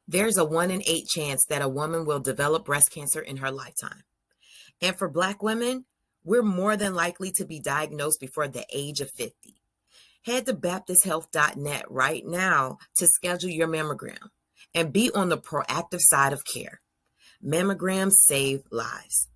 There's a 1 in 8 chance that a woman will develop breast cancer in her lifetime. And for Black women, we're more than likely to be diagnosed before the age of 50. Head to BaptistHealth.net right now to schedule your mammogram and be on the proactive side of care. Mammograms save lives.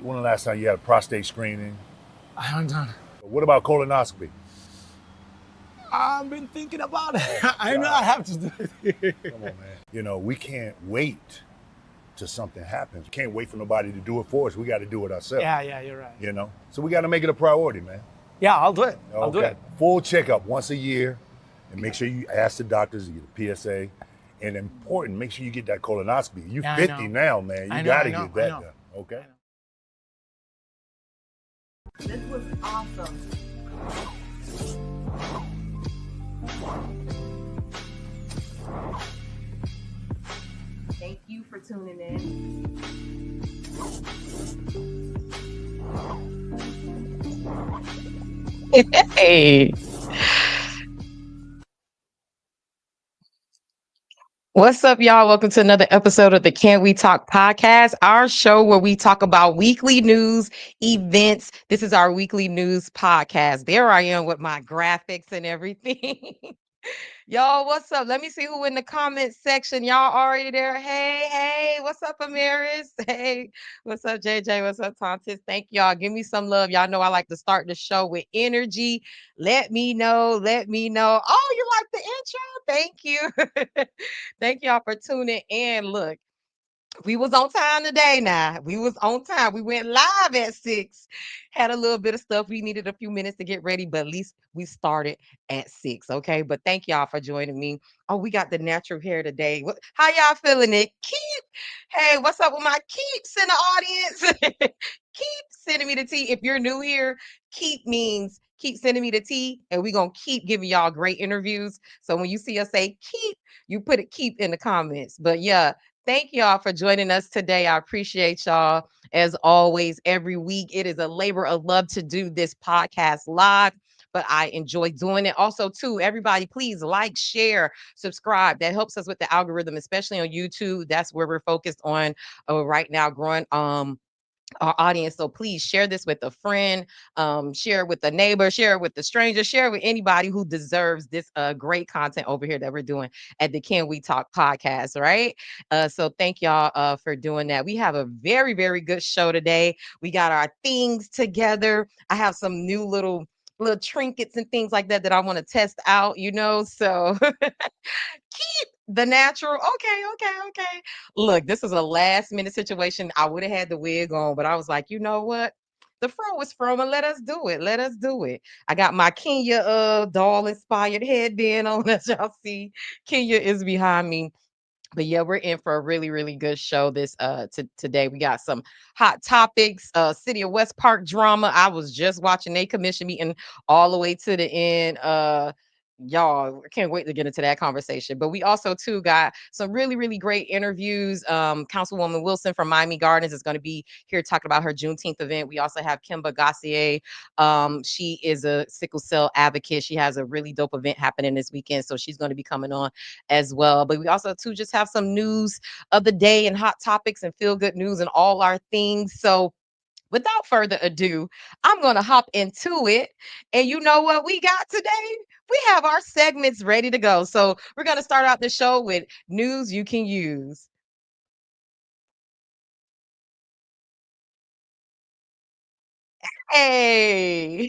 When the last time you had a prostate screening? I haven't done. What about colonoscopy? I've been thinking about it. I know I have to do it. Come on, man. You know, we can't wait till something happens. We can't wait for nobody to do it for us. We got to do it ourselves. Yeah, you're right. You know? So we got to make it a priority, man. Yeah, I'll do it. I'll do it. Full checkup once a year. And make sure you ask the doctors, you get a PSA. And important, make sure you get that colonoscopy. You're 50 now, man. You got to get that done. Okay? This was awesome. Thank you for tuning in. Hey. What's up, y'all? Welcome to another episode of the Can We Talk podcast, our show where we talk about weekly news, events. This is our weekly news podcast. There I am with my graphics and everything. Y'all, what's up? Let me see who in the comment section. Y'all already there? Hey, what's up, Amaris? Hey, what's up, JJ? What's up, Tontis? Thank y'all. Give me some love. Y'all know I like to start the show with energy. Let me know. Oh, you like the intro? Thank you. Thank y'all for tuning in. Look, we was on time today now. We was on time. We went live at 6. Had a little bit of stuff. We needed a few minutes to get ready, but at least we started at 6. Okay. But thank y'all for joining me. Oh, we got the natural hair today. How y'all feeling it? Keep. Hey, what's up with my keeps in the audience? Keep sending me the tea. If you're new here, keep means keep sending me the tea, and we're gonna keep giving y'all great interviews. So when you see us say keep, you put it keep in the comments. But yeah, thank y'all for joining us today. I appreciate y'all. As always, every week, it is a labor of love to do this podcast live, but I enjoy doing it. Also, too, everybody, please like, share, subscribe. That helps us with the algorithm, especially on YouTube. That's where we're focused on right now, growing our audience. So please share this with a friend, share it with a neighbor, share it with a stranger, share it with anybody who deserves this great content over here that we're doing at the Can We Talk podcast, right? So thank y'all for doing that. We have a very, very good show today. We got our things together. I have some new little trinkets and things like that I want to test out, so keep the natural. Okay. Look, this is a last minute situation. I would have had the wig on, but I was like, you know what? The fro is from, and let us do it. I got my Kenya doll inspired headband on, as y'all see. Kenya is behind me. But yeah, we're in for a really, really good show today. We got some hot topics, City of West Park drama. I was just watching a commission meeting all the way to the end. Y'all, I can't wait to get into that conversation. But we also too got some really, really great interviews. Councilwoman Wilson from Miami Gardens is going to be here talking about her Juneteenth event. We also have Kemba Gosier. She is a sickle cell advocate. She has a really dope event happening this weekend, so she's going to be coming on as well. But we also too just have some news of the day and hot topics and feel good news and all our things. So without further ado, I'm going to hop into it. And you know what we got today? We have our segments ready to go. So we're going to start out the show with news you can use. Hey.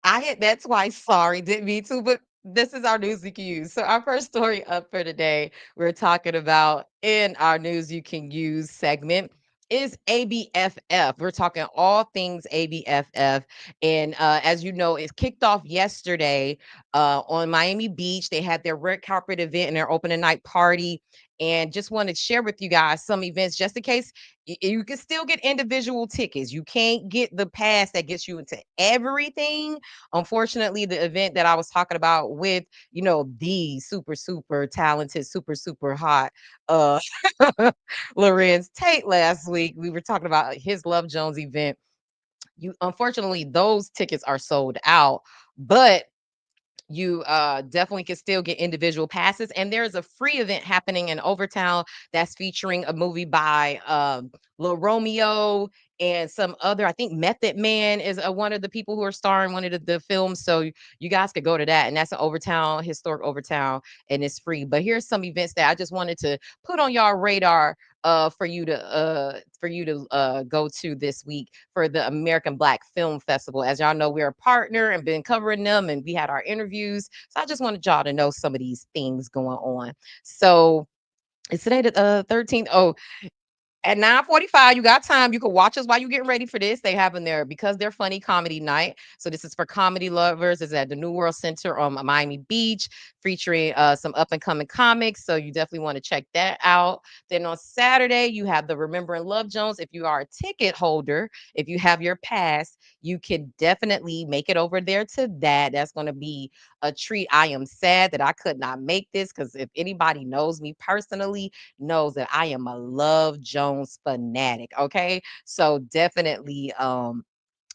I hit that twice. Sorry, didn't mean to, but this is our news you can use. So our first story up for today, we're talking about in our news you can use segment. is ABFF. We're talking all things ABFF. And as you know, it kicked off yesterday on Miami Beach. They had their red carpet event and their opening night party. And just wanted to share with you guys some events just in case you can still get individual tickets. You can't get the pass that gets you into everything. Unfortunately, the event that I was talking about with, the super, super talented, super, super hot uh Lorenz Tate last week. We were talking about his Love Jones event. Unfortunately, those tickets are sold out, but you definitely can still get individual passes. And there's a free event happening in Overtown that's featuring a movie by Lil Romeo and some other, I think Method Man is one of the people who are starring one of the films. So you guys could go to that. And that's an Overtown, historic Overtown, and it's free. But here's some events that I just wanted to put on y'all radar for you to go to this week for the American Black Film Festival. As y'all know, we're a partner and been covering them, and we had our interviews. So I just wanted y'all to know some of these things going on. So it's today the 13th. Oh, at 9:45, you got time. You can watch us while you getting ready for this. They have in there because they're funny comedy night. So this is for comedy lovers. It's at the New World Center on Miami Beach, featuring some up and coming comics. So you definitely want to check that out. Then on Saturday, you have the Remembering Love Jones. If you are a ticket holder, if you have your pass, you can definitely make it over there to that. That's going to be a treat. I am sad that I could not make this because if anybody knows me personally, knows that I am a Love Jones fanatic. Okay. So definitely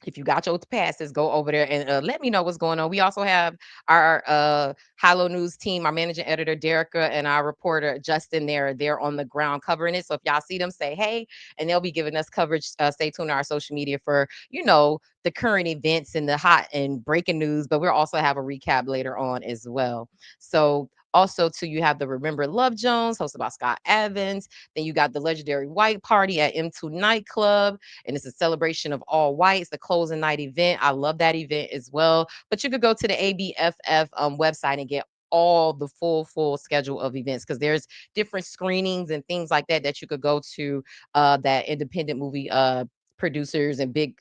if you got your passes, go over there and let me know what's going on. We also have our Hilo News team, our managing editor, Derica, and our reporter, Justin, they're on the ground covering it. So if y'all see them, say hey, and they'll be giving us coverage. Stay tuned to our social media for, the current events and the hot and breaking news. But we'll also have a recap later on as well. So also, too, you have the Remember Love Jones, hosted by Scott Evans. Then you got the legendary White Party at M2 Nightclub, and it's a celebration of all whites, the closing night event. I love that event as well. But you could go to the ABFF website and get all the full schedule of events because there's different screenings and things like that you could go to that independent movie producers and big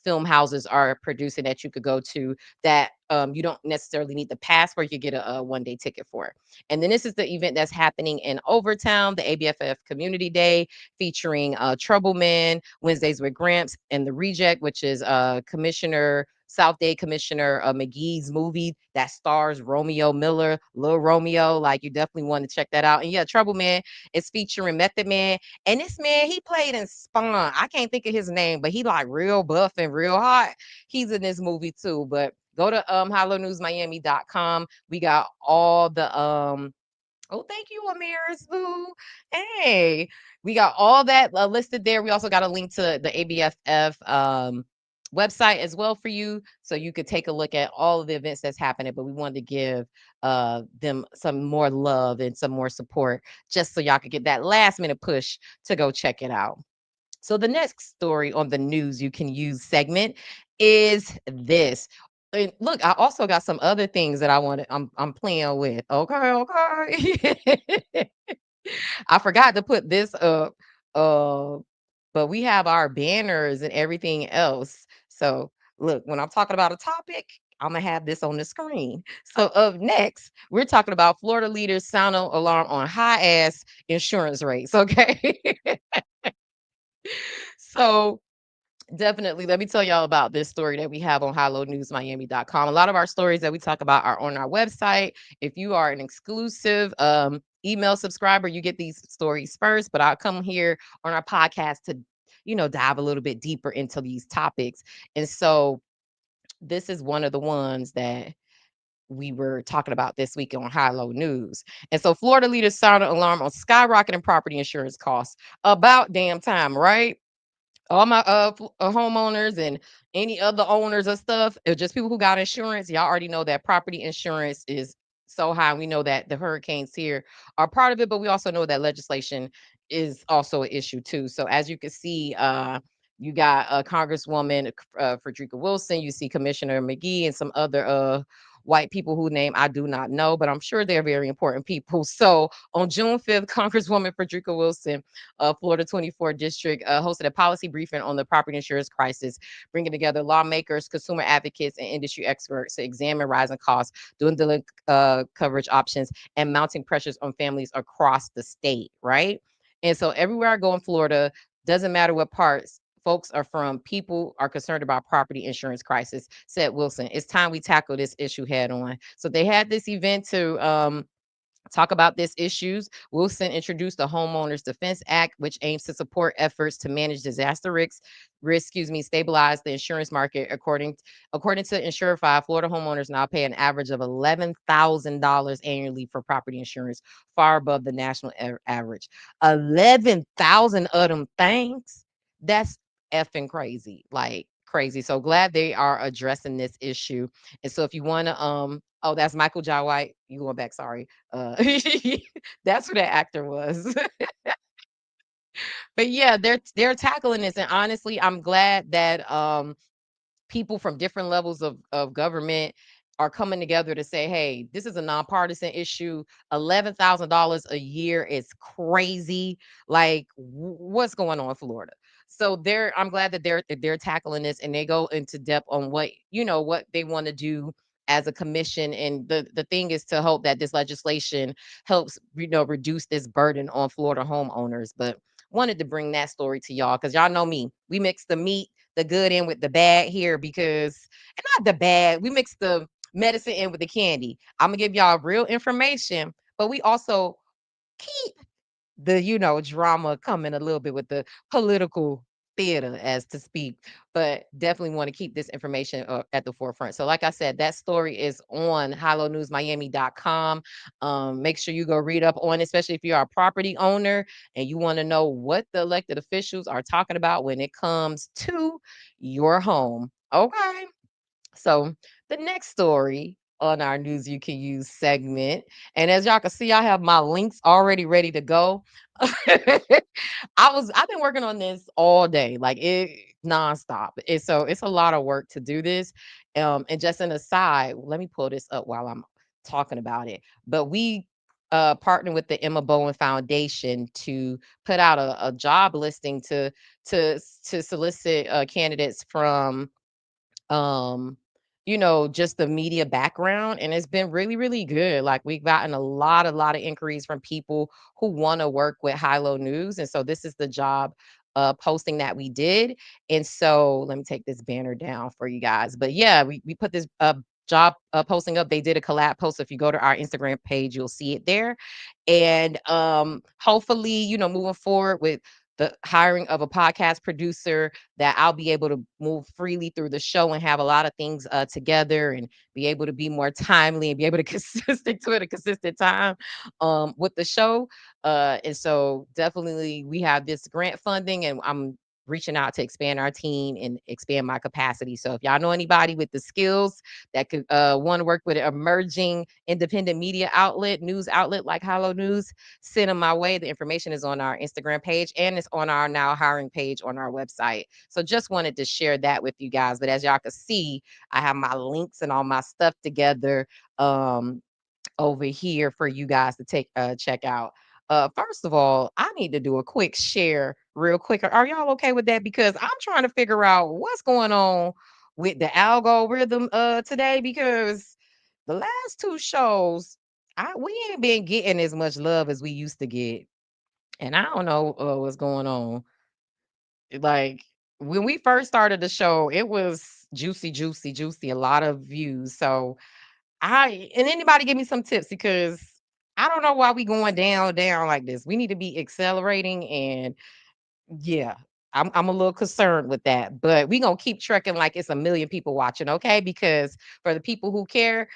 film houses are producing that you could go to that you don't necessarily need the passport. You get a one-day ticket for. And then this is the event that's happening in Overtown, the ABFF Community Day, featuring Trouble Man, Wednesdays with Gramps, and The Reject, which is Commissioner South Day Commissioner McGee's movie that stars Romeo Miller, Lil Romeo. Like, you definitely want to check that out. And yeah, Trouble Man is featuring Method Man. And this man, he played in Spawn. I can't think of his name, but he like real buff and real hot. He's in this movie too. But go to HoloNewsMiami.com. We got all the oh, thank you, Amir's boo. Hey, we got all that listed there. We also got a link to the ABFF website as well for you, so you could take a look at all of the events that's happening. But we wanted to give them some more love and some more support, just so y'all could get that last minute push to go check it out. So the next story on the news you can use segment is this. And look, I also got some other things that I'm playing with. Okay. I forgot to put this up. Uh, but we have our banners and everything else. So look, when I'm talking about a topic, I'm gonna have this on the screen. So up next, we're talking about Florida leaders sound alarm on high ass insurance rates. Okay. So definitely, let me tell y'all about this story that we have on HighLowNewsMiami.com. A lot of our stories that we talk about are on our website. If you are an exclusive email subscriber, you get these stories first, but I'll come here on our podcast to, dive a little bit deeper into these topics. And so this is one of the ones that we were talking about this week on High Low News. And so Florida leaders sounded alarm on skyrocketing property insurance costs. About damn time, right? All my homeowners and any other owners of stuff, just people who got insurance, y'all already know that property insurance is so high. We know that the hurricanes here are part of it, but we also know that legislation is also an issue too. So as you can see, You got Congresswoman Frederica Wilson. You see Commissioner McGee and some other white people who name I do not know, but I'm sure they're very important people. So on June 5th, Congresswoman Frederica Wilson, Florida 24 District, hosted a policy briefing on the property insurance crisis, bringing together lawmakers, consumer advocates, and industry experts to examine rising costs, dwindling coverage options, and mounting pressures on families across the state, right? And so everywhere I go in Florida, doesn't matter what parts, folks are from, people are concerned about property insurance crisis, said Wilson. It's time we tackle this issue head on. So they had this event to talk about these issues. Wilson introduced the Homeowners Defense Act, which aims to support efforts to manage disaster stabilize the insurance market. According to Insurify, Florida homeowners now pay an average of $11,000 annually for property insurance, far above the national average. 11,000 of them things. That's effing crazy. Like crazy. So glad they are addressing this issue. And so if you want to oh, that's Michael Jai White. You going back, sorry. That's who that actor was. But yeah, they're tackling this. And honestly, I'm glad that people from different levels of government are coming together to say, hey, this is a nonpartisan issue. $11,000 a year is crazy. Like, what's going on in Florida? So I'm glad that they're tackling this, and they go into depth on what they want to do as a commission. And the thing is to hope that this legislation helps reduce this burden on Florida homeowners. But wanted to bring that story to y'all because y'all know me. We mix the meat, the good in with the bad here, because, and not the bad, we mix the medicine in with the candy. I'm gonna give y'all real information, but we also keep the drama coming a little bit with the political theater, as to speak, but definitely want to keep this information at the forefront. So like I said, that story is on hallonewsmiami.com. Make sure you go read up on it, especially if you're a property owner and you want to know what the elected officials are talking about when it comes to your home. Okay. So the next story on our News You Can Use segment, and as y'all can see, I have my links already ready to go. I've been working on this all day, like it nonstop. So it's a lot of work to do this. And just an aside, let me pull this up while I'm talking about it. But we partnered with the Emma Bowen Foundation to put out a job listing to solicit candidates from just the media background, and it's been really, really good. Like we've gotten a lot of inquiries from people who want to work with High Low News. And so this is the job posting that we did. And so let me take this banner down for you guys. But yeah, we put this job posting up. They did a collab post. If you go to our Instagram page, you'll see it there. And hopefully, moving forward with the hiring of a podcast producer, that I'll be able to move freely through the show and have a lot of things together and be able to be more timely and be able to stick to it a consistent time with the show. And so definitely we have this grant funding, and I'm reaching out to expand our team and expand my capacity. So if y'all know anybody with the skills that could want to work with an emerging independent media outlet, news outlet like Hollow News, send them my way. The information is on our Instagram page, and it's on our now hiring page on our website. So just wanted to share that with you guys. But as y'all can see, I have my links and all my stuff together over here for you guys to check out. First of all, I need to do a quick share real quick. Are y'all okay with that? Because I'm trying to figure out what's going on with the algorithm today, because the last two shows, we ain't been getting as much love as we used to get. And I don't know what's going on. Like when we first started the show, it was juicy, juicy, juicy, a lot of views. So and anybody give me some tips, because I don't know why we going down like this. We need to be accelerating, and yeah, I'm a little concerned with that. But we gonna keep trekking like it's a million people watching, okay? Because for the people who care,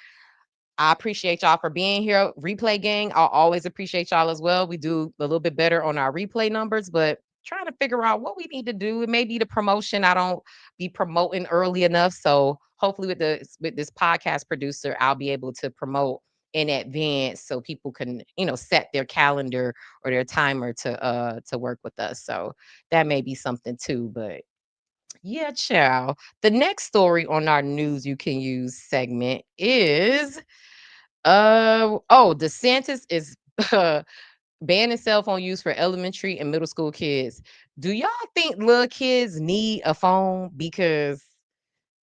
I appreciate y'all for being here. Replay gang, I'll always appreciate y'all as well. We do a little bit better on our replay numbers, but trying to figure out what we need to do. It may be the promotion. I don't be promoting early enough. So hopefully with this podcast producer, I'll be able to promote in advance so people can, set their calendar or their timer to work with us. So that may be something too. But Yeah, child. The next story on our news you can use segment is DeSantis is banning cell phone use for elementary and middle school kids. Do y'all think little kids need a phone? Because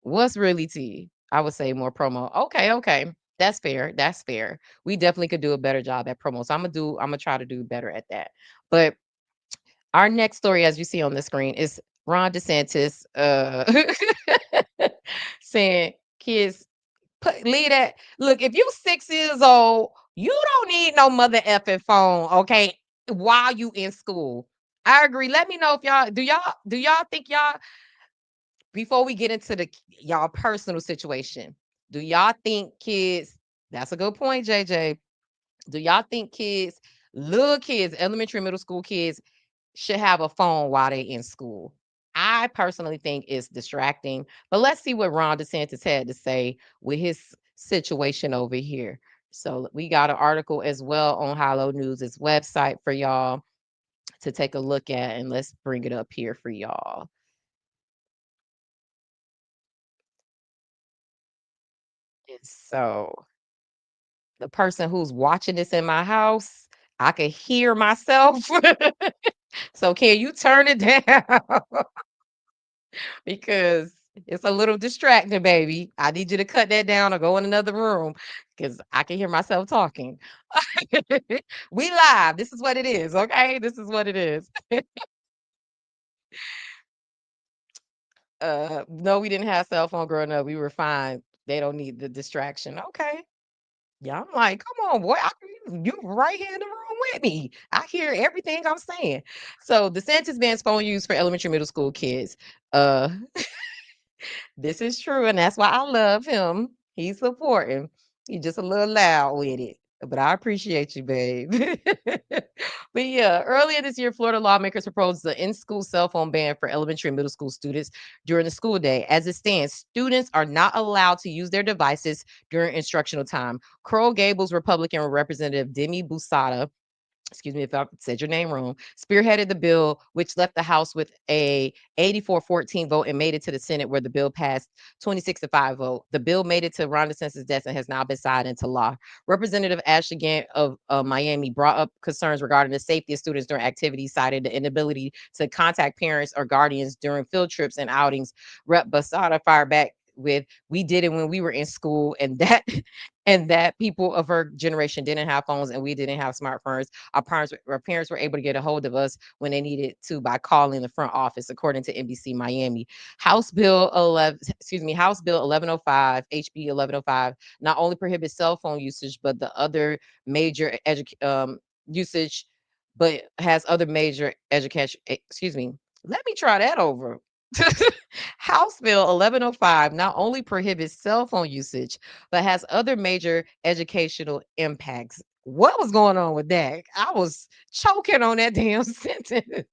what's really tea? I would say more promo. Okay. That's fair. That's fair. We definitely could do a better job at promo. So I'm gonna try to do better at that. But our next story, as you see on the screen, is Ron DeSantis saying kids leave that. Look, if you 6 years old, you don't need no mother effing phone, okay? While you in school. I agree. Let me know if y'all think y'all before we get into the y'all personal situation, do y'all think kids, that's a good point, JJ. Do y'all think kids, little kids, elementary, middle school kids, should have a phone while they're in school? I personally think it's distracting, but let's see what Ron DeSantis had to say with his situation over here. So we got an article as well on Hollow News' website for y'all to take a look at, and let's bring it up here for y'all. And so the person who's watching this in my house, I can hear myself. So can you turn it down? Because it's a little distracting, baby. I need you to cut that down or go in another room because I can hear myself talking. We live. This is what it is. Okay. This is what it is. No, we didn't have cell phone growing up. We were fine. They don't need the distraction. Okay. Yeah, I'm like, come on, boy. You right here in the room with me. I hear everything I'm saying. So DeSantis bans phone use for elementary middle school kids. Uh This is true, and that's why I love him. He's supporting. He's just a little loud with it. But I appreciate you, babe. But yeah, earlier this year, Florida lawmakers proposed the in-school cell phone ban for elementary and middle school students during the school day. As it stands, students are not allowed to use their devices during instructional time. Coral Gables Republican Representative Demi Busada, excuse me if I said your name wrong, spearheaded the bill, which left the House with a 84-14 vote and made it to the Senate, where the bill passed 26-5 vote. The bill made it to Ron DeSantis' desk and has now been signed into law. Representative Ashley Gant of Miami brought up concerns regarding the safety of students during activities, cited the inability to contact parents or guardians during field trips and outings. Rep. Basada fired back with, "We did it when we were in school, and that people of her generation didn't have phones and we didn't have smartphones. Our parents were able to get a hold of us when they needed to by calling the front office," according to NBC Miami. House Bill 1105, HB 1105, not only prohibits cell phone usage, but the other major usage, but has other major education. Let me try that over. House Bill 1105 not only prohibits cell phone usage, but has other major educational impacts. What was going on with that? I was choking on that damn sentence.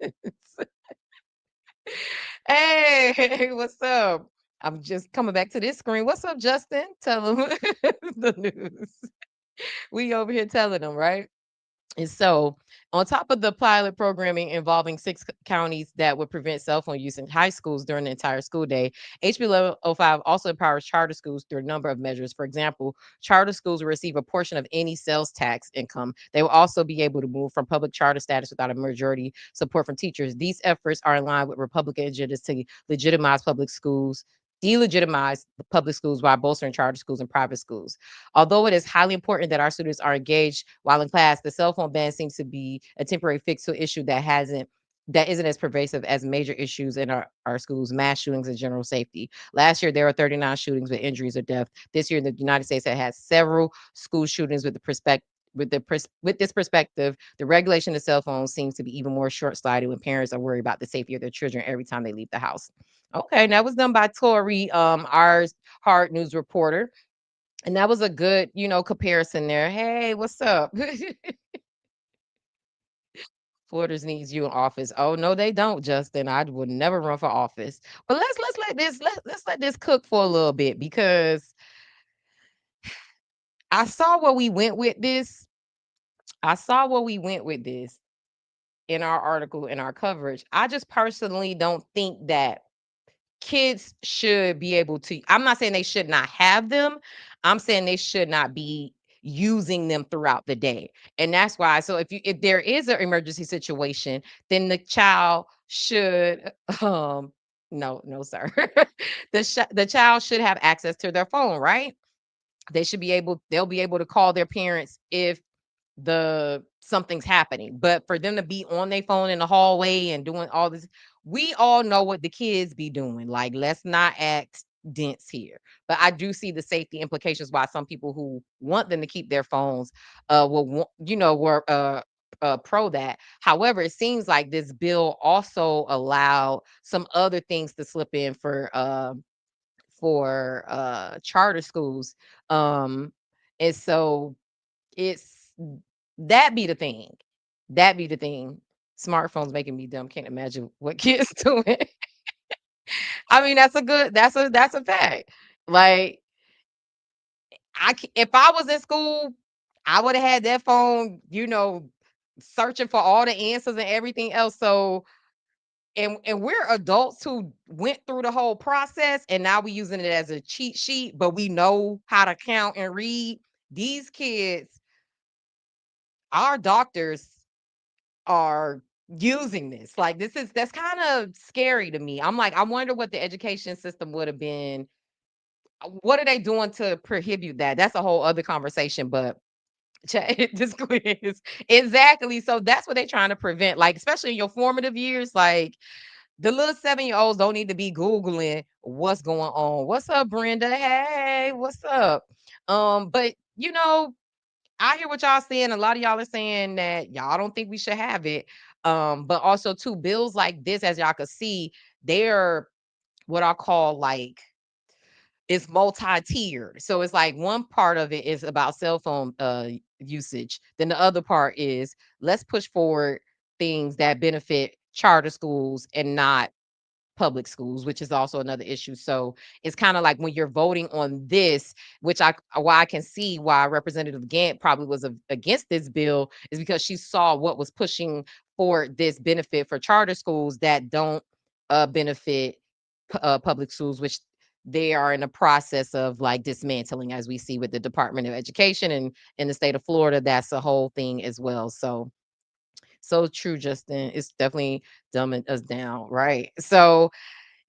Hey, what's up? I'm just coming back to this screen. What's up, Justin? Tell them the news. We over here telling them, right? And so, on top of the pilot programming involving 6 counties that would prevent cell phone use in high schools during the entire school day, HB 1105 also empowers charter schools through a number of measures. For example, charter schools will receive a portion of any sales tax income. They will also be able to move from public charter status without a majority support from teachers. These efforts are in line with Republican agendas to legitimize public schools. Delegitimize public schools while bolstering charter schools and private schools. Although it is highly important that our students are engaged while in class, the cell phone ban seems to be a temporary fix to an issue that isn't as pervasive as major issues in our schools, mass shootings and general safety. Last year, there were 39 shootings with injuries or death. This year, the United States had several school shootings with this perspective, the regulation of cell phones seems to be even more short-sighted when parents are worried about the safety of their children every time they leave the house. Okay, that was done by Tori, our hard news reporter. And that was a good, comparison there. Hey, what's up? Florida's needs you in office. Oh no, they don't, Justin. I would never run for office. But let's let this cook for a little bit, because I saw where we went with this. I saw where we went with this in our article, in our coverage. I just personally don't think that kids should be able to, I'm not saying they should not have them. I'm saying they should not be using them throughout the day. And that's why, so if there is an emergency situation, then the child should no sir. The child should have access to their phone, right? They'll be able to call their parents if the something's happening. But for them to be on their phone in the hallway and doing all this, we all know what the kids be doing. Like, let's not act dense here. But I do see the safety implications why some people who want them to keep their phones were pro that. However, it seems like this bill also allowed some other things to slip in for charter schools. And so it's that be the thing. That be the thing. Smartphones making me dumb. Can't imagine what kids doing. I mean, that's a fact. Like, if I was in school, I would have had that phone, searching for all the answers and everything else. So, and we're adults who went through the whole process, and now we're using it as a cheat sheet, but we know how to count and read. These kids, our doctors are using this. Like, that's kind of scary to me. I'm like, I wonder what the education system would have been. What are they doing to prohibit that? That's a whole other conversation, but this quiz. Exactly. So that's what they're trying to prevent. Like, especially in your formative years, like the little 7-year-olds don't need to be Googling what's going on. What's up, Brenda? Hey, what's up? But I hear what y'all saying. A lot of y'all are saying that y'all don't think we should have it. But also too, bills like this, as y'all can see, they're what I call like it's multi-tiered. So it's like one part of it is about cell phone usage. Then the other part is let's push forward things that benefit charter schools and not public schools, which is also another issue. So it's kind of like when you're voting on this, why I can see why Representative Gant probably was against this bill is because she saw what was pushing for this benefit for charter schools that don't benefit public schools, which they are in the process of like dismantling, as we see with the Department of Education and in the state of Florida. That's the whole thing as well. So true, Justin. It's definitely dumbing us down, right? So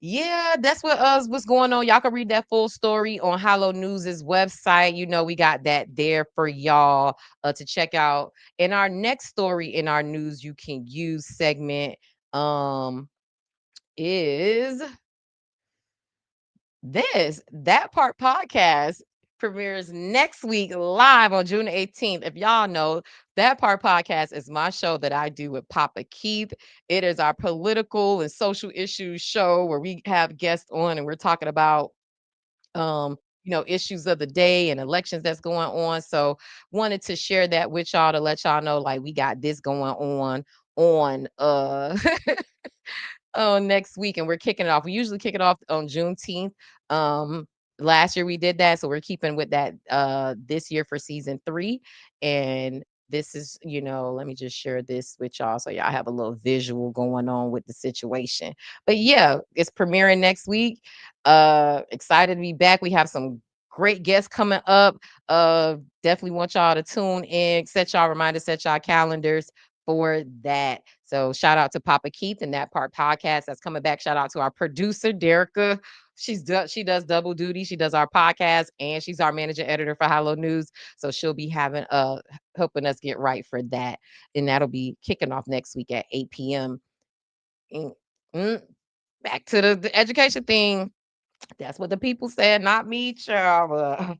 yeah, that's what's going on. Y'all can read that full story on Hollow News's website. We got that there for y'all to check out. In our next story in our news you can use segment is That Part podcast premieres next week live on June 18th. If y'all know, That Part podcast is my show that I do with Papa Keith. It is our political and social issues show where we have guests on and we're talking about issues of the day and elections that's going on. So wanted to share that with y'all to let y'all know like we got this going on next week, and we're kicking it off. We usually kick it off on Juneteenth. Last year we did that, so we're keeping with that this year for season 3. And this is, let me just share this with y'all so y'all have a little visual going on with the situation. But yeah, it's premiering next week. Excited to be back. We have some great guests coming up. Definitely want y'all to tune in, set y'all reminders, set y'all calendars for that. So shout out to Papa Keith and That Part podcast that's coming back. Shout out to our producer, Derica. She does double duty. She does our podcast and she's our managing editor for Hollow News. So she'll be helping us get right for that. And that'll be kicking off next week at 8 p.m. Back to the education thing. That's what the people said, not me, child.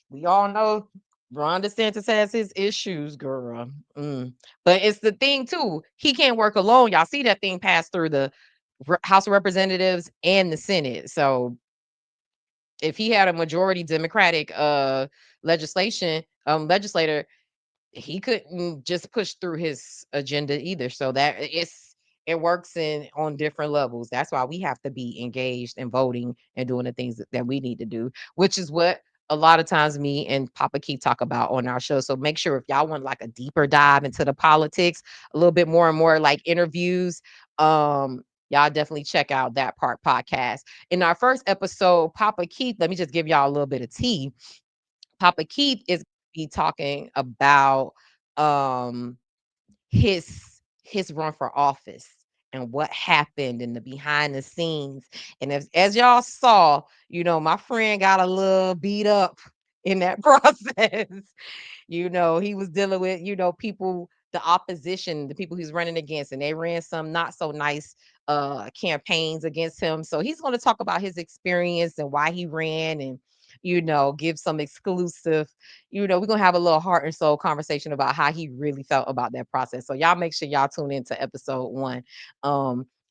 We all know Ron DeSantis has his issues, girl. But it's the thing too. He can't work alone. Y'all see that thing pass through the House of Representatives and the Senate. So if he had a majority Democratic legislator, he couldn't just push through his agenda either. So it works on different levels. That's why we have to be engaged in voting and doing the things that we need to do, which is what a lot of times me and Papa Keith talk about on our show. So make sure if y'all want like a deeper dive into the politics, a little bit more and more like interviews, Y'all definitely check out that part podcast. In our first episode, Papa Keith, let me just give y'all a little bit of tea. Papa Keith is be talking about his run for office and what happened in the behind the scenes. And as y'all saw, my friend got a little beat up in that process. He was dealing with, people, the opposition, the people he's running against, and they ran some not so nice campaigns against him. So he's going to talk about his experience and why he ran and give some exclusive, we're going to have a little heart and soul conversation about how he really felt about that process. So y'all make sure y'all tune into episode 1.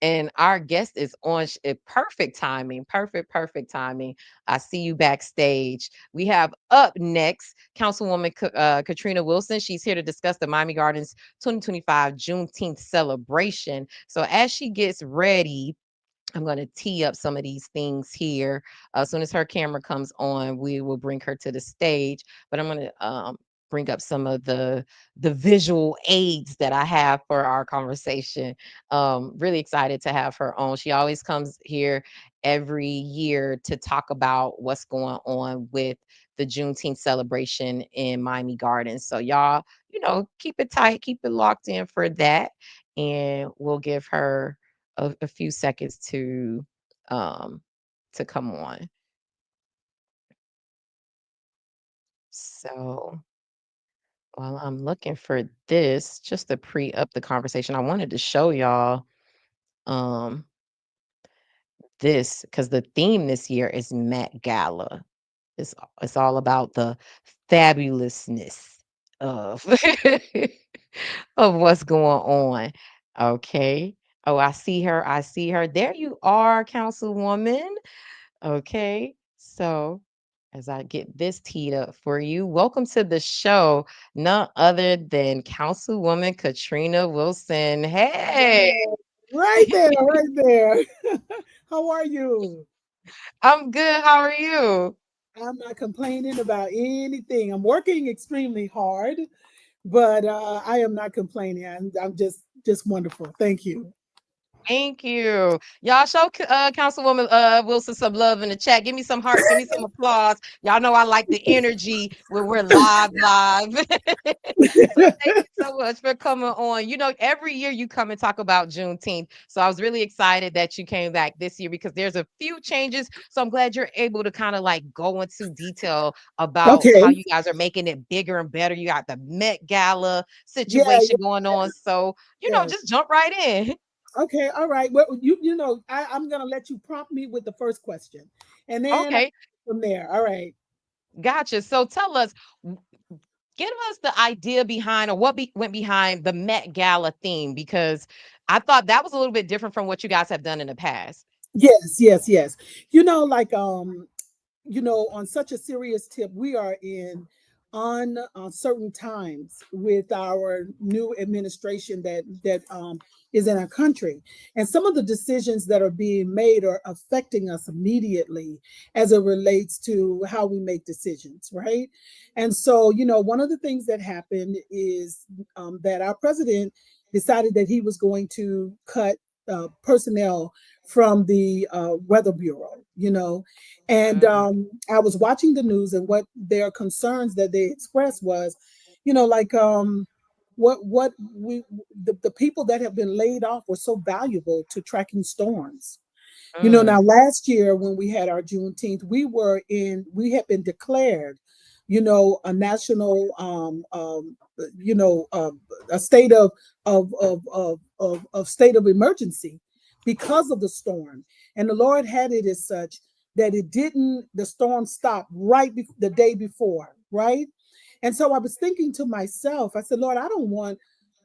And our guest is on perfect timing, perfect timing. I see you backstage. We have up next Councilwoman Katrina Wilson. She's here to discuss the Miami Gardens 2025 Juneteenth celebration. So as she gets ready, I'm going to tee up some of these things here. As soon as her camera comes on, we will bring her to the stage. But I'm going to bring up some of the visual aids that I have for our conversation. Really excited to have her on. She always comes here every year to talk about what's going on with the Juneteenth celebration in Miami Gardens. So y'all, keep it tight, keep it locked in for that. And we'll give her a few seconds to come on. So while I'm looking for this, just to pre-up the conversation, I wanted to show y'all this because the theme this year is Met Gala. It's all about the fabulousness of of what's going on. Okay. Oh, I see her. I see her. There you are, Councilwoman. Okay. So as I get this teed up for you, welcome to the show. None other than Councilwoman Katrina Wilson. Hey. Right there, right there. How are you? I'm good. How are you? I'm not complaining about anything. I'm working extremely hard, but I am not complaining. I'm just wonderful. Thank you. Thank you. Y'all show Councilwoman Wilson some love in the chat. Give me some hearts. Give me some applause. Y'all know I like the energy when we're live. So thank you so much for coming on. Every year you come and talk about Juneteenth. So I was really excited that you came back this year because there's a few changes. So I'm glad you're able to kind of like go into detail about how you guys are making it bigger and better. You got the Met Gala situation going on. So, just jump right in. Okay, all right. Well, I'm gonna let you prompt me with the first question, and then from there. All right. Gotcha. So tell us, give us the idea behind or what went behind the Met Gala theme, because I thought that was a little bit different from what you guys have done in the past. Yes. On such a serious tip, we are in uncertain times with our new administration that is in our country, and some of the decisions that are being made are affecting us immediately as it relates to how we make decisions, right? And so, one of the things that happened is that our president decided that he was going to cut personnel from the Weather Bureau, and I was watching the news, and what their concerns that they expressed was, what the people that have been laid off were so valuable to tracking storms. Now last year when we had our Juneteenth, we had been declared, a national, a state of state of emergency because of the storm. And the Lord had it as such that the storm stopped the day before, right? And so I was thinking to myself, I said, Lord, I don't want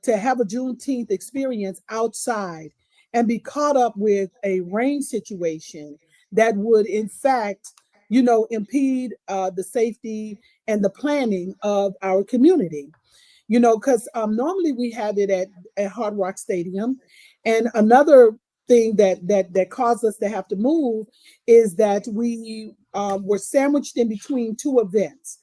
to have a Juneteenth experience outside and be caught up with a rain situation that would, in fact, impede the safety and the planning of our community. Because normally we have it at Hard Rock Stadium. And another thing that caused us to have to move is that we were sandwiched in between two events.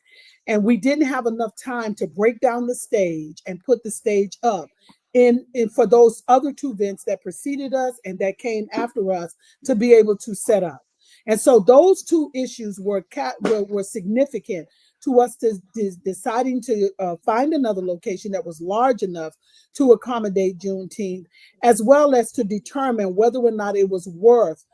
And we didn't have enough time to break down the stage and put the stage up in for those other two events that preceded us and that came after us to be able to set up. And so those two issues were significant to us deciding to find another location that was large enough to accommodate Juneteenth, as well as to determine whether or not it was worth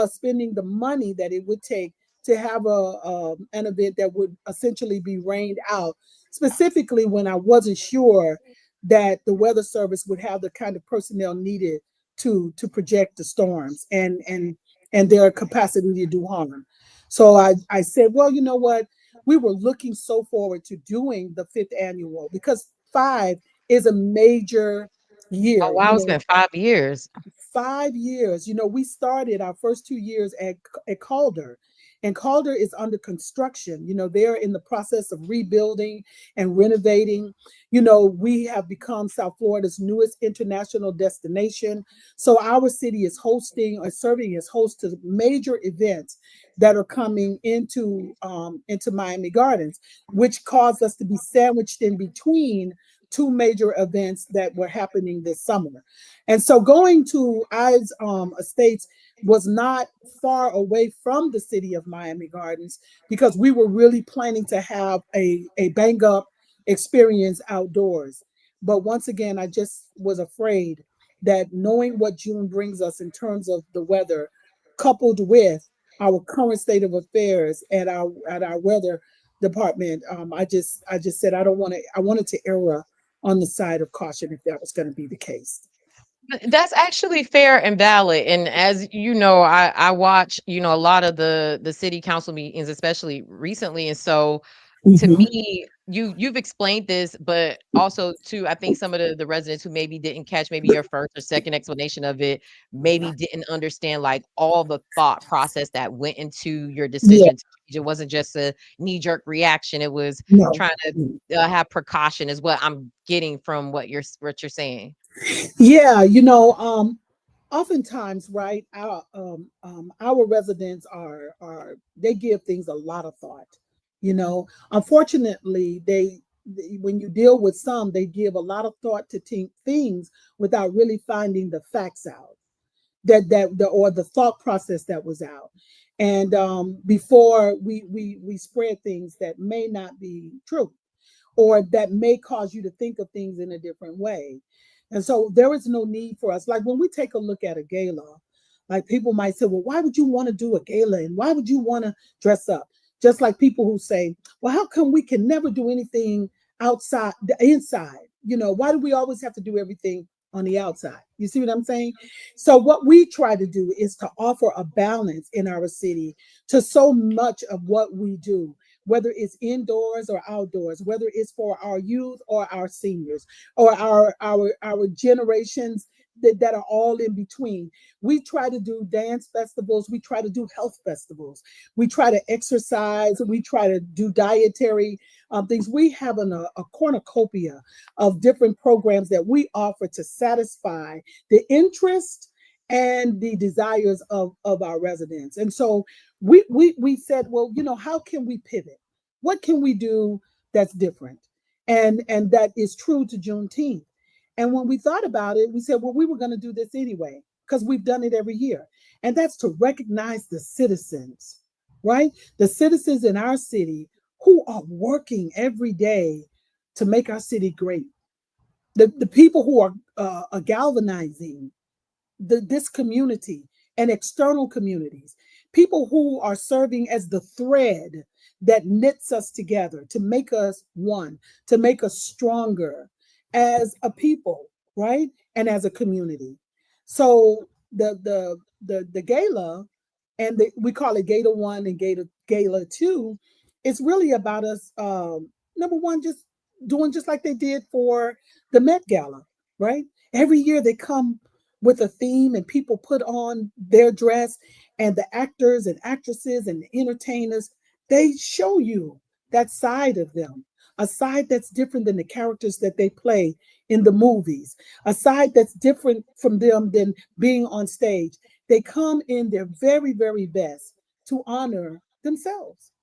spending the money that it would take to have an event that would essentially be rained out, specifically when I wasn't sure that the weather service would have the kind of personnel needed to project the storms and their capacity to do harm. So I said, well, you know what? We were looking so forward to doing the 5th annual because 5 is a major Oh, year. wow, it's been 5 years. 5 years. We started our first 2 years at Calder, and Calder is under construction. They're in the process of rebuilding and renovating. We have become South Florida's newest international destination. So our city is hosting or serving as host to major events that are coming into Miami Gardens, which caused us to be sandwiched in between two major events that were happening this summer. And so going to Ives Estates was not far away from the city of Miami Gardens because we were really planning to have a bang up experience outdoors. But once again, I just was afraid that knowing what June brings us in terms of the weather, coupled with our current state of affairs at our weather department, I just said I wanted to err on the side of caution if that was going to be the case. That's actually fair and valid. And as you know, I watch, a lot of the city council meetings, especially recently. And so to me, you've explained this, but also too, I think some of the residents who maybe didn't catch maybe your first or second explanation of it, maybe didn't understand like all the thought process that went into your decision. It wasn't just a knee-jerk reaction. It was trying to have precaution is what I'm getting from what you're saying. Yeah, oftentimes, right, our residents they give things a lot of thought. Unfortunately, when you deal with some, they give a lot of thought to things without really finding the facts out or the thought process that was out. And before we spread things that may not be true or that may cause you to think of things in a different way. And so there is no need for us. Like when we take a look at a gala, like people might say, well, why would you want to do a gala? And why would you want to dress up? Just like people who say, well, how come we can never do anything inside? Why do we always have to do everything on the outside? You see what I'm saying? So what we try to do is to offer a balance in our city to so much of what we do, whether it's indoors or outdoors, whether it's for our youth or our seniors or our generations that are all in between. We try to do dance festivals. We try to do health festivals. We try to exercise. We try to do dietary things. We have a cornucopia of different programs that we offer to satisfy the interest and the desires of our residents. And so we said, well, how can we pivot? What can we do that's different? And that is true to Juneteenth. And when we thought about it, we said, well, we were going to do this anyway, because we've done it every year. And that's to recognize the citizens, right? The citizens in our city who are working every day to make our city great. The people who are galvanizing this community and external communities, people who are serving as the thread that knits us together to make us one, to make us stronger as a people, right? And as a community. So the gala, and we call it Gala 1 and Gala 2, it's really about us, number one, just doing just like they did for the Met Gala, right? Every year they come with a theme and people put on their dress, and the actors and actresses and the entertainers, they show you that side of them, a side that's different than the characters that they play in the movies, a side that's different from them than being on stage. They come in their very, very best to honor themselves.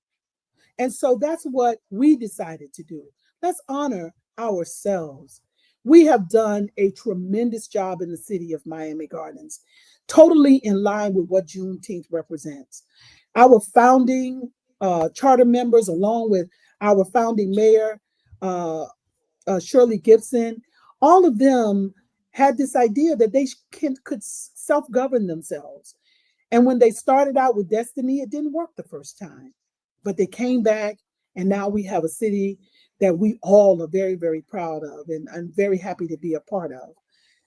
And so that's what we decided to do. Let's honor ourselves. We have done a tremendous job in the city of Miami Gardens, totally in line with what Juneteenth represents. Our founding charter members, along with our founding mayor, uh, Shirley Gibson, all of them had this idea that they could self-govern themselves. And when they started out with Destiny, it didn't work the first time, but they came back, and now we have a city that we all are very, very proud of, and I'm very happy to be a part of.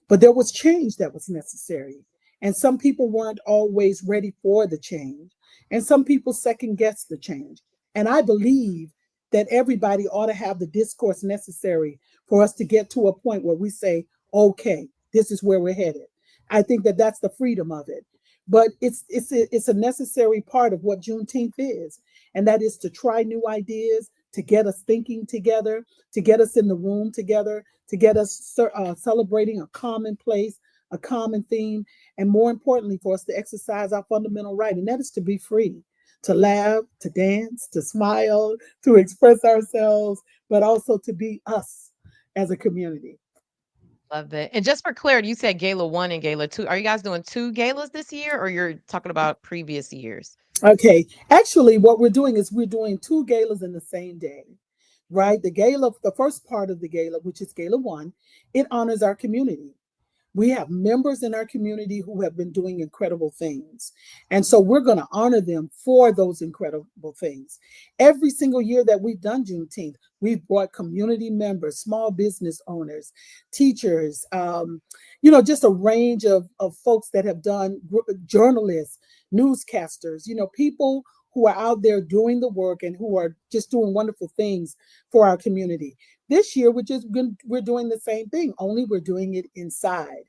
But there was change that was necessary. And some people weren't always ready for the change. And some people second guessed the change. And I believe that everybody ought to have the discourse necessary for us to get to a point where we say, okay, this is where we're headed. I think that that's the freedom of it. But it's a necessary part of what Juneteenth is. And that is to try new ideas, to get us thinking together, to get us in the room together, to get us celebrating a common place, a common theme, and more importantly, for us to exercise our fundamental right, and that is to be free, to laugh, to dance, to smile, to express ourselves, but also to be us as a community. Love that. And just for clarity, you said Gala 1 and Gala 2. Are you guys doing 2 galas this year, or you're talking about previous years? Okay. Actually, what we're doing is we're doing 2 galas in the same day, right? The gala, the first part of the gala, which is Gala 1, it honors our community. We have members in our community who have been doing incredible things. And so we're going to honor them for those incredible things. Every single year that we've done Juneteenth, we've brought community members, small business owners, teachers, just a range of folks that have done, journalists, newscasters, people who are out there doing the work and who are just doing wonderful things for our community. This year, we're doing the same thing, only we're doing it inside.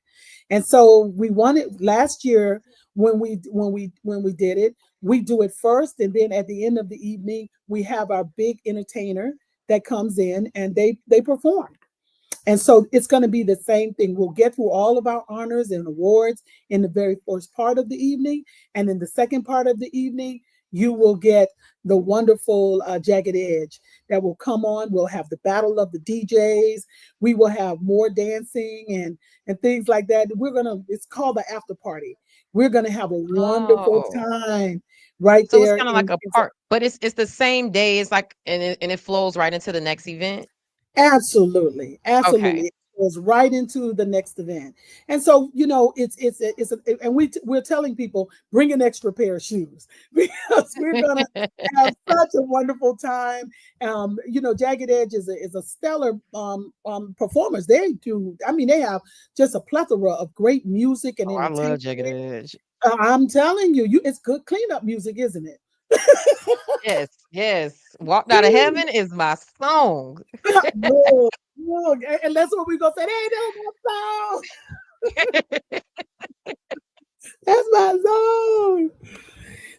And so we wanted last year when we did it, we do it first, and then at the end of the evening, we have our big entertainer that comes in and they perform. And so it's going to be the same thing. We'll get through all of our honors and awards in the very first part of the evening, and in the second part of the evening, you will get the wonderful Jagged Edge that will come on. We'll have the battle of the DJs. We will have more dancing and things like that. It's called the after party. We're gonna have a wonderful time right so there. It's kind of like a part, but it's the same day. It's like, and it flows right into the next event. Absolutely. Okay. It goes right into the next event. And so, and we're telling people, bring an extra pair of shoes because we're going to have such a wonderful time. Jagged Edge is a stellar performers. They have just a plethora of great music and I love entertainment. Jagged Edge. I'm telling you, it's good cleanup music, isn't it? Yes. Walked Out of Heaven is my song. Look, and that's what we're gonna say. Hey, that's my song. That's my song.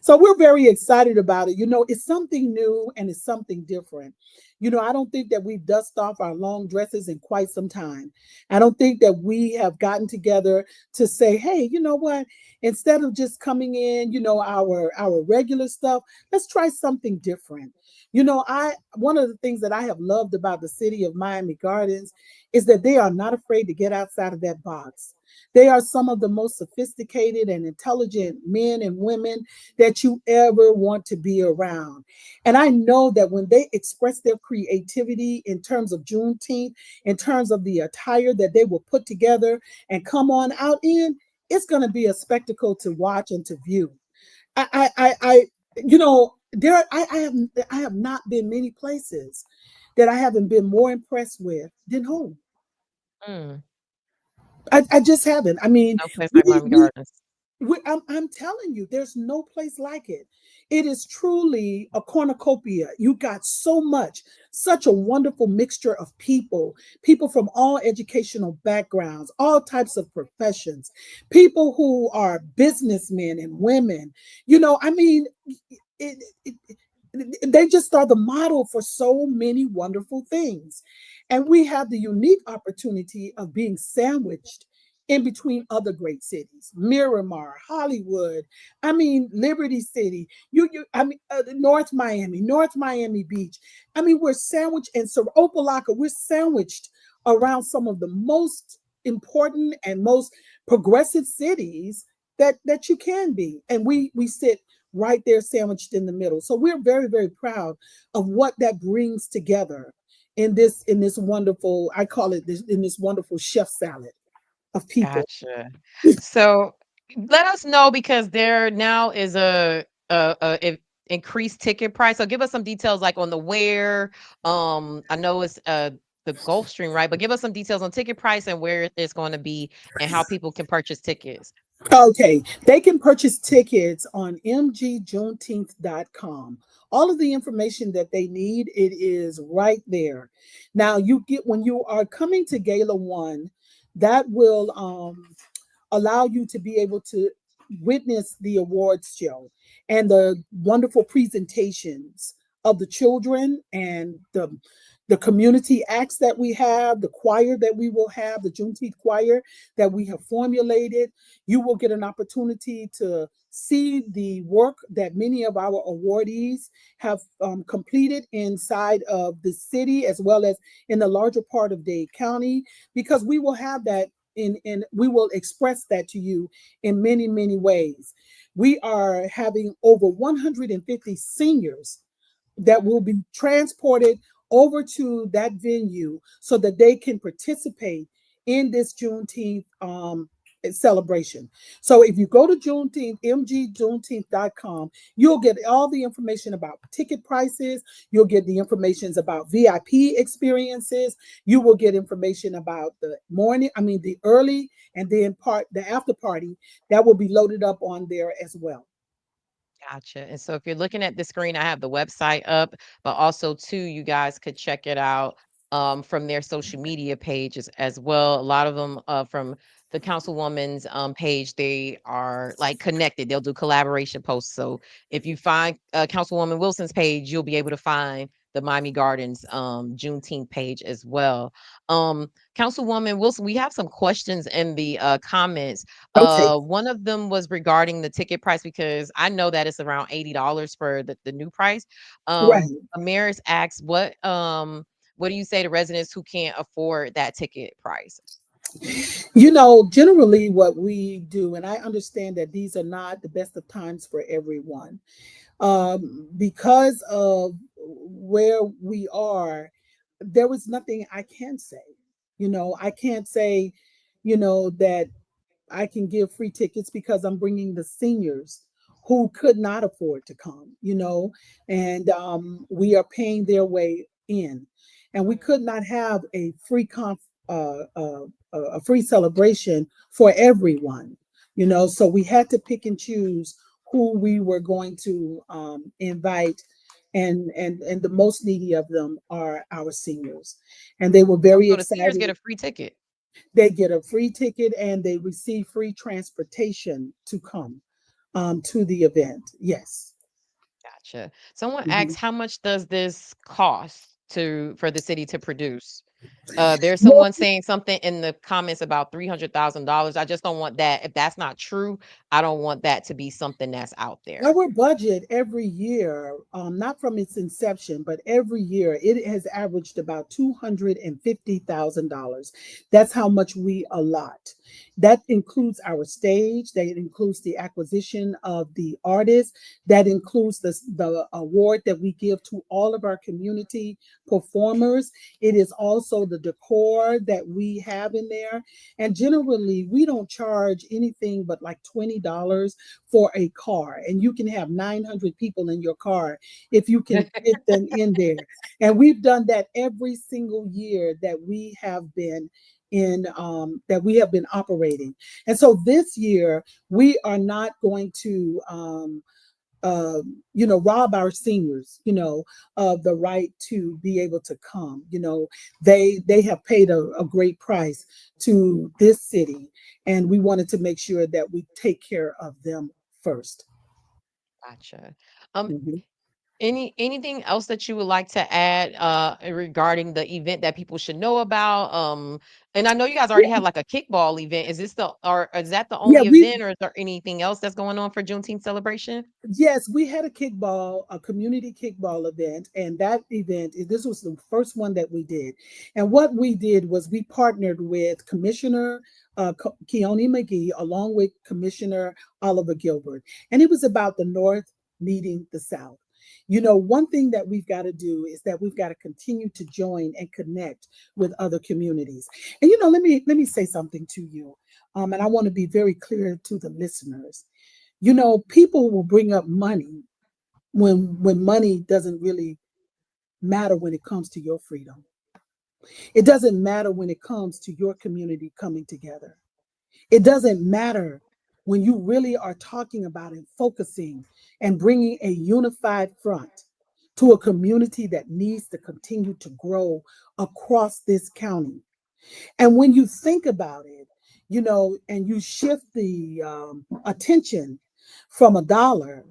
So we're very excited about it. It's something new and it's something different. I don't think that we've dusted off our long dresses in quite some time. I don't think that we have gotten together to say, hey, you know what? Instead of just coming in, our regular stuff, let's try something different. One of the things that I have loved about the city of Miami Gardens is that they are not afraid to get outside of that box. They are some of the most sophisticated and intelligent men and women that you ever want to be around. And I know that when they express their creativity in terms of Juneteenth, in terms of the attire that they will put together and come on out in, it's going to be a spectacle to watch and to view. I have not been many places that I haven't been more impressed with than home. I just haven't. I mean, no place like Miami Gardens. I'm telling you, there's no place like it. It is truly a cornucopia. You got such a wonderful mixture of people from all educational backgrounds, all types of professions, people who are businessmen and women. They just are the model for so many wonderful things. And we have the unique opportunity of being sandwiched in between other great cities, Miramar, Hollywood, Liberty City, North Miami Beach. We're sandwiched, and Opelika, we're sandwiched around some of the most important and most progressive cities that you can be. And we sit right there sandwiched in the middle. So we're very, very proud of what that brings together in this wonderful, I call it this, in this wonderful chef salad of people. Gotcha. So let us know, because there now is increased ticket price. So give us some details, like on the where. I know it's the Gulfstream, right? But give us some details on ticket price and where it's going to be and how people can purchase tickets. Okay, they can purchase tickets on mgjuneteenth.com. All of the information that they need, it is right there. Now, you get, when you are coming to Gala 1, that will allow you to be able to witness the awards show and the wonderful presentations of the children and the community acts that we have, the choir that we will have, the Juneteenth choir that we have formulated. You will get an opportunity to see the work that many of our awardees have completed inside of the city, as well as in the larger part of Dade County, because we will have that in we will express that to you in many, many ways. We are having over 150 seniors that will be transported over to that venue so that they can participate in this Juneteenth celebration. So if you go to mgjuneteenth.com, you'll get all the information about ticket prices. You'll get the information about VIP experiences. You will get information about the early, and then the after party that will be loaded up on there as well. Gotcha. And so if you're looking at the screen, I have the website up, but also too, you guys could check it out from their social media pages as well. A lot of them from the Councilwoman's page, they are like connected. They'll do collaboration posts. So if you find Councilwoman Wilson's page, you'll be able to find the Miami Gardens Juneteenth page as well. Councilwoman Wilson, we have some questions in the comments. Okay, One of them was regarding the ticket price, because I know that it's around $80 for the new price. right. Amaris asks, what do you say to residents who can't afford that ticket price? Generally what we do, and I understand that these are not the best of times for everyone, because of where we are, there was nothing I can say. I can't say, that I can give free tickets, because I'm bringing the seniors who could not afford to come, and we are paying their way in. And we could not have a a free celebration for everyone, so we had to pick and choose who we were going to invite, and the most needy of them are our seniors, and they were very So the seniors excited. get a free ticket. They get a free ticket and they receive free transportation to come to the event. Yes. Gotcha. Someone Mhm. asks, how much does this cost for the city to produce? There's Well, someone saying something in the comments about $300,000. I just don't want that. If that's not true, I don't want that to be something that's out there. our budget every year, not from its inception, but every year, it has averaged about $250,000. That's how much we allot. That includes our stage, that includes the acquisition of the artists, that includes the award that we give to all of our community performers. It is also the decor that we have in there. And generally, we don't charge anything but like $20 for a car, and you can have 900 people in your car if you can fit them in there. And we've done that every single year that we have been operating. And so this year we are not going to rob our seniors, of the right to be able to come. They have paid a great price to this city, and we wanted to make sure that we take care of them first. Gotcha. Mhm. Anything else that you would like to add regarding the event that people should know about? And I know you guys already had like a kickball event. Is this the or is that the Yeah, only event, or is there anything else that's going on for Juneteenth celebration? yes, we had a community kickball event, and that event, this was the first one that we did. And what we did was we partnered with Commissioner Keone McGee along with Commissioner Oliver Gilbert, and it was about the North meeting the South. You know, one thing that we've got to do is that we've got to continue to join and connect with other communities. And you know, let me say something to you, and I want to be very clear to the listeners. You know, people will bring up money when money doesn't really matter when it comes to your freedom. It doesn't matter when it comes to your community coming together. It doesn't matter when you really are talking about and focusing and bringing a unified front to a community that needs to continue to grow across this county. And when you think about it, you know, and you shift the attention from a dollar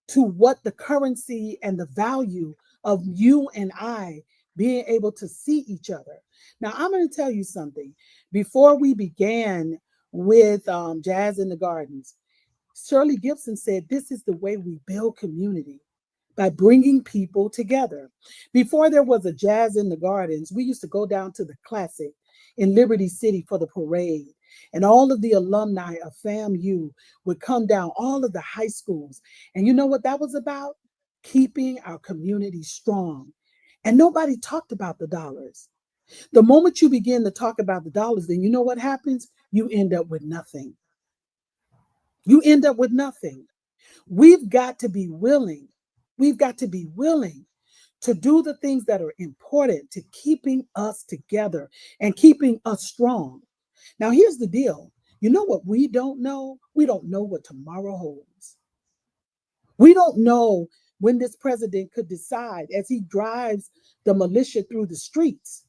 to what the currency and the value of you and I being able to see each other. Now, I'm going to tell you something. Before we began with Jazz in the Gardens, Shirley Gibson said, "This is the way we build community, by bringing people together." Before there was a Jazz in the Gardens, we used to go down to the Classic in Liberty City for the parade. And all of the alumni of FAMU would come down, all of the high schools. And you know what that was about? Keeping our community strong. And nobody talked about the dollars. The moment you begin to talk about the dollars, then you know what happens? You end up with nothing. You end up with nothing. We've got to be willing. We've got to be willing to do the things that are important to keeping us together and keeping us strong. Now, here's the deal. You know what we don't know? We don't know what tomorrow holds. We don't know when this president could decide, as he drives the militia through the streets,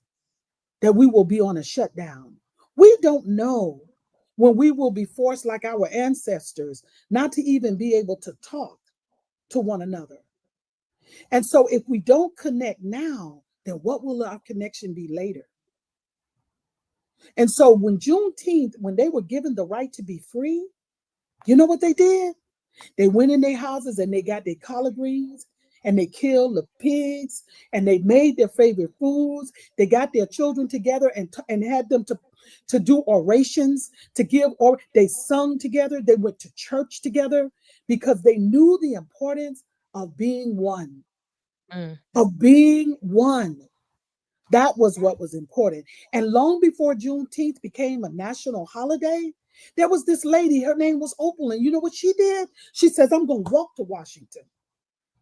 that we will be on a shutdown. We don't know when we will be forced, like our ancestors, not to even be able to talk to one another. And so if we don't connect now, then what will our connection be later? And so when Juneteenth, when they were given the right to be free, you know what they did? They went in their houses and they got their collard greens and they killed the pigs and they made their favorite foods. They got their children together and had them to do orations, to give, or they sung together. They went to church together because they knew the importance of being one, of being one. That was what was important. And long before Juneteenth became a national holiday, there was this lady, her name was Opal, and you know what she did? She says, "I'm going to walk to Washington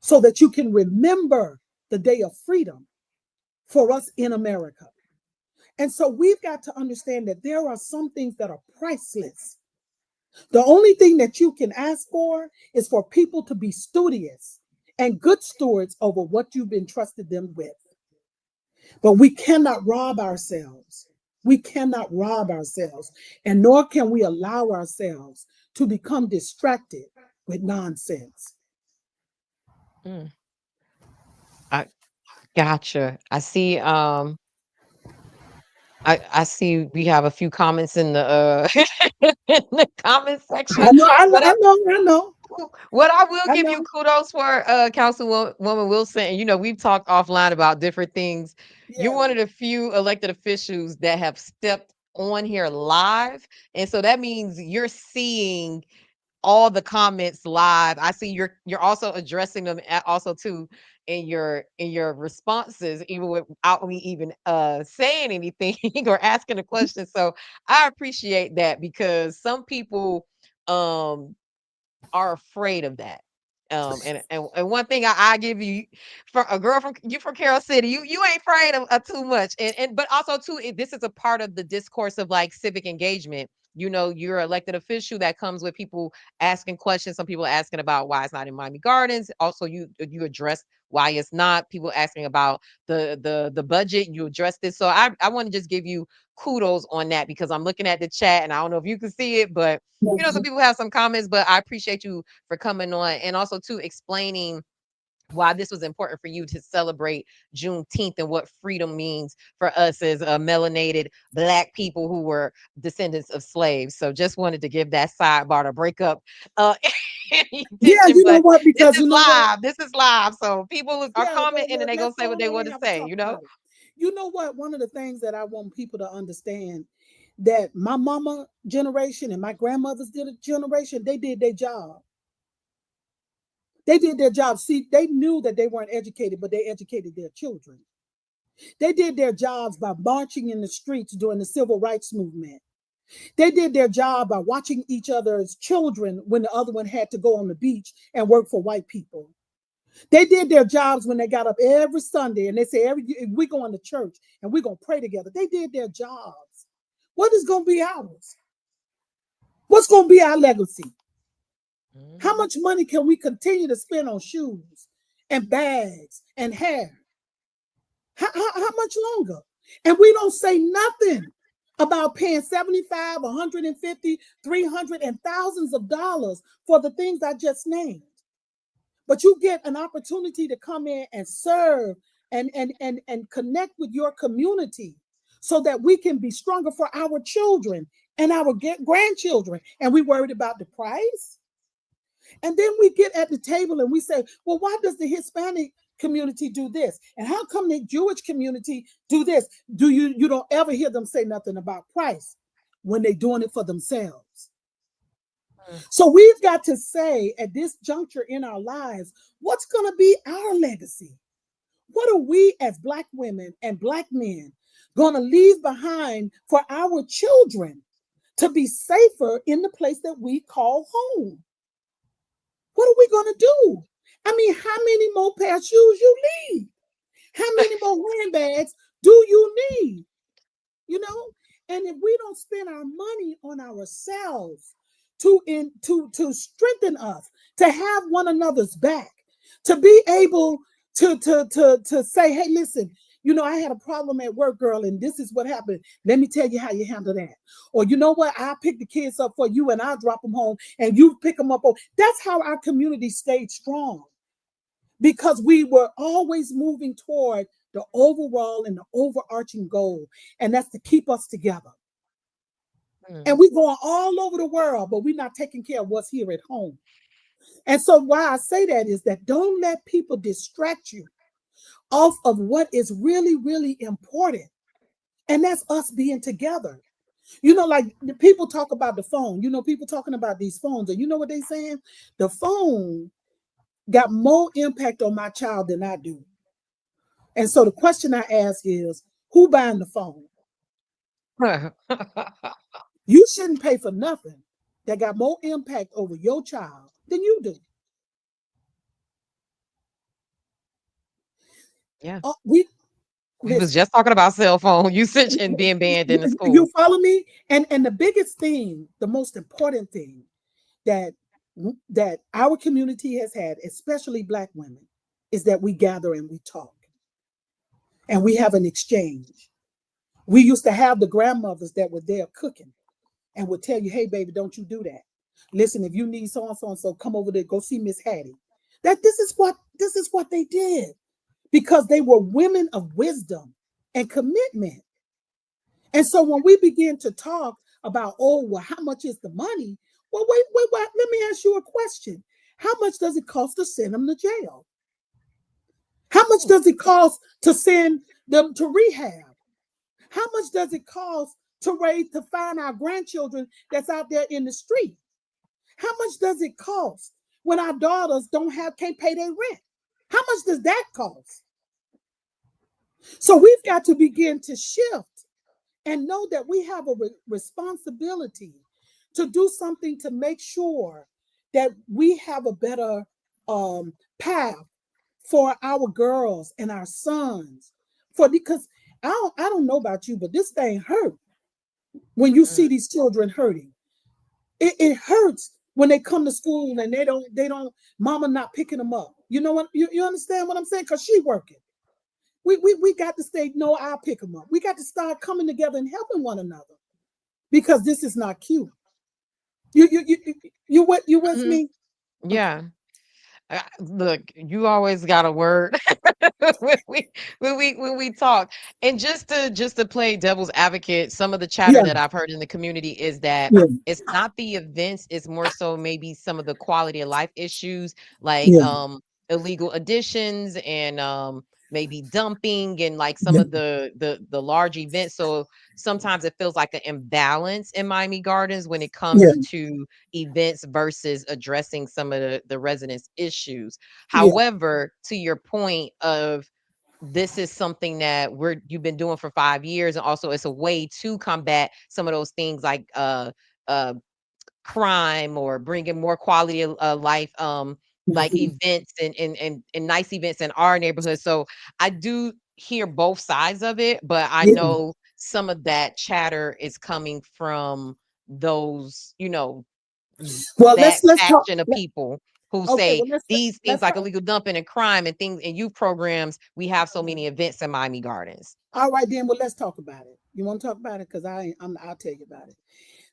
so that you can remember the day of freedom for us in America." And so we've got to understand that there are some things that are priceless. The only thing that you can ask for is for people to be studious and good stewards over what you've entrusted them with. But we cannot rob ourselves. We cannot rob ourselves, and nor can we allow ourselves to become distracted with nonsense. I gotcha. I see we have a few comments in the in the comment section. I know, I know. What I will I give know. you kudos for, Councilwoman Wilson, and you know, we've talked offline about different things. You're Yeah. one of the few elected officials that have stepped on here live. And so that means you're seeing all the comments live. I see you're also addressing them also too in your responses, even without me even saying anything or asking a question. So I appreciate that, because some people um are afraid of that. And one thing I give you, for a girl from Carroll City, you ain't afraid of too much. And but also too, this is a part of the discourse of like civic engagement. You know, you're an elected official that comes with people asking questions. Some people asking about why it's not in Miami Gardens. Also, you address why it's not. People asking about the budget. You address this. So I want to just give you kudos on that, because I'm looking at the chat and I don't know if you can see it, but you know, some people have some comments, but I appreciate you for coming on and also too explaining why this was important for you to celebrate Juneteenth and what freedom means for us as melanated Black people who were descendants of slaves. So just wanted to give that sidebar to break up any Yeah, tension, you know but what? this Because is you know what? live. This is live. So people are Yeah, commenting and they going let's to say go what on they and want to have a say, talk you know? about it. You know what? One of the things that I want people to understand that my mama generation and my grandmother's generation, they did their job. They did their job. See, they knew that they weren't educated, but they educated their children. They did their jobs by marching in the streets during the civil rights movement. They did their job by watching each other's children when the other one had to go on the beach and work for white people. They did their jobs when they got up every Sunday and they say, we're going to church and we're going to pray together. They did their jobs. What is going to be ours? What's going to be our legacy? How much money can we continue to spend on shoes and bags and hair? How much longer? And we don't say nothing about paying $75, $150, $300, and thousands of dollars for the things I just named. But you get an opportunity to come in and serve and connect with your community so that we can be stronger for our children and our grandchildren. And we worried about the price. And then we get at the table and we say, well, why does the Hispanic community do this? And how come the Jewish community do this? You don't ever hear them say nothing about price when they're doing it for themselves. So we've got to say at this juncture in our lives, what's going to be our legacy? What are we as Black women and Black men going to leave behind for our children to be safer in the place that we call home? What are we going to do? I mean, how many more pair of shoes you need? How many more handbags do you need? You know, and if we don't spend our money on ourselves to strengthen us, to have one another's back, to be able to say, hey, listen, you know, I had a problem at work, girl, and this is what happened. Let me tell you how you handle that. Or you know what? I'll pick the kids up for you and I'll drop them home and you pick them up. That's how our community stayed strong, because we were always moving toward the overall and the overarching goal, and that's to keep us together. And we're going all over the world, but we're not taking care of what's here at home. And so why I say that is that don't let people distract you off of what is really, really important. And that's us being together. You know, like the people talk about the phone, you know, people talking about these phones, and you know what they're saying? The phone got more impact on my child than I do. And so the question I ask is, who buying the phone? You shouldn't pay for nothing that got more impact over your child than you do. Yeah. We was just talking about cell phone usage and being banned in the school. You follow me? And the biggest thing, the most important thing that our community has had, especially Black women, is that we gather and we talk. And we have an exchange. We used to have the grandmothers that were there cooking and would tell you, hey, baby, don't you do that. Listen, if you need so-and-so, come over there, go see Miss Hattie. This is what they did, because they were women of wisdom and commitment. And so when we begin to talk about, oh, well, how much is the money? Well, wait, let me ask you a question. How much does it cost to send them to jail? How much does it cost to send them to rehab? How much does it cost to find our grandchildren that's out there in the street? How much does it cost when our daughters can't pay their rent? How much does that cost? So we've got to begin to shift and know that we have a responsibility to do something to make sure that we have a better path for our girls and our sons. Because I don't know about you, but this thing hurt when you see these children hurting. It hurts when they come to school and they don't mama not picking them up. You know what? You understand what I'm saying? Because she working. We got to say, no, I'll pick them up. We got to start coming together and helping one another, because this is not cute. You with me? Yeah. Look, you always got a word when we talk. And just to play devil's advocate, some of the chatter Yeah, that I've heard in the community is that yeah, it's not the events, it's more so maybe some of the quality of life issues, like yeah, illegal additions and maybe dumping and like some yeah, of the large events. So sometimes it feels like an imbalance in Miami Gardens when it yeah, comes to events versus addressing some of the residents' issues. yeah, However, to your point of this is something that you've been doing for 5 years, and also it's a way to combat some of those things like uh crime or bringing more quality of life like mhm, events and nice events in our neighborhood. So I do hear both sides of it, but I yeah. know some of that chatter is coming from those, Well, that let's talk. faction of people who Okay, say well, these things let's like talk. illegal dumping and crime and things and youth programs. We have so many events in Miami Gardens. All right, then. Well, let's talk about it. You want to talk about it? Because I'll tell you about it.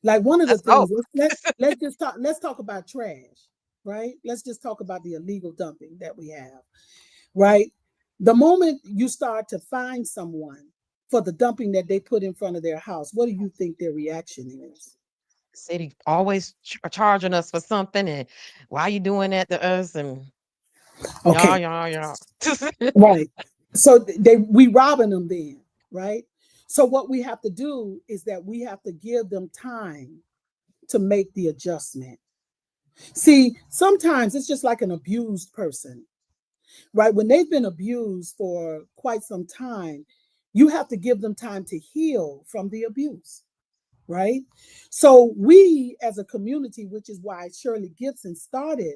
Like one of the Let's go. things. Let's just talk. Let's talk about trash, right? Let's just talk about the illegal dumping that we have, right? The moment you start to find someone for the dumping that they put in front of their house, what do you think their reaction is? City always charging us for something, and why you doing that to us? And Okay, y'all. right. So we robbing them then, right? So what we have to do is that we have to give them time to make the adjustment. See, sometimes it's just like an abused person, right? When they've been abused for quite some time, you have to give them time to heal from the abuse, right? So we as a community, which is why Shirley Gibson started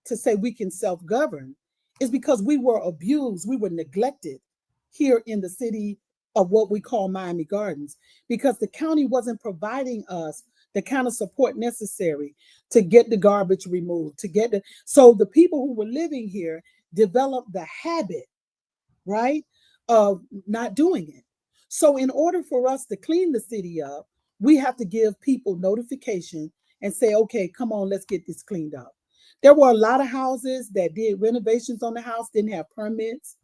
to say we can self-govern, is because we were abused, we were neglected here in the city of what we call Miami Gardens, because the county wasn't providing us the kind of support necessary to get the garbage removed, so the people who were living here developed the habit, right, of not doing it. So in order for us to clean the city up, we have to give people notification and say, okay, come on, let's get this cleaned up. There were a lot of houses that did renovations on the house, didn't have permits.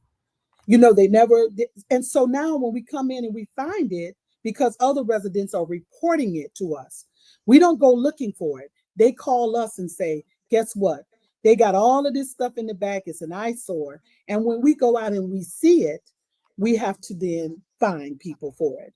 They never did. And so now when we come in and we find it, because other residents are reporting it to us, we don't go looking for it. They call us and say, guess what? They got all of this stuff in the back. It's an eyesore. And when we go out and we see it, we have to then fine people for it.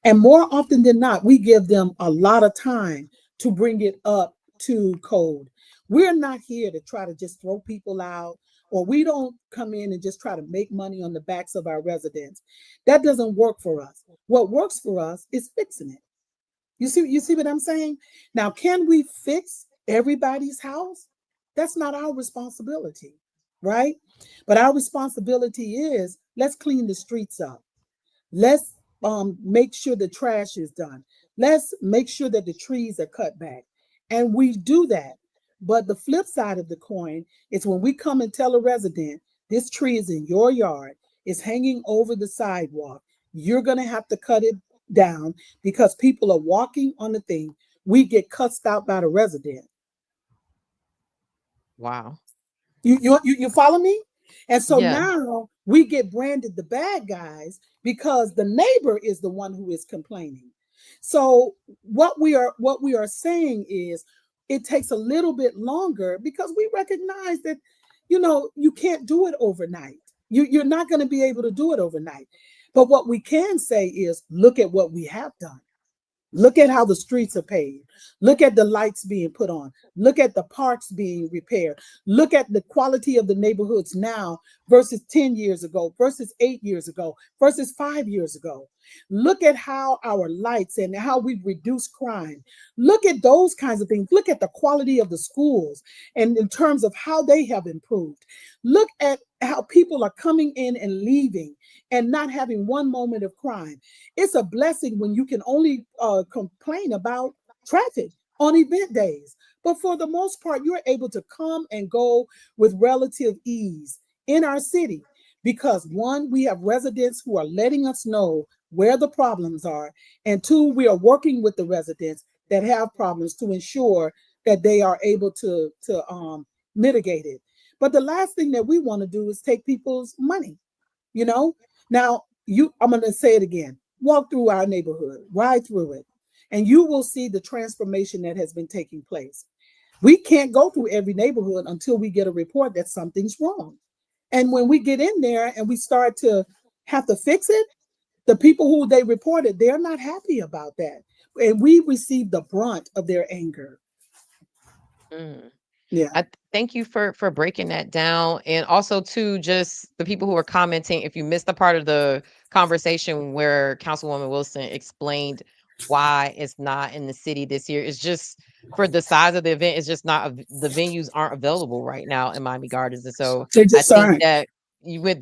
And more often than not, we give them a lot of time to bring it up to code. We're not here to try to just throw people out, or we don't come in and just try to make money on the backs of our residents. That doesn't work for us. What works for us is fixing it. You see what I'm saying? Now, can we fix everybody's house? That's not our responsibility, right? But our responsibility is, let's clean the streets up. Let's make sure the trash is done. Let's make sure that the trees are cut back. And we do that. But the flip side of the coin is when we come and tell a resident, this tree is in your yard, it's hanging over the sidewalk, you're going to have to cut it down because people are walking on the thing. We get cussed out by the resident. Wow. You follow me? And so Yeah. now we get branded the bad guys because the neighbor is the one who is complaining. So what we are saying is it takes a little bit longer because we recognize that you can't do it overnight. You're not going to be able to do it overnight. But what we can say is look at what we have done. Look at how the streets are paved. Look at the lights being put on. Look at the parks being repaired. Look at the quality of the neighborhoods now versus 10 years ago, versus 8 years ago, versus 5 years ago. Look at how our lights and how we've reduced crime. Look at those kinds of things. Look at the quality of the schools and in terms of how they have improved. Look at how people are coming in and leaving and not having one moment of crime. It's a blessing when you can only complain about traffic on event days. But for the most part, you're able to come and go with relative ease in our city because one, we have residents who are letting us know where the problems are. And two, we are working with the residents that have problems to ensure that they are able to mitigate it. But the last thing that we want to do is take people's money, you know? Now, I'm going to say it again. Walk through our neighborhood, ride through it, and you will see the transformation that has been taking place. We can't go through every neighborhood until we get a report that something's wrong. And when we get in there and we start to have to fix it, the people who they reported, they're not happy about that. And we receive the brunt of their anger. Yeah. Thank you for breaking that down. And also too, just the people who are commenting, if you missed the part of the conversation where Councilwoman Wilson explained why it's not in the city this year, it's just for the size of the event, it's just not, the venues aren't available right now in Miami Gardens. And so I think that we're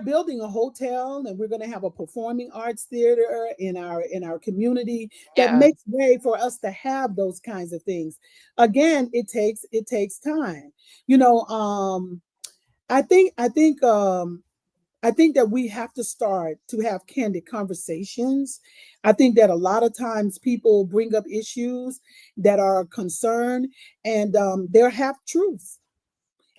building a hotel, and we're going to have a performing arts theater in our community that makes way for us to have those kinds of things. Again, it takes time. I think that we have to start to have candid conversations. I think that a lot of times people bring up issues that are a concern, and they're half truths.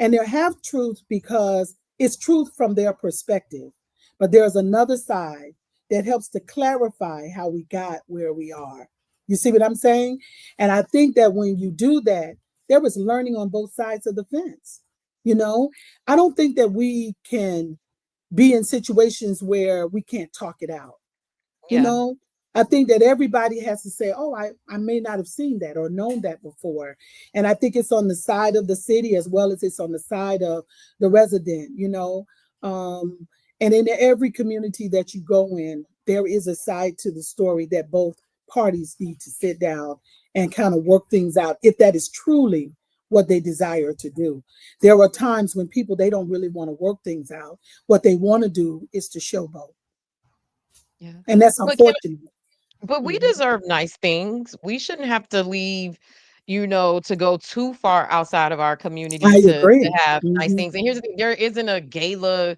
And they're half truth because it's truth from their perspective. But there's another side that helps to clarify how we got where we are. You see what I'm saying? And I think that when you do that, there was learning on both sides of the fence. I don't think that we can be in situations where we can't talk it out. I think that everybody has to say, oh, I may not have seen that or known that before. And I think it's on the side of the city as well as it's on the side of the resident, and in every community that you go in, there is a side to the story that both parties need to sit down and kind of work things out, if that is truly what they desire to do. There are times when people, they don't really want to work things out. What they want to do is to showboat. Yeah. And that's unfortunate. But we deserve nice things. We shouldn't have to leave, to go too far outside of our community to have nice things. And here's the thing, there isn't a gala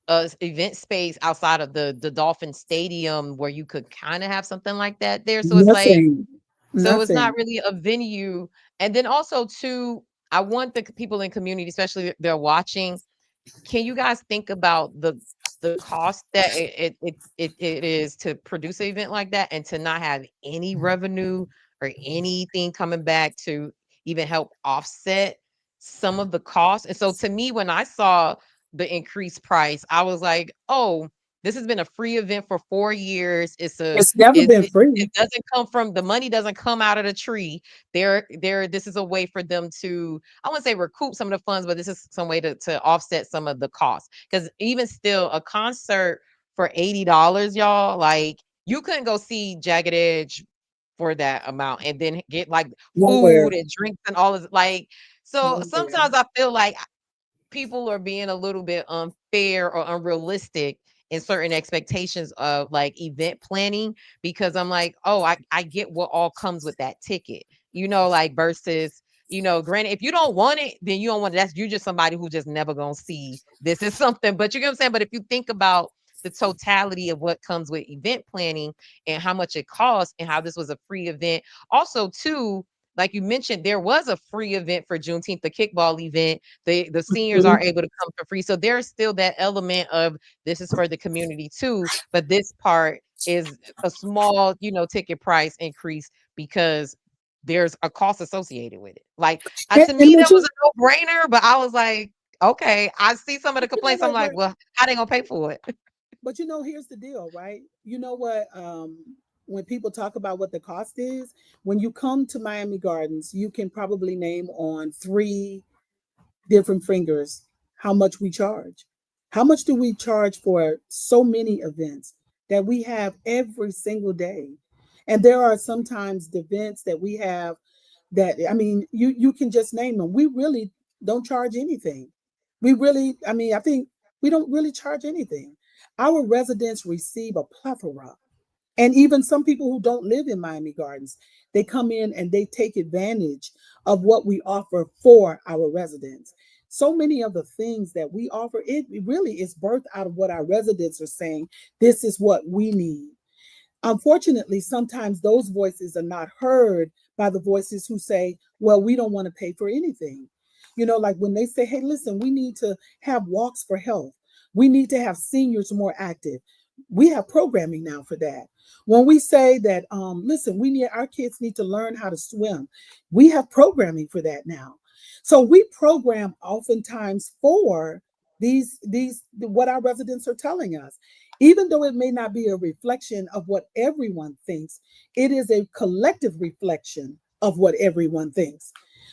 event space outside of the Dolphin Stadium where you could kind of have something like that there. So it's not really a venue. And then also too, I want the people in community, especially if they're watching, can you guys think about the cost that it is to produce an event like that and to not have any revenue or anything coming back to even help offset some of the costs? And so to me, when I saw the increased price, I was like, oh, this has been a free event for 4 years. It's never been free. It doesn't come from, the money doesn't come out of the tree. This is a way for them to, I wouldn't say recoup some of the funds, but this is some way to offset some of the costs. Because even still, a concert for $80, y'all, like you couldn't go see Jagged Edge for that amount and then get like food and drinks and all of like. So sometimes I feel like people are being a little bit unfair or unrealistic in certain expectations of like event planning, because I'm like, oh, I get what all comes with that ticket, like versus, granted, if you don't want it, then you don't want it. That's, you just somebody who just never gonna see this is something, but you get what I'm saying? But if you think about the totality of what comes with event planning and how much it costs and how this was a free event. Also too, like you mentioned, there was a free event for Juneteenth, the kickball event. The seniors are able to come for free. So there's still that element of this is for the community too. But this part is a small, ticket price increase because there's a cost associated with it. Like to me, that was a no-brainer, but I was like, okay, I see some of the complaints. I'm like, well, how they gonna pay for it? But here's the deal, right? You know what? When people talk about what the cost is, when you come to Miami Gardens, you can probably name on 3 different fingers how much we charge. How much do we charge for so many events that we have every single day? And there are sometimes the events that we have that, I mean, you can just name them. We really don't charge anything. I think we don't really charge anything. Our residents receive a plethora. And even some people who don't live in Miami Gardens, they come in and they take advantage of what we offer for our residents. So many of the things that we offer, it really is birthed out of what our residents are saying. This is what we need. Unfortunately, sometimes those voices are not heard by the voices who say, well, we don't want to pay for anything. Like when they say, hey, listen, we need to have walks for health. We need to have seniors more active. We have programming now for that. When we say that, listen, our kids need to learn how to swim. We have programming for that now. So we program oftentimes for these what our residents are telling us. Even though it may not be a reflection of what everyone thinks, it is a collective reflection of what everyone thinks.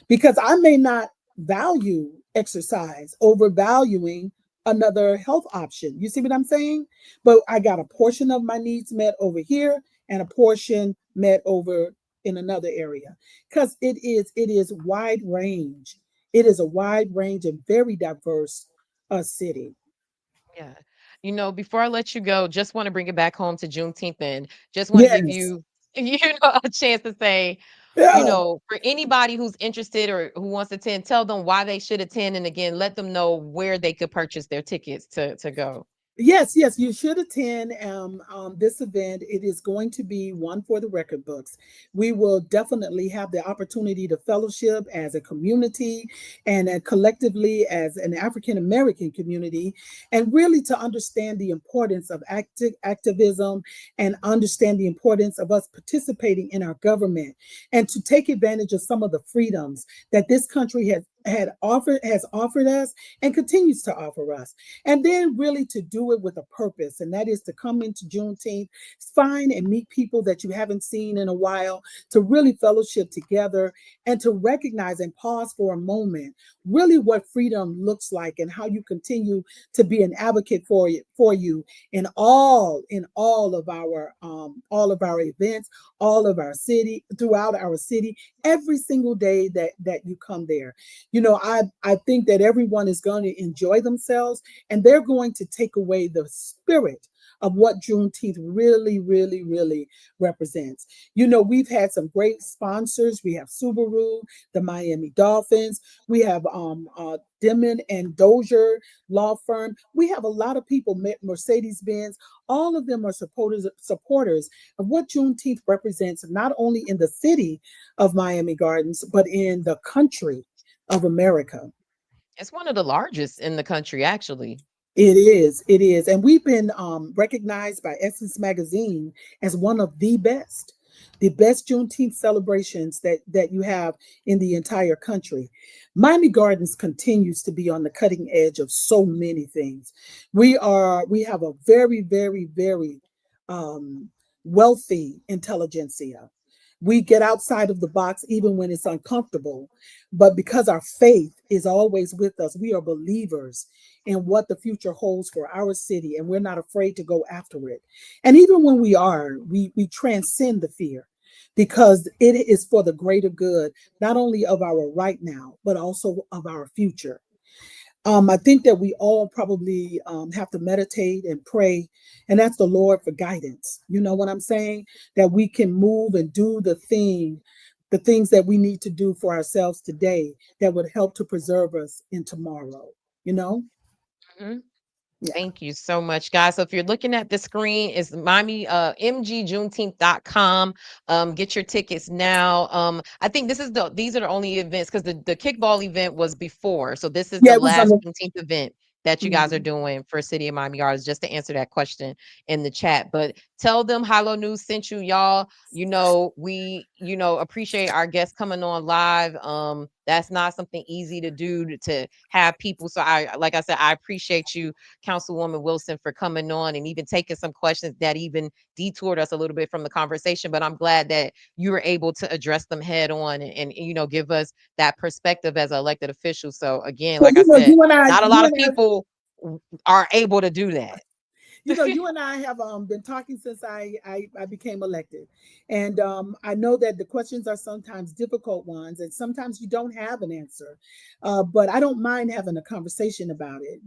Because I may not value exercise over valuing another health option. You see what I'm saying? But I got a portion of my needs met over here and a portion met over in another area. Because it is wide range. It is a wide range and very diverse city. Yeah. Before I let you go, just want to bring it back home to Juneteenth and just want to give Yes. you, a chance to say, Yeah. for anybody who's interested or who wants to attend, tell them why they should attend. And again, let them know where they could purchase their tickets to go. Yes, you should attend this event. It is going to be one for the record books. We will definitely have the opportunity to fellowship as a community and collectively as an African American community, and really to understand the importance of activism and understand the importance of us participating in our government, and to take advantage of some of the freedoms that this country has offered us and continues to offer us. And then really to do it with a purpose, and that is to come into Juneteenth, find and meet people that you haven't seen in a while, to really fellowship together and to recognize and pause for a moment, really what freedom looks like and how you continue to be an advocate for you in all of our events, all of our city, throughout our city, every single day that you come there. I think that everyone is going to enjoy themselves, and they're going to take away the spirit of what Juneteenth really, really, really represents. We've had some great sponsors. We have Subaru, the Miami Dolphins. We have Dimon and Dozier law firm. We have a lot of people, Mercedes-Benz. All of them are supporters of what Juneteenth represents, not only in the city of Miami Gardens, but in the country of America. It's one of the largest in the country, actually. It is. And we've been recognized by Essence Magazine as one of the best Juneteenth celebrations that you have in the entire country. Miami Gardens continues to be on the cutting edge of so many things. We have a very, very, very wealthy intelligentsia. We get outside of the box even when it's uncomfortable, but because our faith is always with us, we are believers in what the future holds for our city, and we're not afraid to go after it. And even when we transcend the fear, because it is for the greater good, not only of our right now, but also of our future. I think that we all probably have to meditate and pray and ask the Lord for guidance. You know what I'm saying? That we can move and do the things that we need to do for ourselves today that would help to preserve us in tomorrow. Mm-hmm. Yeah. Thank you so much, guys. So if you're looking at the screen, it's mgjuneteenth.com. Get your tickets now. I think these are the only events, because the kickball event was before. So this is the last Juneteenth event that you guys are doing for City of Miami Gardens, just to answer that question in the chat. But tell them Hilo News sent you, y'all. We appreciate our guests coming on live. That's not something easy to do, to have people. So like I said, I appreciate you, Councilwoman Wilson, for coming on and even taking some questions that even detoured us a little bit from the conversation. But I'm glad that you were able to address them head on and give us that perspective as an elected official. So again, like I said, not a lot of people are able to do that. You and I have been talking since I became elected. And I know that the questions are sometimes difficult ones, and sometimes you don't have an answer. But I don't mind having a conversation about it.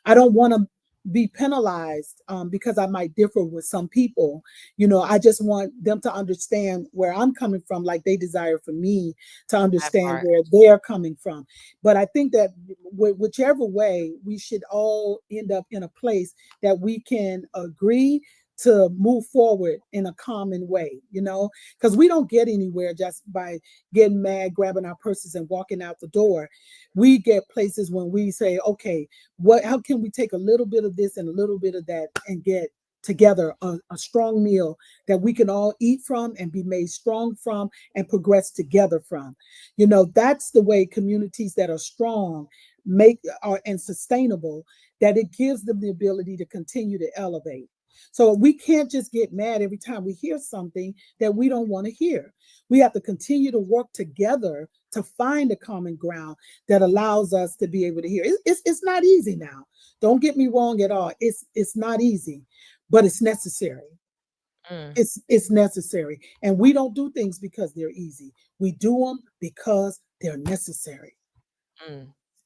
I don't want to be penalized because I might differ with some people. I just want them to understand where I'm coming from, like they desire for me to understand where they're coming from. But I think that whichever way, we should all end up in a place that we can agree to move forward in a common way, because we don't get anywhere just by getting mad, grabbing our purses and walking out the door. We get places when we say, okay, how can we take a little bit of this and a little bit of that and get together a strong meal that we can all eat from and be made strong from and progress together from. That's the way communities that are strong and sustainable, that it gives them the ability to continue to elevate. So we can't just get mad every time we hear something that we don't want to hear. We have to continue to work together to find a common ground that allows us to be able to hear. It's not easy now. Don't get me wrong at all. It's not easy, but it's necessary. It's necessary. And we don't do things because they're easy. We do them because they're necessary.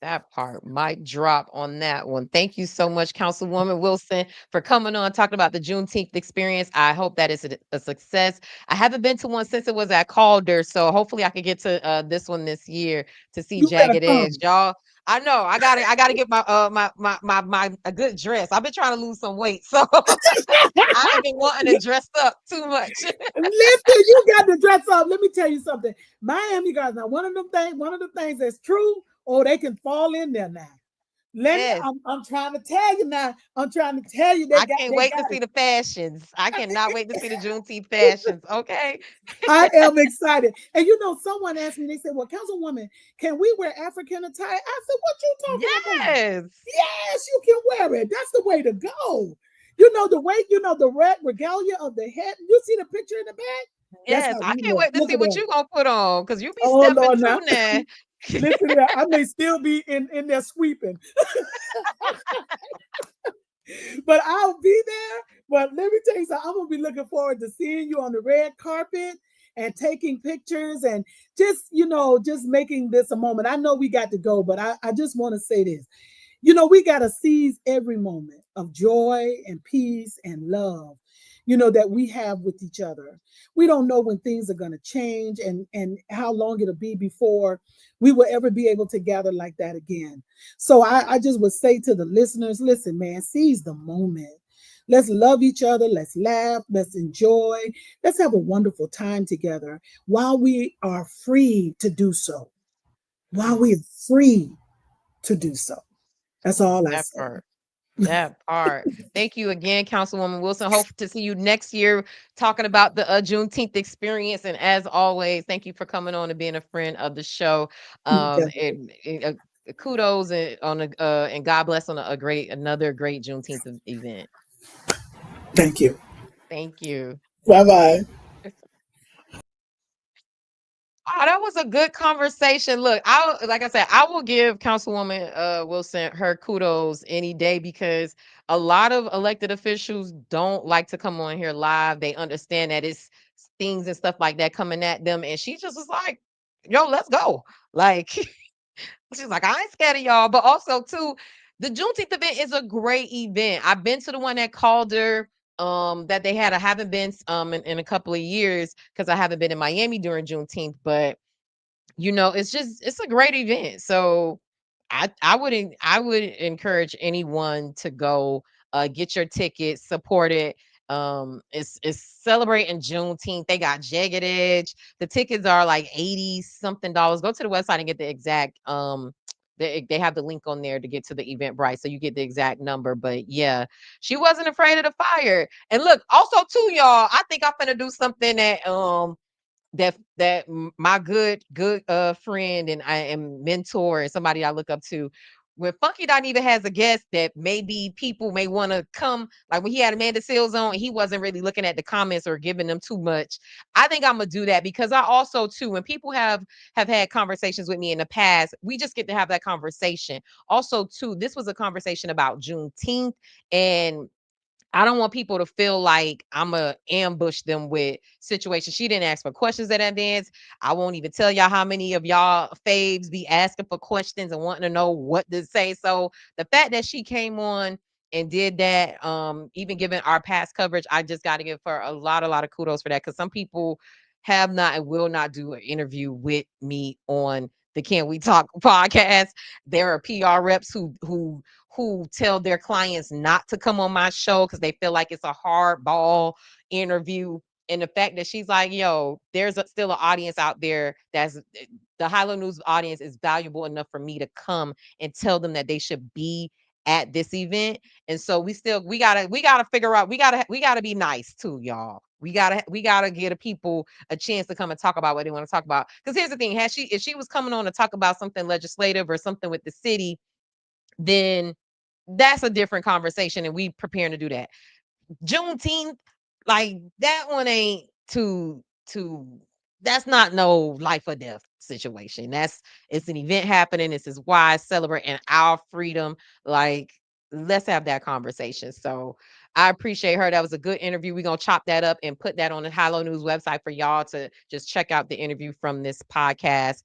That part might drop on that one. Thank you so much, Councilwoman Wilson, for coming on, talking about the Juneteenth experience. I hope that is a success. I haven't been to one since it was at Calder, so hopefully I can get to this one this year to see Jagged Edge. Y'all, I know I gotta get my a good dress. I've been trying to lose some weight, so I've been wanting to dress up too much. Listen, you got to dress up. Let me tell you something. Miami guys, now one of the things that's true. Oh, they can fall in there now. I'm trying to tell you now. I'm trying to tell you. I can't wait to see the fashions. I cannot wait to see the Juneteenth fashions. Okay. I am excited. And someone asked me, they said, well, Councilwoman, can we wear African attire? I said, what you talking about? Yes, you can wear it. That's the way to go. The way, the red regalia of the head. You see the picture in the back? Yes, I can't wait to see what you're going to put on, because you be stepping through now. Listen, I may still be in there sweeping. But I'll be there. But let me tell you something. I'm going to be looking forward to seeing you on the red carpet and taking pictures and just making this a moment. I know we got to go, but I just want to say this. We got to seize every moment of joy and peace and love, that we have with each other. We don't know when things are going to change and how long it'll be before we will ever be able to gather like that again. So I just would say to the listeners, listen, man, seize the moment. Let's love each other. Let's laugh. Let's enjoy. Let's have a wonderful time together while we are free to do so. While we are free to do so. That's all I say. That part. Thank you again, Councilwoman Wilson. Hope to see you next year talking about the Juneteenth experience. And as always, thank you for coming on and being a friend of the show. And kudos and God bless on another great Juneteenth event. Thank you. Thank you. Bye-bye. Oh, that was a good conversation. Look, like I said, I will give Councilwoman Wilson her kudos any day, because a lot of elected officials don't like to come on here live. They understand that it's things and stuff like that coming at them, and she just was like, "Yo, let's go!" Like she's like, "I ain't scared of y'all." But also, too, the Juneteenth event is a great event. I've been to the one at Calder that they had. I haven't been in a couple of years because I haven't been in Miami during Juneteenth, but it's a great event. So I would encourage anyone to go get your tickets, support it. It's celebrating Juneteenth. They got Jagged Edge. The tickets are like $80 something. Go to the website and get the exact they have the link on there to get to the Eventbrite, so you get the exact number. But yeah, she wasn't afraid of the fire. And look, also too, y'all, I think I'm gonna do something that my good friend and mentor and somebody I look up to, when Funky Don even has a guest that maybe people may want to come, like when he had Amanda Seales on, he wasn't really looking at the comments or giving them too much. I think I'm gonna do that, because I also too, when people have had conversations with me in the past, we just get to have that conversation. Also too, this was a conversation about Juneteenth, and I don't want people to feel like I'm going to ambush them with situations. She didn't ask for questions at that dance. I won't even tell y'all how many of y'all faves be asking for questions and wanting to know what to say. So the fact that she came on and did that, even given our past coverage, I just got to give her a lot of kudos for that, because some people have not and will not do an interview with me on the Can We Talk podcast. There are PR reps who tell their clients not to come on my show because they feel like it's a hardball interview. And the fact that she's like, yo, there's still an audience out there that's the Hilo News audience is valuable enough for me to come and tell them that they should be at this event. And so we gotta figure out, we gotta be nice too, y'all. We gotta give the people a chance to come and talk about what they want to talk about. Because here's the thing, if she was coming on to talk about something legislative or something with the city, then that's a different conversation, and we preparing to do that. Juneteenth, like that one ain't too that's not no life or death situation. It's an event happening. This is why celebrating our freedom. Like, let's have that conversation. So I appreciate her. That was a good interview. We're gonna chop that up and put that on the Hilo News website for y'all to just check out the interview from this podcast.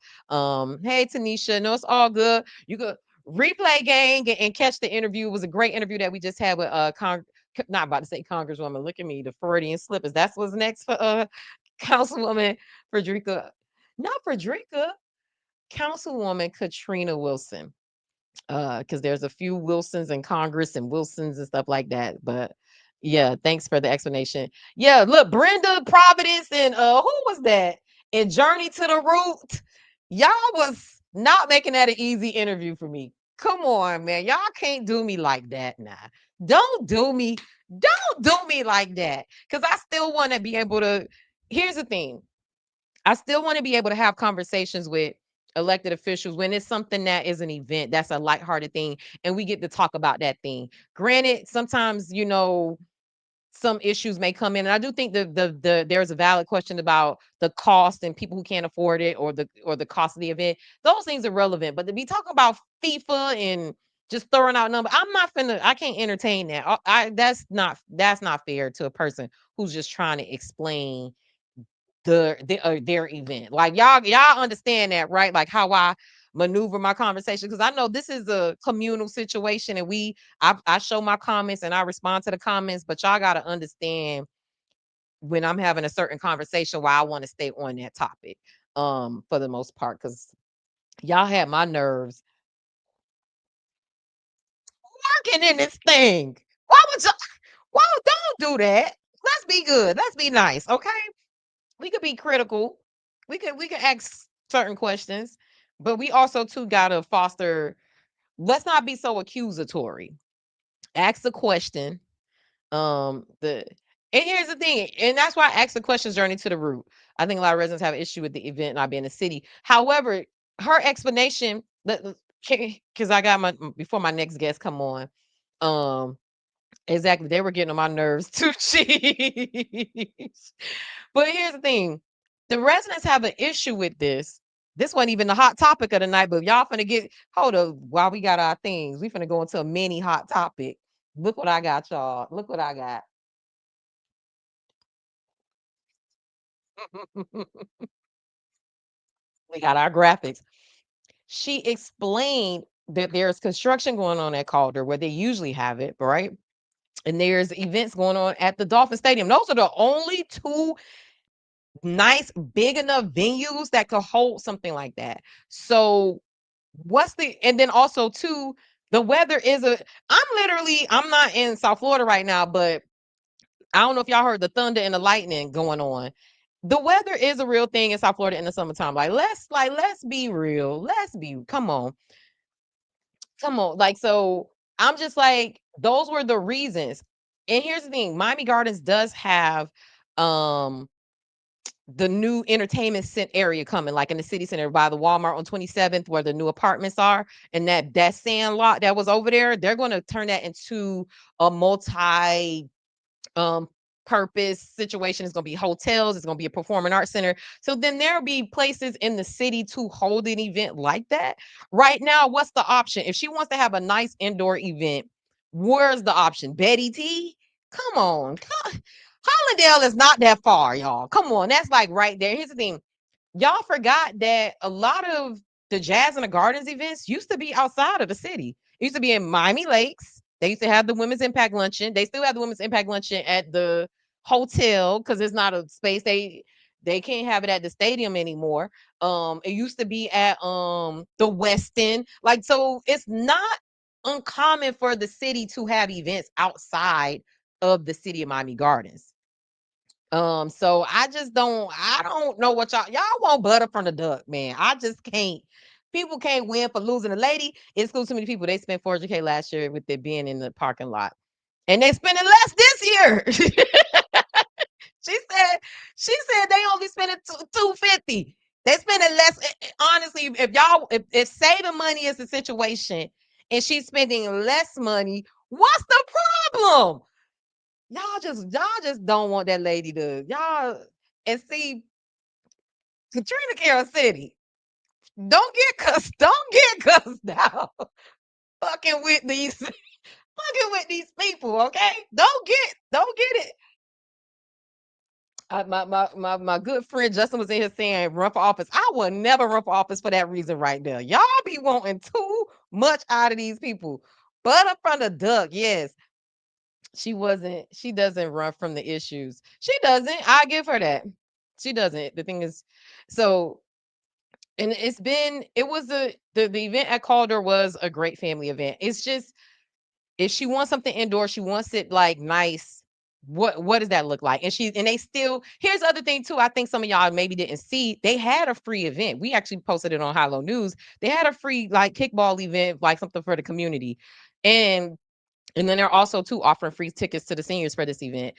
Hey Tanisha, no, it's all good. You could replay gang and catch the interview. It was a great interview that we just had with not about to say Congresswoman. Look at me, the Freudian slip. Is that's what's next for Councilwoman Councilwoman Katrina Wilson. Because there's a few Wilsons in Congress and Wilsons and stuff like that. But yeah, thanks for the explanation. Yeah, look, Brenda Providence and who was that? And Journey to the Root. Y'all was not making that an easy interview for me. Come on, man. Y'all can't do me like that now. Don't do me like that. Because I still want to be able to. Here's the thing. I still want to be able to have conversations with elected officials when it's something that is an event, that's a lighthearted thing, and we get to talk about that thing. Granted, sometimes, some issues may come in, and I do think there's a valid question about the cost and people who can't afford it, or the cost of the event. Those things are relevant, but to be talking about FIFA and just throwing out numbers, I can't entertain that. That's not fair to a person who's just trying to explain their event. Like y'all understand that, right? Like how I maneuver my conversation, because I know this is a communal situation, and I show my comments and I respond to the comments, but y'all got to understand when I'm having a certain conversation why I want to stay on that topic for the most part, because y'all had my nerves working in this thing. Why don't do that? Let's be good, let's be nice, okay? We could be critical. We could ask certain questions, but we also too gotta foster. Let's not be so accusatory. Ask the question. And here's the thing, and that's why I asked the questions Journey to the Root. I think a lot of residents have an issue with the event not being a city. However, her explanation, because I got before my next guest come on. Exactly, they were getting on my nerves too. Cheese. But here's the thing. The residents have an issue with this. This wasn't even the hot topic of the night, but y'all finna hold up while we got our things. We finna go into a mini hot topic. Look what I got, y'all. Look what I got. We got our graphics. She explained that there's construction going on at Calder where they usually have it, right? And there's events going on at the Dolphin Stadium. Those are the only two nice, big enough venues that could hold something like that. So and then also too, the weather is I'm not in South Florida right now, but I don't know if y'all heard the thunder and the lightning going on. The weather is a real thing in South Florida in the summertime. Let's be real. Come on. Like, so I'm just like, those were the reasons. And here's the thing, Miami Gardens does have the new entertainment area coming, like in the city center by the Walmart on 27th, where the new apartments are, and that sand lot that was over there, they're going to turn that into a multi purpose situation. It's going to be hotels, it's going to be a performing arts center. So then there'll be places in the city to hold an event like that. Right now, what's the option? If she wants to have a nice indoor event, where's the option? Betty T? Come on. Hollandale is not that far, y'all. Come on, that's like right there. Here's the thing. Y'all forgot that a lot of the Jazz in the Gardens events used to be outside of the city. It used to be in Miami Lakes. They used to have the Women's Impact Luncheon. They still have the Women's Impact Luncheon at the hotel because it's not a space. They can't have it at the stadium anymore. It used to be at the West End. Like, so it's not uncommon for the city to have events outside of the city of Miami Gardens. So I don't know what y'all want butter from the duck, man. I just can't. People can't win for losing. A lady, it's too many people. They spent $400K last year with it being in the parking lot, and they spending less this year. She said they only spending $250. They spending less. Honestly, if saving money is the situation, and she's spending less money, what's the problem? Y'all just don't want that lady to y'all and see Katrina Carroll City. Don't get cussed out. Fucking with these people, okay? Don't get it. My good friend Justin was in here saying run for office. I will never run for office for that reason right there. Y'all be wanting too much out of these people. Butter from the duck, yes. She doesn't run from the issues. She doesn't. I give her that. She doesn't. The thing is, so and the event at Calder was a great family event. It's just if she wants something indoor, she wants it like nice. What does that look like? And they still, here's the other thing too. I think some of y'all maybe didn't see. They had a free event. We actually posted it on High Low News. They had a free like kickball event, like something for the community. And then they're also too offering free tickets to the seniors for this event.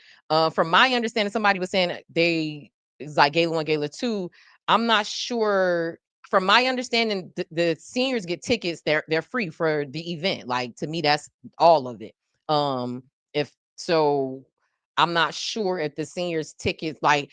From my understanding, somebody was saying it's like Gala 1, Gala 2. I'm not sure. From my understanding, the seniors get tickets. They're free for the event. Like, to me, that's all of it. If so, I'm not sure if the seniors tickets, like,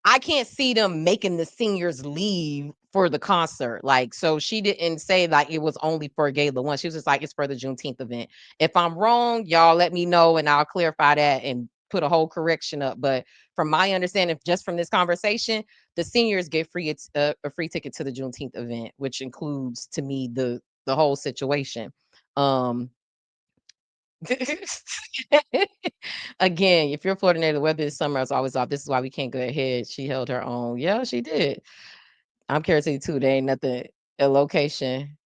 I can't see them making the seniors leave for the concert. Like, so she didn't say like it was only for Gala 1. She was just like, it's for the Juneteenth event. If I'm wrong, y'all let me know and I'll clarify that and put a whole correction up. But from my understanding, just from this conversation, the seniors get a free ticket to the Juneteenth event, which includes, to me, the whole situation. Again, if you're Florida native, the weather this summer is always off. This is why we can't go ahead. She held her own. Yeah, she did. I'm Carol City too. They ain't nothing a location.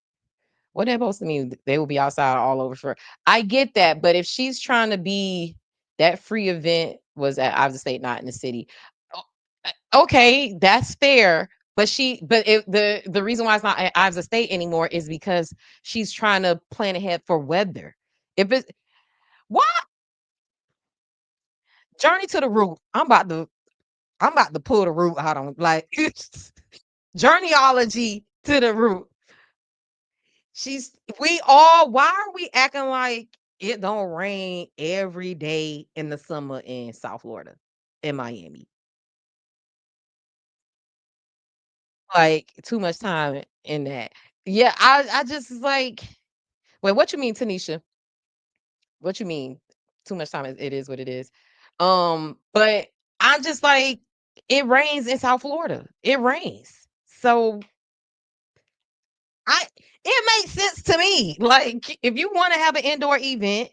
What that supposed to mean? They will be outside all over for. I get that, but if she's trying to be that free event was at Iowa State, not in the city. Okay, that's fair. But the reason why it's not at Iowa State anymore is because she's trying to plan ahead for weather. If it's what? Journey to the root. I'm about to pull the root out on like journeyology to the root. Why are we acting like it don't rain every day in the summer in South Florida, in Miami? Like, too much time in that. Yeah, I just like, wait, what you mean, Tanisha? What you mean? Too much time, it is what it is. But I'm just like, it rains in South Florida. It rains. So it makes sense to me. Like, if you want to have an indoor event,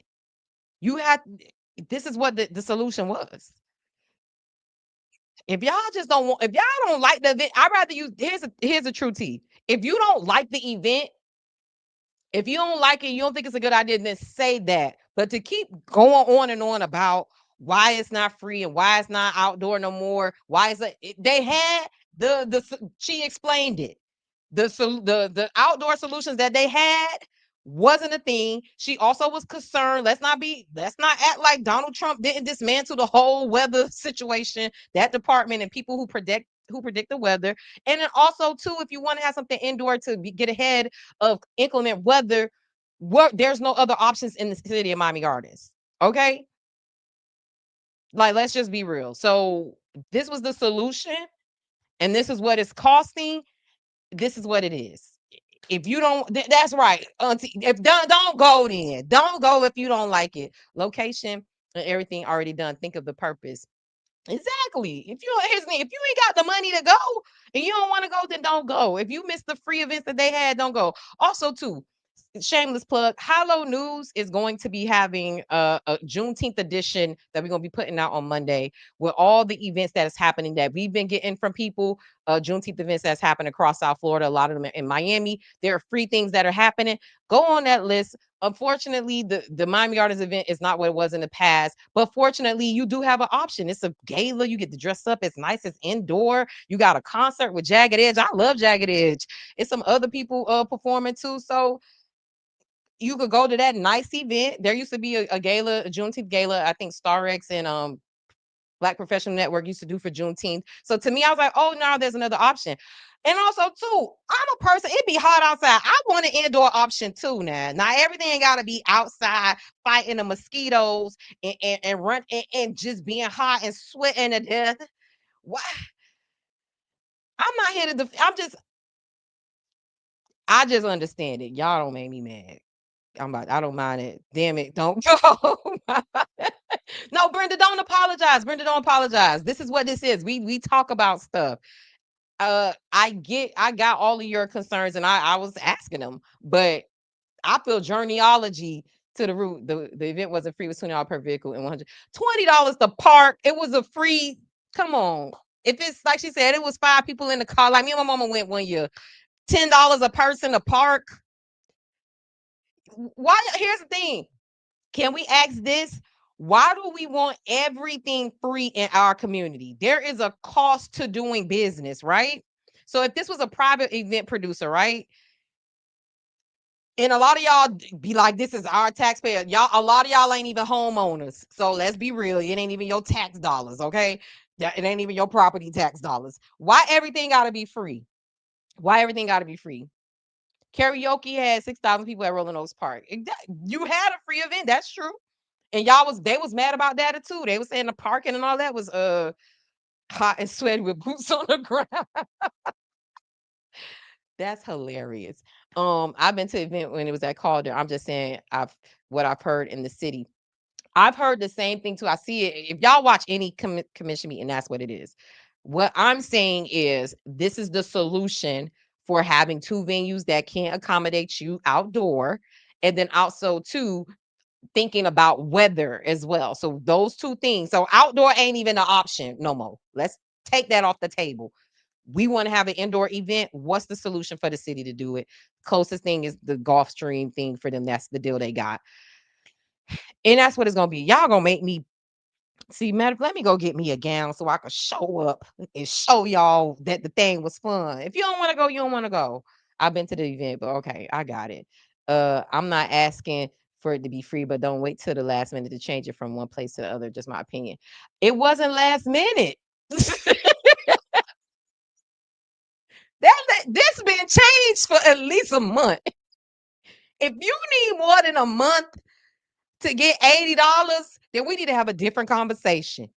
this is what the solution was. If y'all don't like the event, I'd rather here's a true tea. If you don't like the event, if you don't like it, you don't think it's a good idea, then say that. But to keep going on and on about why it's not free and why it's not outdoor no more, why is it? They had she explained it. The outdoor solutions that they had wasn't a thing. She also was concerned. Let's not act like Donald Trump didn't dismantle the whole weather situation, that department, and people who predict the weather. And then also too, if you want to have something indoor to get ahead of inclement weather, there's no other options in the city of Miami Gardens. Okay, like, let's just be real. So this was the solution, and this is what it's costing. This is what it is. If you don't, that's right, auntie. If don't go, then don't go if you don't like it. Location and everything already done. Think of the purpose. Exactly. If you ain't got the money to go and you don't want to go, then don't go. If you missed the free events that they had, don't go. Also, too, shameless plug, Hollow News is going to be having a Juneteenth edition that we're going to be putting out on Monday with all the events that is happening that we've been getting from people. Juneteenth events that's happened across South Florida, a lot of them in Miami. There are free things that are happening. Go on that list. Unfortunately, the Miami Artists event is not what it was in the past, but fortunately, you do have an option. It's a gala. You get to dress up. It's nice. It's indoor. You got a concert with Jagged Edge. I love Jagged Edge. It's some other people performing too. So you could go to that nice event. There used to be a gala, a Juneteenth gala. I think StarX and Black Professional Network used to do for Juneteenth. So to me, I was like, oh, no, there's another option. And also, too, I'm a person, it be hot outside. I want an indoor option, too, now. Now, everything got to be outside fighting the mosquitoes and run and just being hot and sweating to death. Why? I'm not here to I just understand it. Y'all don't make me mad. I don't mind it. Damn it, don't go. No, Brenda, don't apologize. Brenda, don't apologize. This is what this is. We talk about stuff. I got all of your concerns and I was asking them, but I feel journeyology to the root. The event wasn't free, it was $20 per vehicle and $20 to park. It was a free, come on. If it's like she said, it was 5 people in the car. Like me and my mama went one year. $10 a person to park. Why? Here's the thing. Can we ask this? Why do we want everything free in our community? There is a cost to doing business, right? So if this was a private event producer, right? And a lot of y'all be like, this is our taxpayer. Y'all, a lot of y'all ain't even homeowners. So let's be real. It ain't even your tax dollars, okay? It ain't even your property tax dollars. Why everything gotta be free? Why everything gotta be free? Karaoke had 6,000 people at Rolling Oaks Park. You had a free event, that's true. And they was mad about that too. They was saying the parking and all that was hot and sweaty with boots on the ground. That's hilarious. I've been to an event when it was at Calder. I'm just saying what I've heard in the city. I've heard the same thing too. I see it. If y'all watch any commission meeting, that's what it is. What I'm saying is this is the solution for having 2 venues that can't accommodate you outdoor. And then also too, thinking about weather as well. So those 2 things. So outdoor ain't even an option no more. Let's take that off the table. We want to have an indoor event. What's the solution for the city to do it? Closest thing is the Gulfstream thing for them. That's the deal they got. And that's what it's going to be. Y'all going to make me see, let me go get me a gown so I can show up and show y'all that the thing was fun. If you don't want to go, you don't want to go. I've been to the event, but okay, I got it. I'm not asking for it to be free, but don't wait till the last minute to change it from one place to the other. Just my opinion. It wasn't last minute. This been changed for at least a month. If you need more than a month to get $80, then we need to have a different conversation.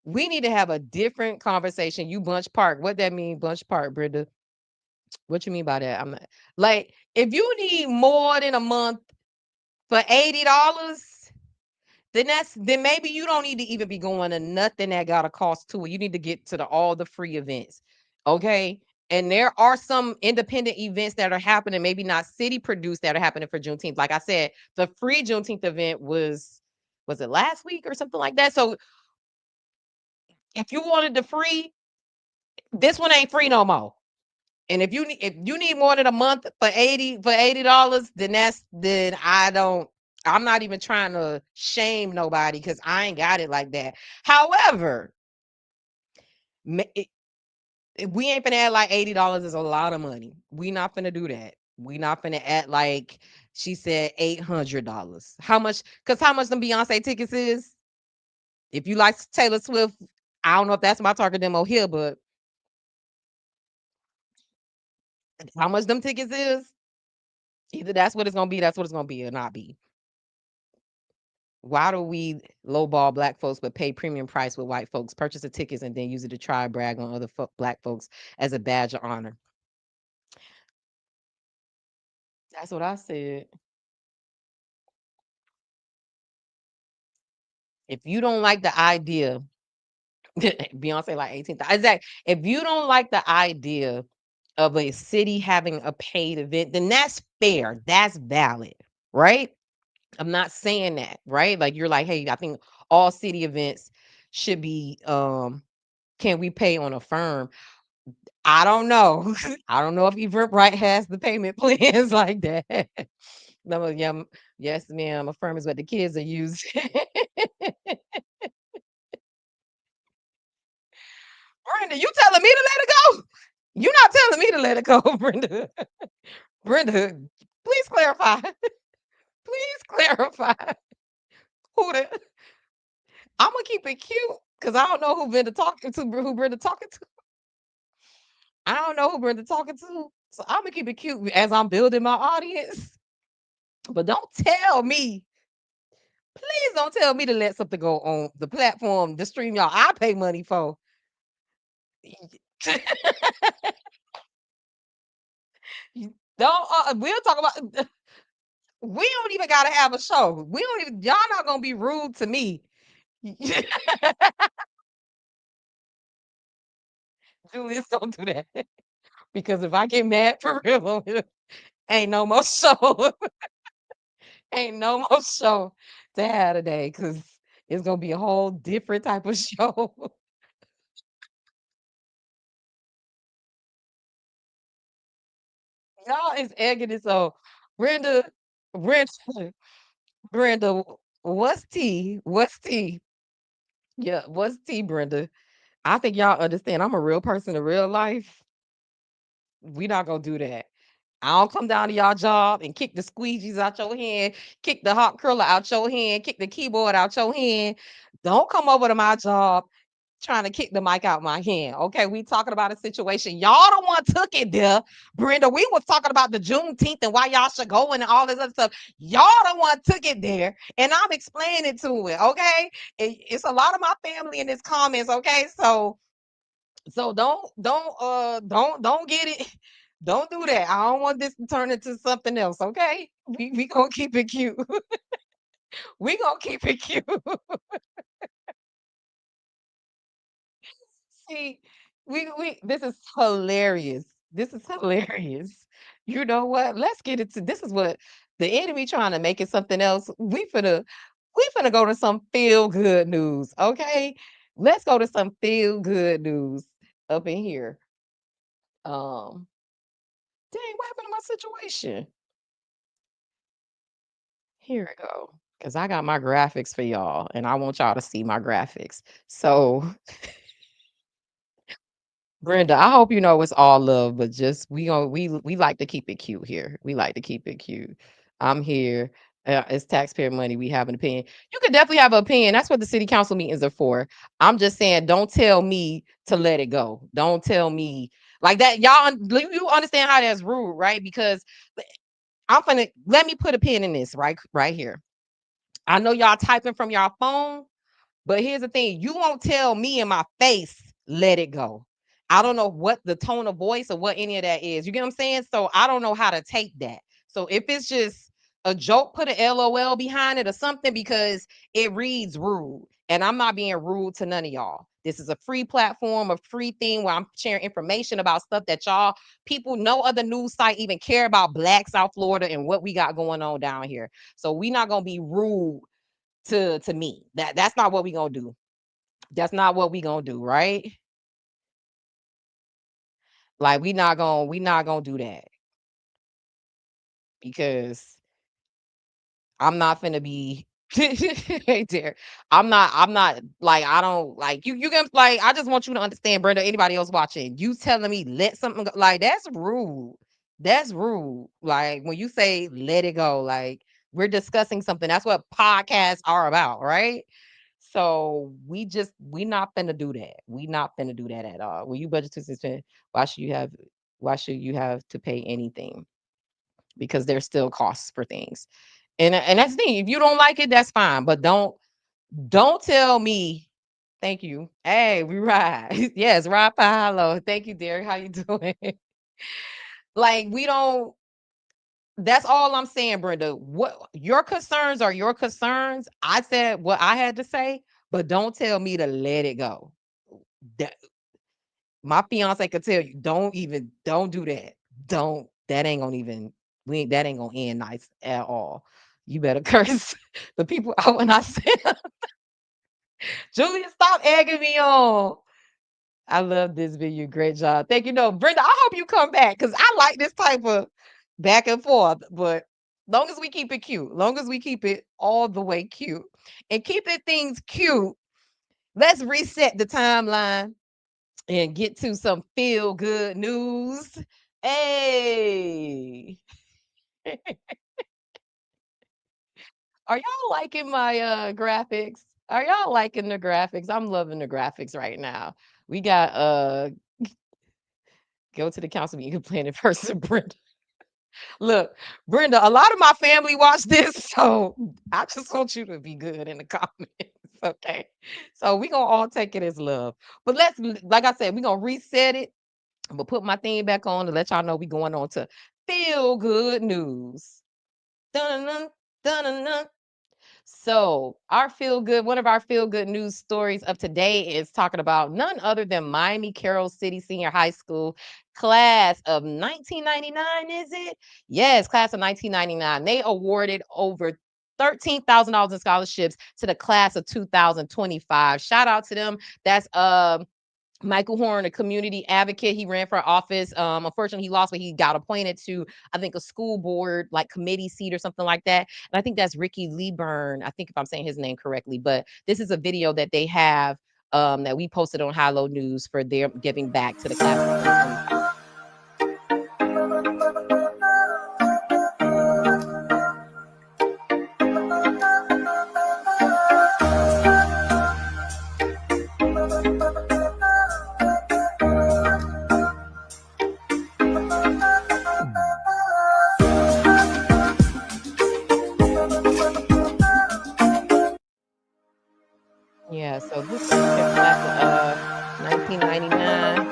We need to have a different conversation. You Bunch Park. What that mean, Bunch Park, Brenda? What you mean by that? I'm not, like, if you need more than a month for $80, then maybe you don't need to even be going to nothing that got a cost to it. You need to get to all the free events. Okay. And there are some independent events that are happening, maybe not city produced, that are happening for Juneteenth. Like I said, the free Juneteenth event was it last week or something like that? So if you wanted the free, this one ain't free no more. And if you need more than a month for $80, then I'm not even trying to shame nobody because I ain't got it like that. However, we ain't finna add like $80 is a lot of money. We not finna do that. We not finna add like she said $800. How much? Because how much them Beyonce tickets is? If you like Taylor Swift, I don't know if that's my target demo here, but how much them tickets is? Either that's what it's gonna be, or not be. Why do we lowball black folks but pay premium price with white folks, purchase the tickets, and then use it to try brag on other black folks as a badge of honor? That's what I said. If you don't like the idea, Beyonce like 18,000. Exactly. If you don't like the idea of a city having a paid event, then that's fair. That's valid, right? I'm not saying that, right? Like you're like, hey, I think all city events should be can we pay on Affirm? I don't know. I don't know if Eventbrite has the payment plans like that. No, yeah, yes, ma'am. Affirm is what the kids are using. Brenda, you telling me to let it go? You're not telling me to let it go, Brenda. Brenda, please clarify. Please clarify. Who the I'm gonna keep it cute because I don't know who Brenda talking to, who Brenda talking to. I don't know who Brenda talking to. So I'm gonna keep it cute as I'm building my audience. But don't tell me, please don't tell me to let something go on the platform, the stream y'all I pay money for. Don't we'll talk about we don't even gotta have a show. We don't even y'all not gonna be rude to me. Julius, don't do that. Because if I get mad for real, ain't no more show. Ain't no more show to have today because it's gonna be a whole different type of show. Y'all is egging it so. Brenda, Brenda, Brenda, what's tea? What's tea? Yeah, what's tea, Brenda? I think y'all understand. I'm a real person in real life. We not gonna do that. I don't come down to y'all job and kick the squeegees out your hand, kick the hot curler out your hand, kick the keyboard out your hand. Don't come over to my job trying to kick the mic out my hand. Okay, we talking about a situation. Y'all the one took it there, Brenda. We was talking about the Juneteenth and why y'all should go and all this other stuff. Y'all the one took it there, and I'm explaining to it. Okay, it's a lot of my family in this comments. Okay, so don't get it. Don't do that. I don't want this to turn into something else. Okay, we gonna keep it cute. We gonna keep it cute. See, we this is hilarious. This is hilarious. You know what? Let's get into this is what the enemy trying to make it something else. We finna go to some feel good news. Okay. Let's go to some feel good news up in here. Um, dang, what happened to my situation? Here we go. Because I got my graphics for y'all and I want y'all to see my graphics. So Brenda, I hope you know it's all love, but just we like to keep it cute here. We like to keep it cute. I'm here. It's taxpayer money. We have an opinion. You could definitely have an opinion. That's what the city council meetings are for. I'm just saying, don't tell me to let it go. Don't tell me like that. You understand how that's rude, right? Because I'm gonna let me put a pin in this right here. I know y'all typing from y'all phone. But here's the thing, you won't tell me in my face, let it go. I don't know what the tone of voice or what any of that is. You get what I'm saying? So I don't know how to take that. So if it's just a joke, put a LOL behind it or something because it reads rude. And I'm not being rude to none of y'all. This is a free platform, a free thing where I'm sharing information about stuff that y'all people, no other news site even care about Black South Florida and what we got going on down here. So we not gonna be rude to me. That's not what we gonna do. That's not what we gonna do, right? Like we not gonna do that because I'm not finna be right there. I'm not like I don't like you can like I just want you to understand, Brenda, anybody else watching, you telling me let something go, like that's rude. That's rude. Like when you say let it go, like we're discussing something. That's what podcasts are about, right? So we not finna do that. We not finna do that at all. When you budget to suspend, why should you have why should you have to pay anything? Because there's still costs for things. And that's the thing. If you don't like it, that's fine. But don't tell me. Thank you. Hey, we ride. Yes, ride pie hello. Thank you, Derek. How you doing? Like we don't. That's all I'm saying, Brenda. What your concerns are your concerns. I said what I had to say, but don't tell me to let it go. That My fiance could tell you, don't do that. That ain't gonna end nice at all. You better curse the people out when I say, Julia, stop egging me on. I love this video. Great job. Thank you. No, Brenda, I hope you come back because I like this type of back and forth. But long as we keep it cute, long as we keep it all the way cute and keeping things cute, let's reset the timeline and get to some feel good news. Hey. Are y'all liking my graphics? Are y'all liking the graphics? I'm loving the graphics right now. We got go to the council meeting, you can plan in person, Brenda. Look, Brenda, a lot of my family watch this, so I just want you to be good in the comments. Okay. So we gonna all take it as love. But let's, like I said, we're gonna reset it. I'm gonna put my theme back on to let y'all know we going on to feel good news. Dun-dun-dun, dun-dun-dun. So, one of our feel good news stories of today is talking about none other than Miami Carroll City Senior High School class of 1999, is it? Yes, class of 1999. They awarded over $13,000 in scholarships to the class of 2025. Shout out to them. That's Michael Horn, a community advocate. He ran for office. Unfortunately, he lost, but he got appointed to, I think, a school board, like committee seat or something like that. And I think that's Ricky Leeburn. I think if I'm saying his name correctly, but this is a video that they have that we posted on High Low News for their giving back to the class of 2025. Yeah, so this is their class of 1999.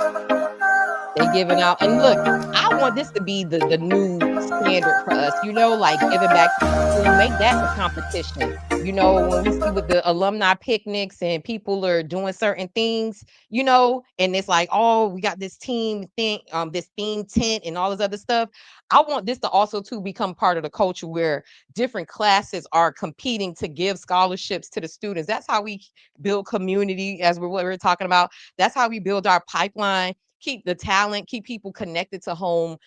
They giving out, and look, I want this to be the new standard for us, like giving back to the school, make that the competition. When we see with the alumni picnics and people are doing certain things, and it's like, oh, we got this team thing, this theme tent and all this other stuff. I want this to also to become part of the culture where different classes are competing to give scholarships to the students. That's how we build community, as what we're talking about. That's how we build our pipeline, keep the talent, keep people connected to home,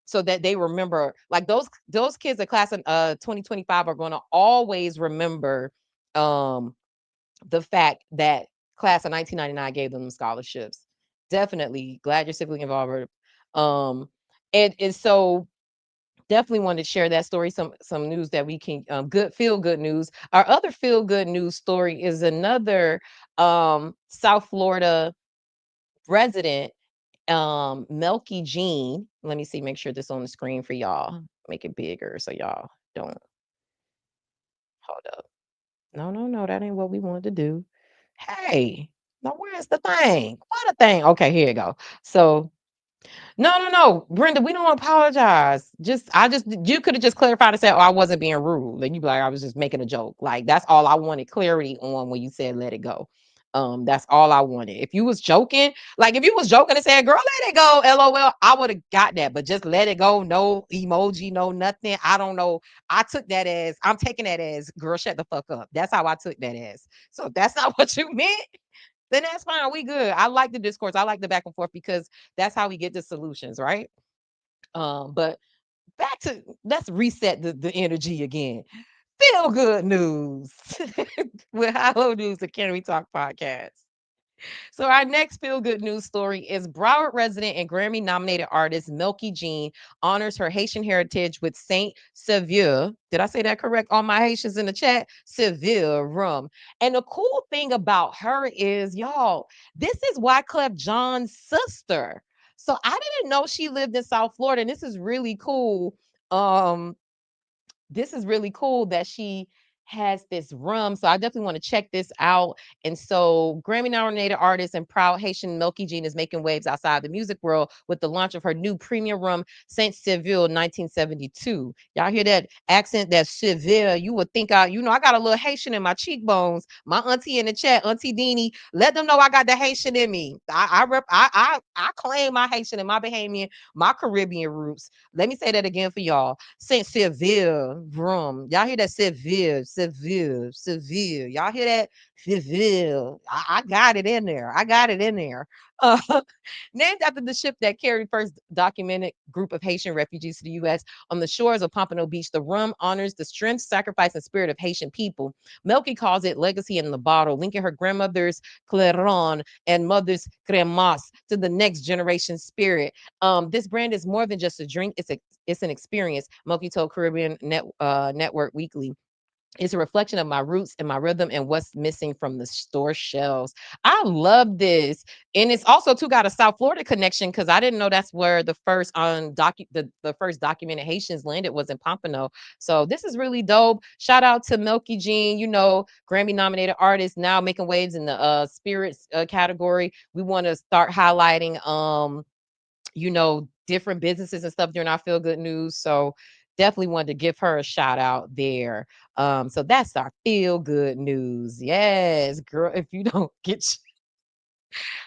so that they remember, like those kids, the class of 2025 are going to always remember the fact that class of 1999 gave them scholarships. Definitely glad you're civically involved. And so definitely wanted to share that story, some news that we can feel good news. Our other feel good news story is another South Florida resident, Melky Jean. Let me see, make sure this on the screen for y'all. Make it bigger so y'all don't hold up. No, that ain't what we wanted to do. Hey, now where's the thing? What a thing. Okay, here you go. So no, Brenda, we don't apologize. You could have just clarified and said, "Oh, I wasn't being rude." Then you be like, "I was just making a joke." Like that's all I wanted clarity on when you said, "Let it go." That's all I wanted. If you was joking, and said, "Girl, let it go," LOL, I would have got that. But just let it go, no emoji, no nothing. I don't know. I'm taking that as, "Girl, shut the fuck up." That's how I took that as. So if that's not what you meant, then that's fine. We good. I like the discourse. I like the back and forth because that's how we get to solutions, right? But let's reset the energy again. Feel good news with Hello News, the Can We Talk podcast. So our next feel good news story is Broward resident and Grammy nominated artist Melky Jean honors her Haitian heritage with Saint Seville. Did I say that correct? All my Haitians in the chat, Seville rum. And the cool thing about her is, y'all, this is Wyclef Jean's sister. So I didn't know she lived in South Florida, and this is really cool. This is really cool that she has this rum. So I definitely want to check this out. And so Grammy nominated artist and proud Haitian Milky Jean is making waves outside the music world with the launch of her new premium rum, Saint Seville 1972. Y'all hear that accent, that Seville? You would think I got a little Haitian in my cheekbones. My auntie in the chat, Auntie Deanie, let them know I got the Haitian in me. I claim my Haitian and my Bahamian, my Caribbean roots. Let me say that again for y'all. Saint Seville rum. Y'all hear that? Seville. Y'all hear that? Seville. I got it in there. Uh, named after the ship that carried first documented group of Haitian refugees to the U.S. on the shores of Pompano Beach, the rum honors the strength, sacrifice, and spirit of Haitian people. Melky calls it legacy in the bottle, linking her grandmother's Clairon and mother's Cremas to the next generation spirit. This brand is more than just a drink; it's an experience. Melky told Caribbean Network Weekly. It's a reflection of my roots and my rhythm and what's missing from the store shelves. I love this. And it's also too got a South Florida connection because I didn't know that's where the first the first documented Haitians landed was in Pompano. So this is really dope. Shout out to Milky Jean, Grammy nominated artist now making waves in the spirits category. We want to start highlighting different businesses and stuff during our feel good news. So definitely wanted to give her a shout out there. So that's our feel good news. Yes, girl. If you don't get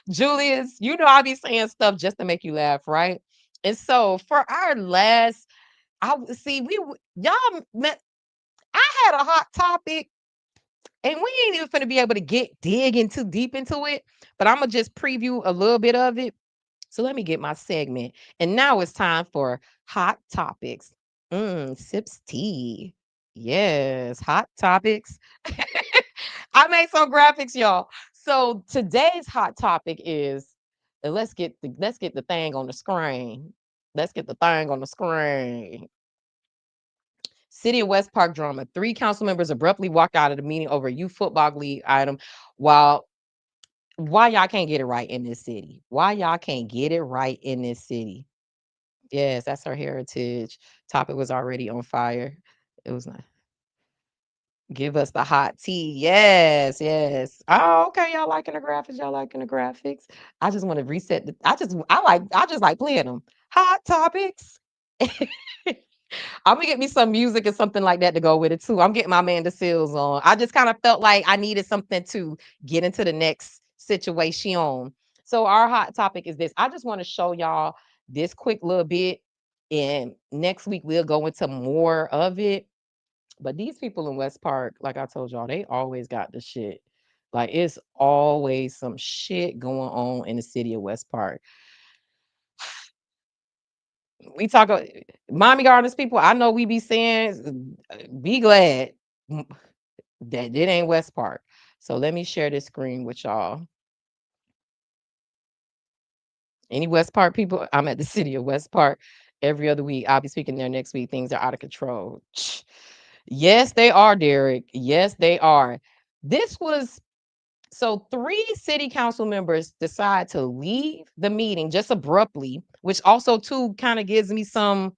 Julius, I'll be saying stuff just to make you laugh, right? And so for our last, y'all met. I had a hot topic, and we ain't even gonna be able to dig into deep into it, but I'm gonna just preview a little bit of it. So let me get my segment. And now it's time for hot topics. Sips tea. Yes, hot topics. I made some graphics, y'all. So today's hot topic is let's get the thing on the screen. Let's get the thing on the screen. City of West Park drama. 3 council members abruptly walked out of the meeting over a youth football league item. Why y'all can't get it right in this city? Why y'all can't get it right in this city? Yes, that's our heritage. Topic was already on fire. It was not. Give us the hot tea. Yes, yes. Oh, okay. Y'all liking the graphics? Y'all liking the graphics? I just want to reset I just like playing them. Hot topics. I'm gonna get me some music and something like that to go with it too. I'm getting my Amanda Seals on. I just kind of felt like I needed something to get into the next situation. So our hot topic is this. I just want to show y'all this quick little bit, and next week we'll go into more of it. But these people in West Park, like I told y'all, they always got the shit. Like it's always some shit going on in the city of West Park. We talk Mommy Gardens people. I know we be saying, be glad that it ain't West Park. So let me share this screen with y'all. Any West Park people? I'm at the city of West Park every other week. I'll be speaking there next week. Things are out of control. Yes, they are, Derek. Yes, they are. This was So 3 city council members decide to leave the meeting just abruptly, which also too kind of gives me some.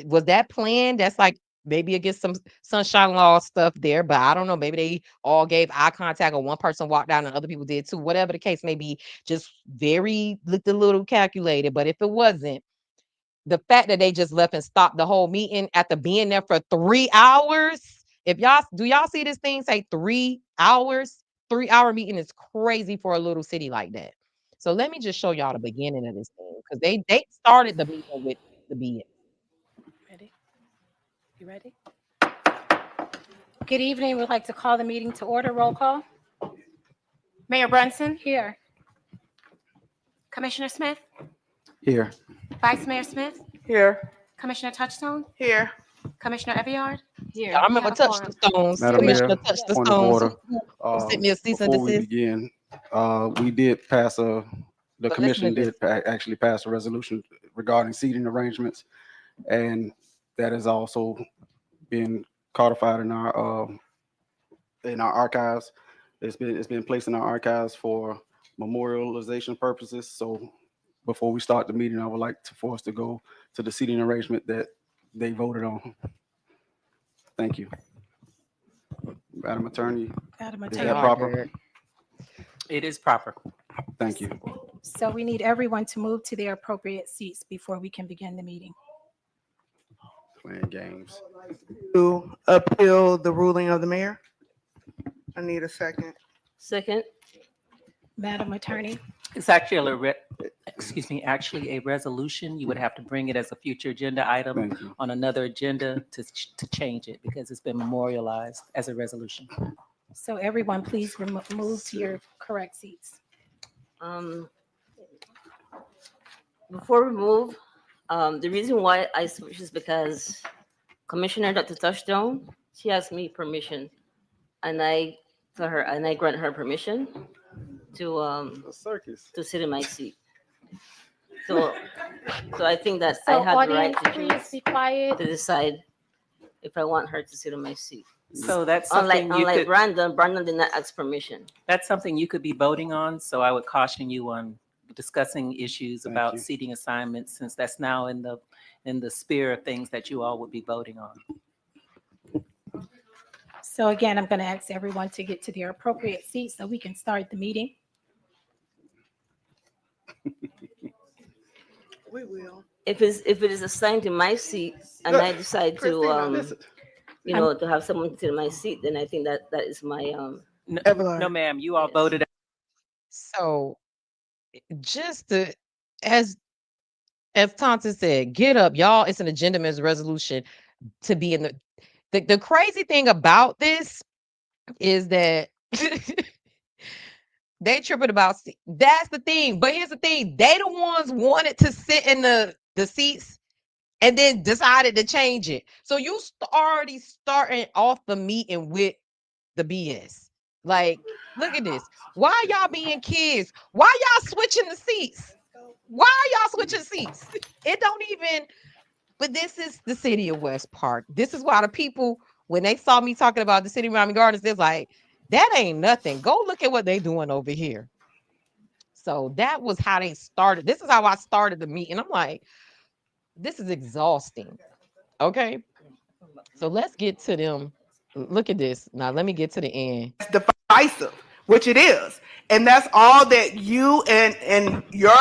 Was that planned? That's like maybe against some sunshine law stuff there, but I don't know. Maybe they all gave eye contact, or one person walked out and other people did too. Whatever the case may be, just looked a little calculated. But if it wasn't, the fact that they just left and stopped the whole meeting after being there for 3 hours. If y'all see this thing say 3 hours? 3-hour meeting is crazy for a little city like that. So let me just show y'all the beginning of this thing because they started the meeting with the BS. Ready? You ready? Good evening. We'd like to call the meeting to order. Roll call. Mayor Brunson? Here. Commissioner Smith? Here. Vice Mayor Smith? Here. Commissioner Touchstone? Here. Commissioner Eviard? Here. I remember Touch the Stones. Madam Mayor, Commissioner Touch the point of Stones. order. Sent me a cease and Before we desist. begin, we did pass the But commission listen to did actually pass a resolution regarding seating arrangements, and that is also being codified in our archives. It's been placed in our archives for memorialization purposes. So before we start the meeting, I would like for us to go to the seating arrangement that they voted on. Thank you. Madam Attorney, Madam is They Attorney. that are proper? good. It is proper. Thank you. So we need everyone to move to their appropriate seats before we can begin the meeting. Playing games. To appeal the ruling of the mayor. I need a second. Second. Madam Attorney. It's actually actually a resolution. You would have to bring it as a future agenda item Thank you. on another agenda to change it because it's been memorialized as a resolution. So everyone, please move to your correct seats. Before we move, the reason why I switched is because Commissioner Dr. Touchstone, she asked me permission, and I grant her permission to A circus. sit in my seat. So I think that So I have the right audience, to please choose be quiet. to decide if I want her to sit in my seat. So that's something Unlike Brandon did not ask permission. that's something you could be voting on. So I would caution you on discussing issues Thank about you. seating assignments, since that's now in the sphere of things that you all would be voting on. So again, I'm going to ask everyone to get to their appropriate seats so we can start the meeting. We will. If it is assigned to my seat and I decide Christina, to listen. to have someone sit in my seat, then I think that is my No, Everard. no ma'am, you all Yes. voted. So just to, as Tanta said, get up, y'all. It's an agenda's resolution to be in the crazy thing about this is that they tripping about that's the thing. But here's the thing: they the ones wanted to sit in the seats and then decided to change it. So you already starting off the meeting with the BS. Like, look at this. Why y'all being kids? Why y'all switching the seats? Why are y'all switching seats? It don't even. But this is the city of West Park. This is why the people, when they saw me talking about the city of Miami Gardens, they're like, that ain't nothing. Go look at what they doing over here. So that was how they started. This is how I started the meeting. I'm like, this is exhausting. Okay. So let's get to them. Look at this. Now let me get to the end. Divisive, which it is. And that's all that you and your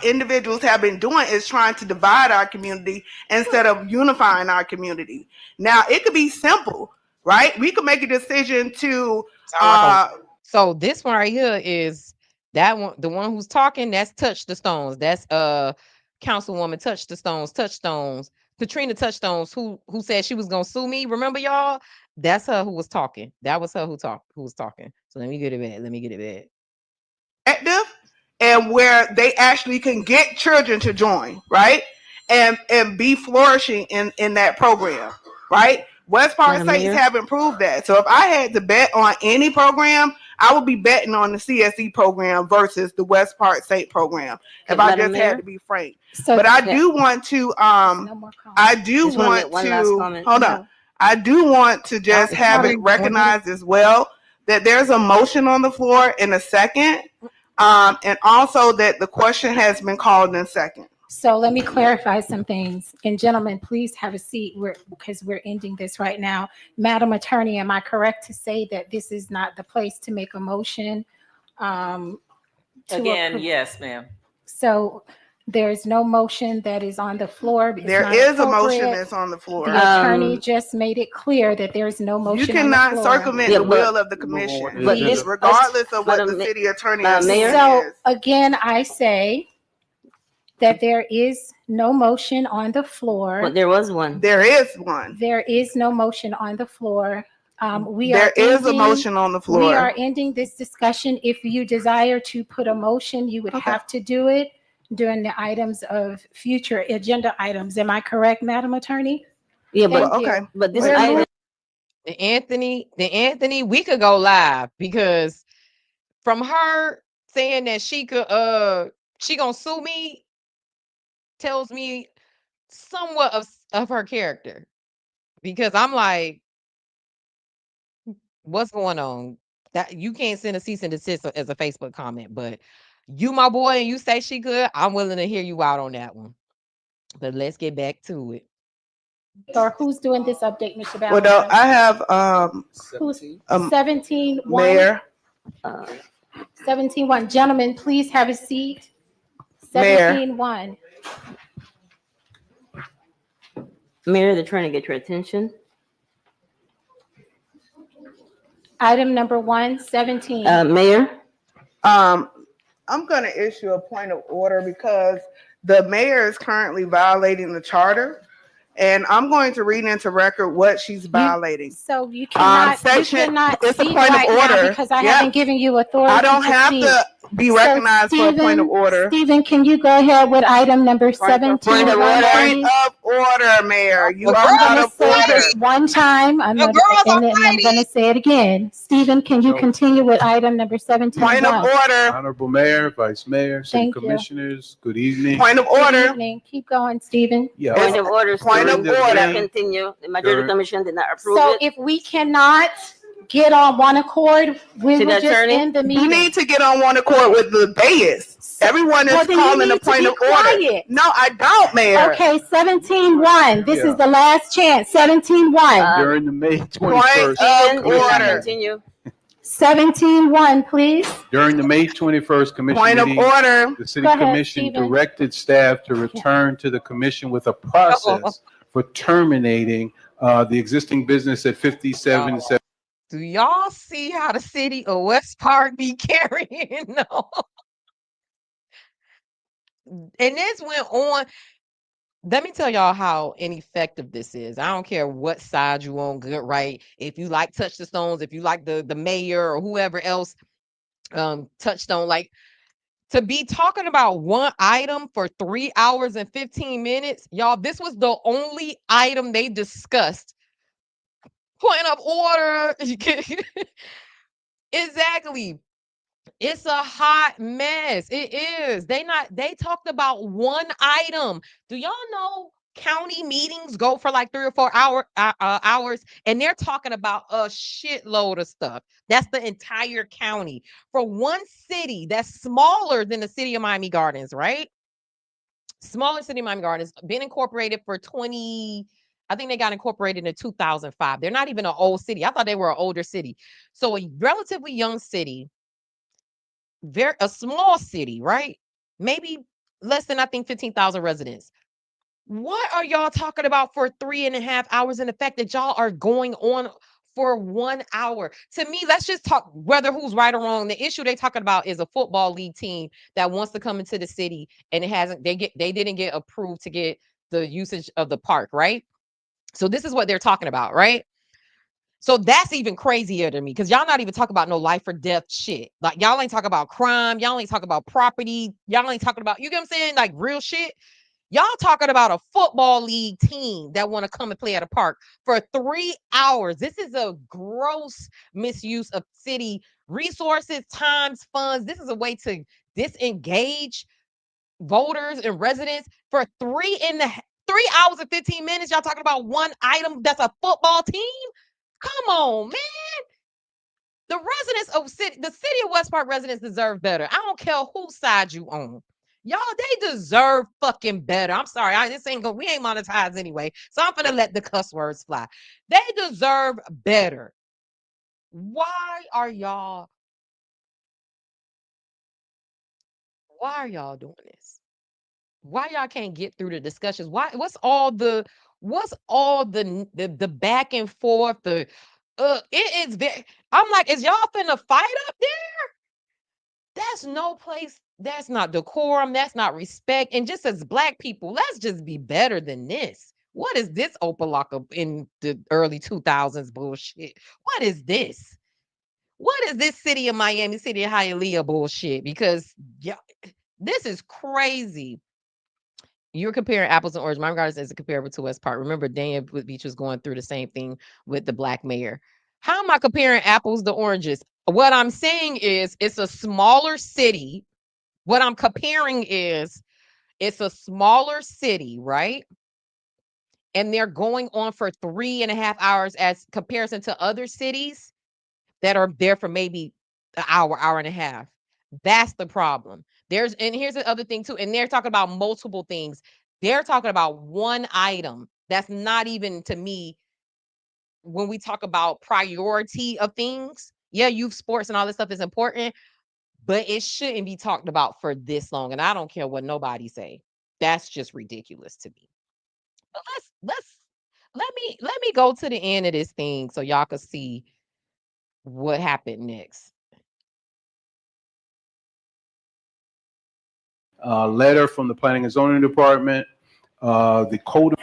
individuals have been doing is trying to divide our community instead of unifying our community. Now, it could be simple, right? We could make a decision to So this one right here is that one, the one who's talking, that's Touch the Stones. That's Councilwoman Touchstones, Katrina Touchstones, who said she was gonna sue me. Remember, y'all? That's her who was talking. That was her who was talking. So let me get it back. Active, and where they actually can get children to join, right? And be flourishing in that program, right? West Park Madam States Mayor? haven't proved that. So if I had to bet on any program, I would be betting on the CSE program versus the West Park State program. If I Madam just Mayor? had to be frank. So But I Yeah. do want to no more comments. I do Just wanna want make one last to comment. hold on. I do want to just have it recognized as well that there's a motion on the floor in a second, and also that the question has been called in second. So let me clarify some things. And gentlemen, please have a seat because we're ending this right now. Madam Attorney, am I correct to say that this is not the place to make a motion? Again, yes, ma'am. So there's no motion that is on the floor. It's There not is a motion appropriate. that's on the floor. The attorney just made it clear that there's no motion You on the cannot floor. circumvent Yeah, the but- will of the commission, But this- regardless of what the Madam Ma- city attorney Mayor? opinion So is. again, I say that there is no motion on the floor. But there was one. There is one. There is no motion on the floor. There is a motion on the We are floor. ending this discussion. If you desire to put a motion, you would Okay. have to do it during the items of future agenda items. Am I correct, Madam Attorney? Yeah, Thank but you. Okay. but this We're item. The Anthony, we could go live because from her saying that she gonna sue me tells me somewhat of her character. Because I'm like, what's going on? That you can't send a cease and desist as a Facebook comment, but you, my boy, and you say she could, I'm willing to hear you out on that one. But let's get back to it. Or who's doing this update, Mr. Well, Ballinger? no, I have Who's 17-1? Mayor. 17-1. Gentlemen, please have a seat. Mayor. 17-1. Mayor, they're trying to get your attention. Item number 117. Mayor, I'm going to issue a point of order because the mayor is currently violating the charter, and I'm going to read into record what she's violating. So you cannot, section, you cannot it's a speak point right of now order. because I Yep. haven't given you authority. I don't have speak. to be recognized for a point of order. Stephen, can you go ahead with item number 17? Point of order, Mayor. You are out of order. One time, and then I'm going to say it again. Stephen, can you continue with item number 17? Point of order. Honorable Mayor, Vice Mayor, City Thank you. Commissioners, good evening. Point of order. Good evening. Keep going, Stephen. Yeah. point of order. Point of order. Continue. The majority commission did not approve So it. if we cannot get on one accord, we See will that, just attorney? end the meeting. You need to get on one accord with the dais. Everyone is Well, then you calling a need to point be of order. quiet. No, I don't, Mayor. Okay, 17-1. This is the last chance. 17-1. During the May Point 21st, of order. Continue. 17-1, please. during the May 21st Commission Point of meeting, order. the City Go ahead, Commission Stephen. directed staff to return to the commission with a process for terminating the existing business at 57. Do y'all see how the city of West Park be carrying on? And this went on. Let me tell y'all how ineffective this is. I don't care what side you on, good, right? If you like Touch the Stones, if you like the mayor or whoever else Touchstone, like to be talking about one item for 3 hours and 15 minutes, y'all, this was the only item they discussed. Point of order. Exactly. It's a hot mess. It is. They talked about one item. Do y'all know county meetings go for like 3 or 4 hours, and they're talking about a shitload of stuff. That's the entire county for one city that's smaller than the city of Miami Gardens, right? Smaller city of Miami Gardens, been incorporated for 20. I think they got incorporated in 2005. They're not even an old city. I thought they were an older city. So a relatively young city. A small city, right? Maybe less than, I think, 15,000 residents. What are y'all talking about for 3.5 hours? And the fact that y'all are going on for 1 hour. To me, let's just talk whether who's right or wrong. The issue they talking about is a football league team that wants to come into the city and they didn't get approved to get the usage of the park, right? So this is what they're talking about, right? So that's even crazier to me because y'all not even talking about no life or death shit. Like y'all ain't talking about crime. Y'all ain't talking about property. Y'all ain't talking about, you get what I'm saying? Like real shit. Y'all talking about a football league team that want to come and play at a park for 3 hours. This is a gross misuse of city resources, times, funds. This is a way to disengage voters and residents for 3 hours and 15 minutes. Y'all talking about one item that's a football team? Come on, man. The city of West Park residents deserve better. I don't care whose side you on. Y'all, they deserve fucking better. I'm sorry. We ain't monetized anyway. So I'm gonna let the cuss words fly. They deserve better. Why are y'all doing this? Why y'all can't get through the discussions? What's all the back and forth? It is very. I'm like, is y'all finna fight up there? That's no place. That's not decorum. That's not respect. And just as Black people, let's just be better than this. What is this Opalaka in the early 2000s bullshit? What is this? What is this city of Miami, city of Hialeah bullshit? Because yeah, this is crazy. You're comparing apples and oranges. Miami Gardens isn't comparable to West Park. Remember, Dania Beach was going through the same thing with the Black mayor. How am I comparing apples to oranges? What I'm saying is it's a smaller city. What I'm comparing is it's a smaller city, right? And they're going on for 3.5 hours as comparison to other cities that are there for maybe an hour, hour and a half. That's the problem. And here's the other thing too. And they're talking about multiple things. They're talking about one item. That's not even, to me, when we talk about priority of things. Yeah, youth sports and all this stuff is important, but it shouldn't be talked about for this long. And I don't care what nobody say. That's just ridiculous to me. But let me go to the end of this thing so y'all can see what happened next. Letter from the Planning and Zoning Department, the code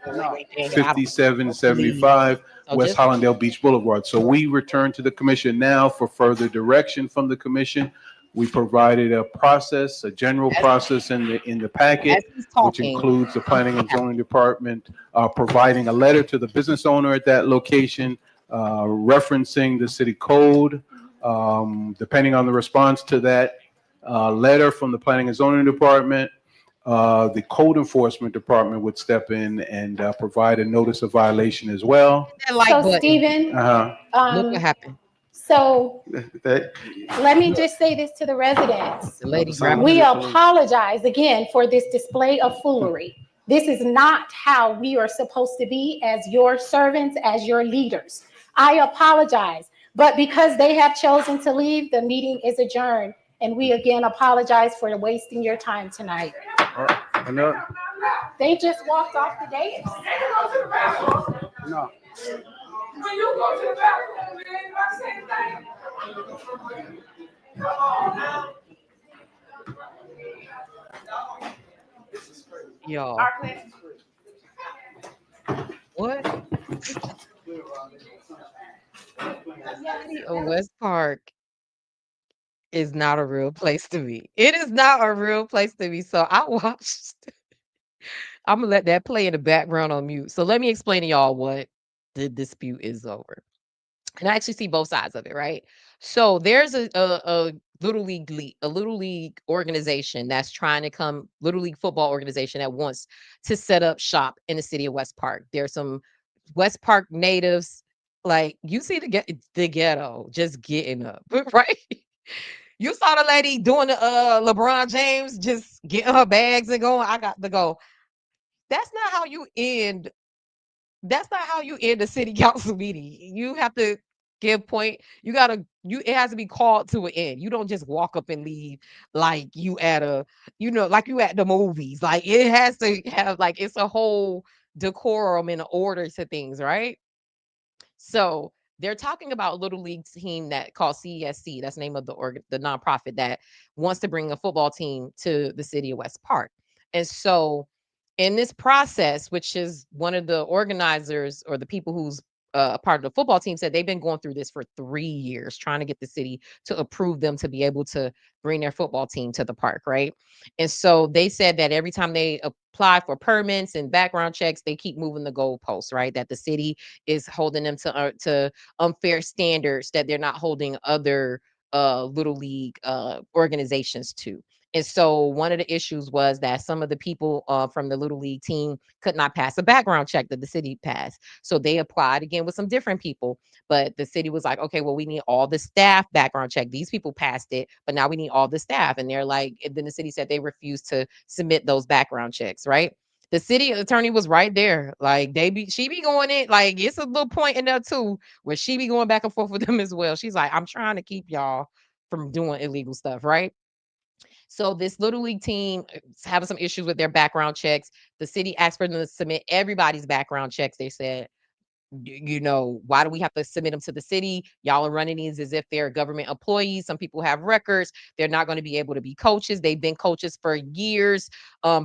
5775 West Hollandale Beach Boulevard. So we return to the commission now for further direction from the commission. We provided a process, a general process in the packet, which includes the Planning and Zoning Department providing a letter to the business owner at that location, referencing the city code. Depending on the response to that letter from the Planning and Zoning Department, the Code Enforcement Department would step in and provide a notice of violation as well. So, Stephen, look what happened. So let me just say this to the residents. We apologize again for this display of foolery. This is not how we are supposed to be as your servants, as your leaders. I apologize, but because they have chosen to leave, the meeting is adjourned. And we again apologize for wasting your time tonight. They just walked off the dais. No. When you go to the bathroom, you ain't about to say anything. Come on now. Y'all. What? West Park is not a real place to be. It is not a real place to be. So I watched. I'm gonna let that play in the background on mute. So let me explain to y'all what the dispute is over. And I actually see both sides of it, right? So there's a little league organization that's trying to come, little league football organization that wants to set up shop in the city of West Park. There's some West Park natives, like you see the ghetto just getting up, right? You saw the lady doing the LeBron James just getting her bags and going, I got to go. That's not how you end. That's not how you end a city council meeting. You have to give point. It has to be called to an end. You don't just walk up and leave like you at like you at the movies. Like it has to have it's a whole decorum and order to things, right? So they're talking about a little league team that called CESC. That's the name of the nonprofit that wants to bring a football team to the city of West Park. And so in this process, which is one of the organizers or the people who's a part of the football team said they've been going through this for 3 years, trying to get the city to approve them to be able to bring their football team to the park, right? And so they said that every time they apply for permits and background checks, they keep moving the goalposts, right? That the city is holding them to unfair standards that they're not holding other little league organizations to. And so one of the issues was that some of the people from the Little League team could not pass a background check that the city passed. So they applied again with some different people. But the city was like, okay, well, we need all the staff background check. These people passed it, but now we need all the staff. And they're like, and then the city said they refused to submit those background checks, right? The city attorney was right there. Like she be going in, like it's a little point in there too, where she be going back and forth with them as well. She's like, I'm trying to keep y'all from doing illegal stuff, right? So this little league team is having some issues with their background checks. The city asked for them to submit everybody's background checks. They said, why do we have to submit them to the city? Y'all are running these as if they're government employees. Some people have records. They're not going to be able to be coaches. They've been coaches for years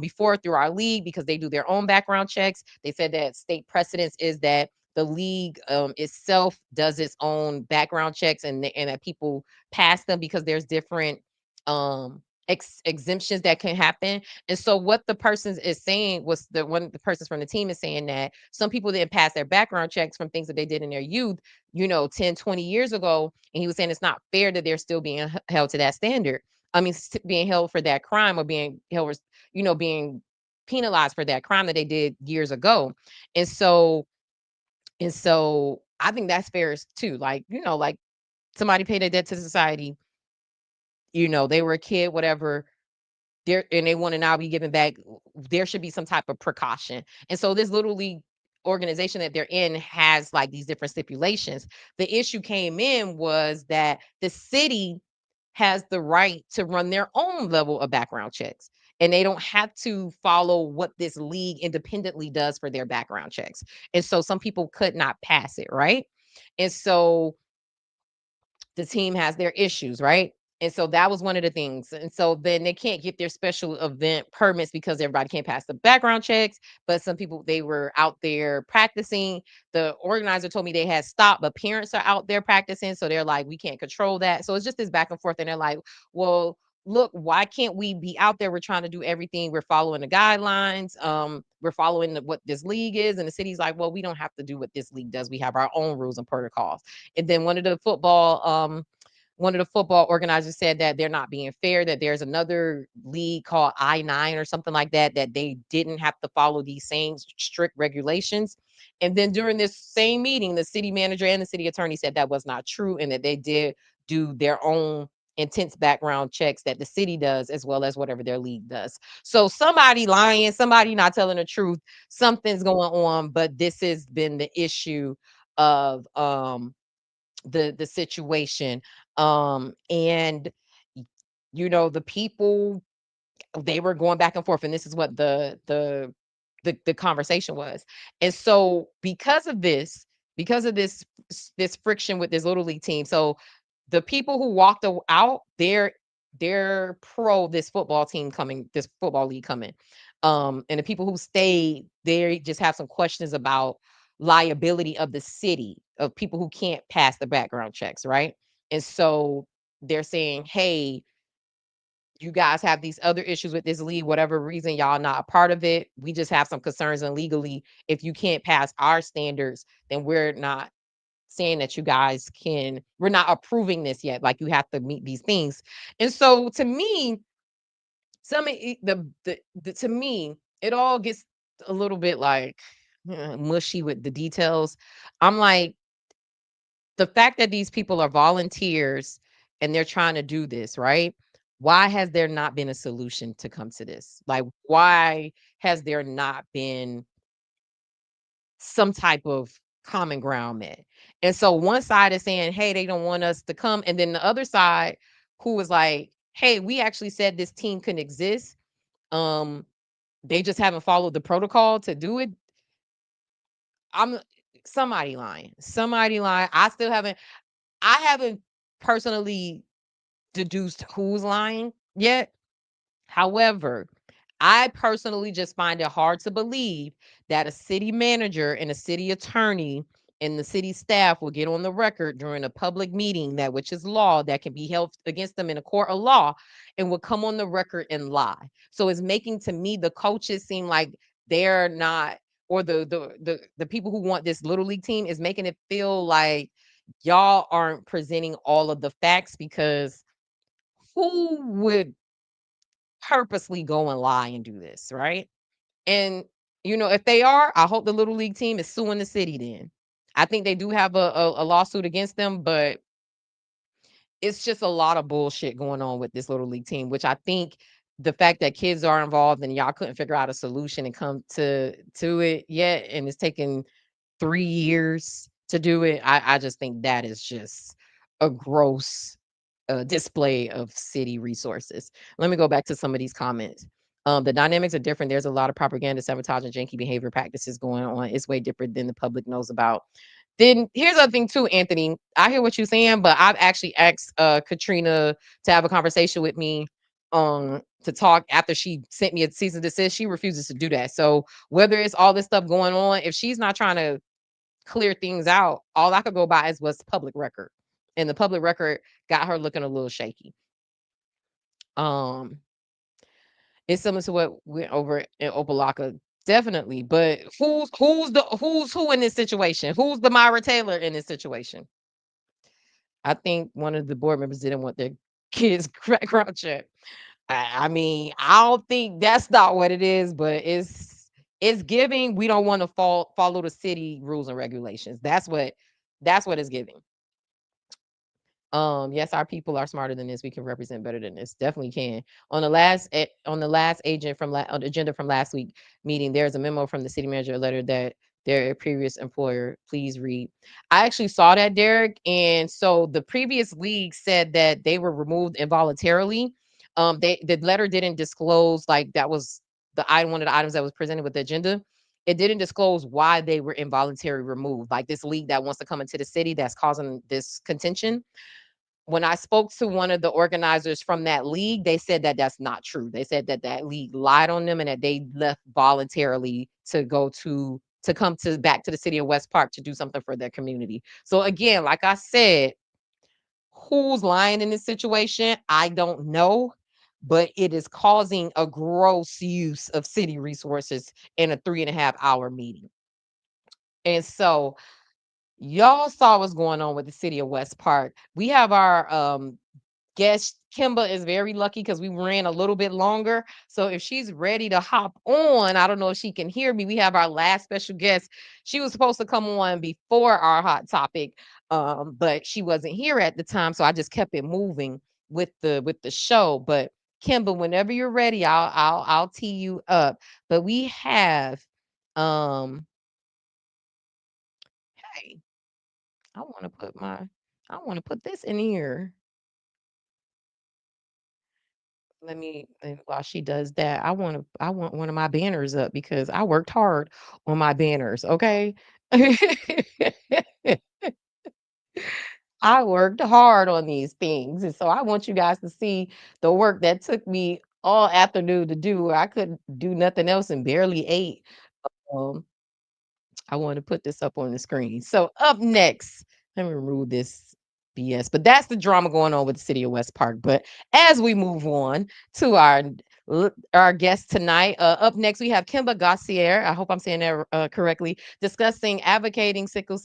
before through our league because they do their own background checks. They said that state precedence is that the league itself does its own background checks and that people pass them because there's different exemptions that can happen. And so what the person is saying was the persons from the team is saying that some people didn't pass their background checks from things that they did in their youth, 10, 20 years ago. And he was saying it's not fair that they're still being held to that standard. I mean, being held for that crime or being held, being penalized for that crime that they did years ago. And so I think that's fair too. Like somebody paid their debt to society. They were a kid, whatever. they want to now be given back. There should be some type of precaution. And so this Little League organization that they're in has like these different stipulations. The issue came in was that the city has the right to run their own level of background checks. And they don't have to follow what this league independently does for their background checks. And so some people could not pass it, right? And so the team has their issues, right? And so that was one of the things. And so then they can't get their special event permits because everybody can't pass the background checks. But some people, they were out there practicing. The organizer told me they had stopped, but parents are out there practicing. So they're like, we can't control that. So it's just this back and forth. And they're like, well, look, why can't we be out there? We're trying to do everything. We're following the guidelines. We're following what this league is. And the city's like, well, we don't have to do what this league does. We have our own rules and protocols. And then one of the football organizers said that they're not being fair, that there's another league called I-9 or something like that, that they didn't have to follow these same strict regulations. And then during this same meeting, the city manager and the city attorney said that was not true and that they did do their own intense background checks that the city does, as well as whatever their league does. So somebody lying, somebody not telling the truth, something's going on, but this has been the issue of the situation. And the people, they were going back and forth, and this is what the conversation was. And so because of this friction with this Little League team, so the people who walked out, they're pro this football league coming. And the people who stayed, they just have some questions about liability of the city, of people who can't pass the background checks, right? And so they're saying, hey, you guys have these other issues with this league, whatever reason y'all not a part of it. We just have some concerns, and legally, if you can't pass our standards, then we're not saying that you guys we're not approving this yet. Like, you have to meet these things. And so to me, to me, it all gets a little bit like mushy with the details. I'm like, the fact that these people are volunteers and they're trying to do this, right? Why has there not been a solution to come to this? Like, why has there not been some type of common ground met? And so one side is saying, hey, they don't want us to come. And then the other side, who was like, hey, we actually said this team couldn't exist. They just haven't followed the protocol to do it. Somebody lying. I haven't personally deduced who's lying yet. However, I personally just find it hard to believe that a city manager and a city attorney and the city staff will get on the record during a public meeting, that which is law, that can be held against them in a court of law, and will come on the record and lie. So it's making, to me, the coaches seem like they're not, or the people who want this Little League team is making it feel like y'all aren't presenting all of the facts, because who would purposely go and lie and do this, right? And if they are, I hope the Little League team is suing the city then. I think they do have a lawsuit against them, but it's just a lot of bullshit going on with this Little League team, which I think the fact that kids are involved and y'all couldn't figure out a solution and come to it yet, and it's taken 3 years to do it. I just think that is just a gross display of city resources. Let me go back to some of these comments. The dynamics are different. There's a lot of propaganda, sabotage, and janky behavior practices going on. It's way different than the public knows about. Then here's the other thing too, Anthony. I hear what you're saying, but I've actually asked Katrina to have a conversation with me to talk after she sent me a cease and desist. She refuses to do that. So whether it's all this stuff going on, if she's not trying to clear things out, all I could go by is what's public record. And the public record got her looking a little shaky. It's similar to what went over in Opalaka, definitely. But who's who in this situation? Who's the Myra Taylor in this situation? I think one of the board members didn't want their kids background check. I mean, I don't think that's not what it is, but it's giving. We don't want to follow the city rules and regulations. That's what it's giving. Yes, our people are smarter than this. We can represent better than this. Definitely can. On the last agenda from last week meeting, there's a memo from the city manager, a letter that their previous employer, please read. I actually saw that, Derek. And so the previous league said that they were removed involuntarily. The letter didn't disclose, like, that was one of the items that was presented with the agenda. It didn't disclose why they were involuntarily removed, like this league that wants to come into the city that's causing this contention. When I spoke to one of the organizers from that league, they said that that's not true. They said that that league lied on them and that they left voluntarily to come back to the city of West Park to do something for their community. So again, like I said, who's lying in this situation? I don't know, but it is causing a gross use of city resources in a 3.5-hour meeting. And so y'all saw what's going on with the city of West Park. We have our guest. Kemba is very lucky because we ran a little bit longer. So if she's ready to hop on, I don't know if she can hear me. We have our last special guest. She was supposed to come on before our hot topic, but she wasn't here at the time. So I just kept it moving with the show. But Kemba, whenever you're ready, I'll tee you up. But we have hey, I want to put this in here. While she does that, I want one of my banners up because I worked hard on my banners, okay? I worked hard on these things, and so I want you guys to see the work that took me all afternoon to do. I couldn't do nothing else and barely ate. Um, I want to put this up on the screen. So up next, let me remove this BS. But that's the drama going on with the city of West Park. But as we move on to our guest tonight, up next we have Kemba Gosier. I hope I'm saying that correctly. Discussing advancing sickle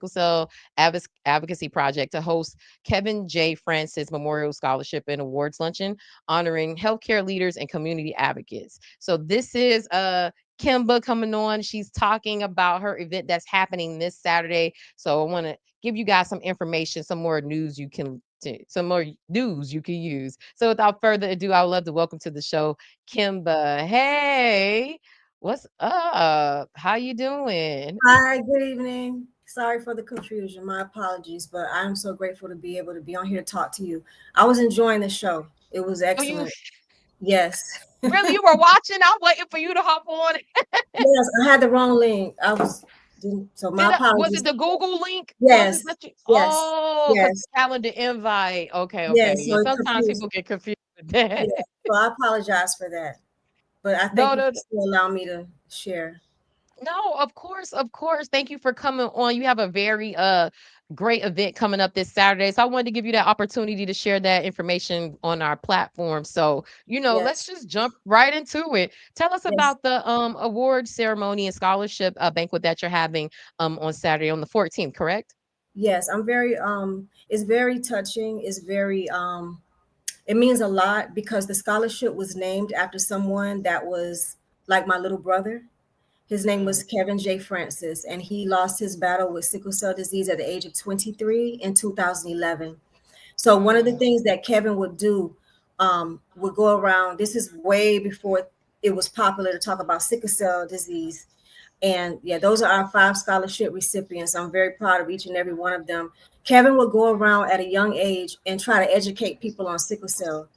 cell advocacy project to host Kevin J. Francis Memorial Scholarship and Awards Luncheon, honoring healthcare leaders and community advocates. So this is Kemba coming on. She's talking about her event that's happening this Saturday. So I want to give you guys some information, some more news you can use. So without further ado, I would love to welcome to the show Kemba. Hey, what's up? How you doing? Hi, good evening. Sorry for the confusion. My apologies, but I'm so grateful to be able to be on here to talk to you. I was enjoying the show. It was excellent. Yes. Really, you were watching? I'm waiting for you to hop on. Yes, I had the wrong link. So my apologies. Was it the Google link? Yes. Yes. Oh, yes. Calendar invite. Okay. Yes, so sometimes people get confused with that. Yeah, so I apologize for that. But I think you still allow me to share. No, of course. Thank you for coming on. You have a very great event coming up this Saturday. So I wanted to give you that opportunity to share that information on our platform. So, let's just jump right into it. Tell us about the award ceremony and scholarship banquet that you're having on Saturday on the 14th, correct? Yes, I'm very it's very touching. It's very it means a lot because the scholarship was named after someone that was like my little brother. His name was Kevin J. Francis, and he lost his battle with sickle cell disease at the age of 23 in 2011. So one of the things that Kevin would do would go around. This is way before it was popular to talk about sickle cell disease. And yeah, those are our 5 scholarship recipients. I'm very proud of each and every one of them. Kevin would go around at a young age and try to educate people on sickle cell.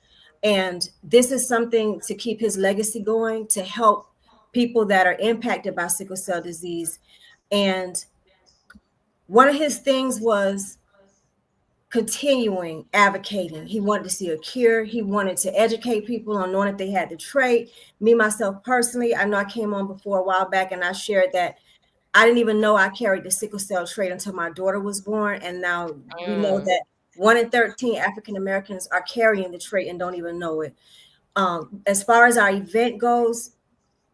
And this is something to keep his legacy going, to help people that are impacted by sickle cell disease. And one of his things was continuing advocating. He wanted to see a cure. He wanted to educate people on knowing that they had the trait. Me, myself personally, I know I came on before a while back and I shared that I didn't even know I carried the sickle cell trait until my daughter was born. And now we know that 1 in 13 African Americans are carrying the trait and don't even know it. As far as our event goes,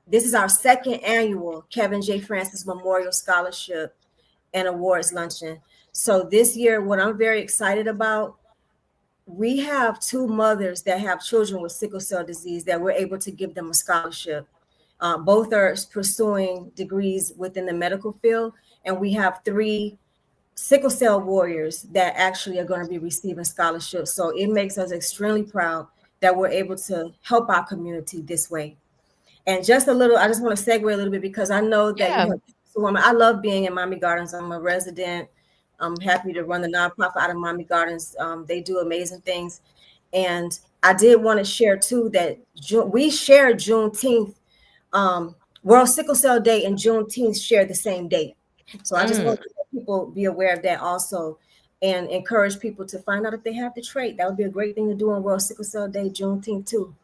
this is our 2nd annual Kevin J. Francis Memorial Scholarship and Awards Luncheon. So this year, what I'm very excited about, we have 2 mothers that have children with sickle cell disease that we're able to give them a scholarship. Both are pursuing degrees within the medical field, and we have 3 sickle cell warriors that actually are going to be receiving scholarships. So it makes us extremely proud that we're able to help our community this way. And just a little, I just want to segue a little bit because I know that you have woman. I love being in Miami Gardens. I'm a resident. I'm happy to run the nonprofit out of Miami Gardens. They do amazing things. And I did want to share too that we share Juneteenth, World Sickle Cell Day and Juneteenth share the same date. So I just want to let people be aware of that also and encourage people to find out if they have the trait. That would be a great thing to do on World Sickle Cell Day, Juneteenth too.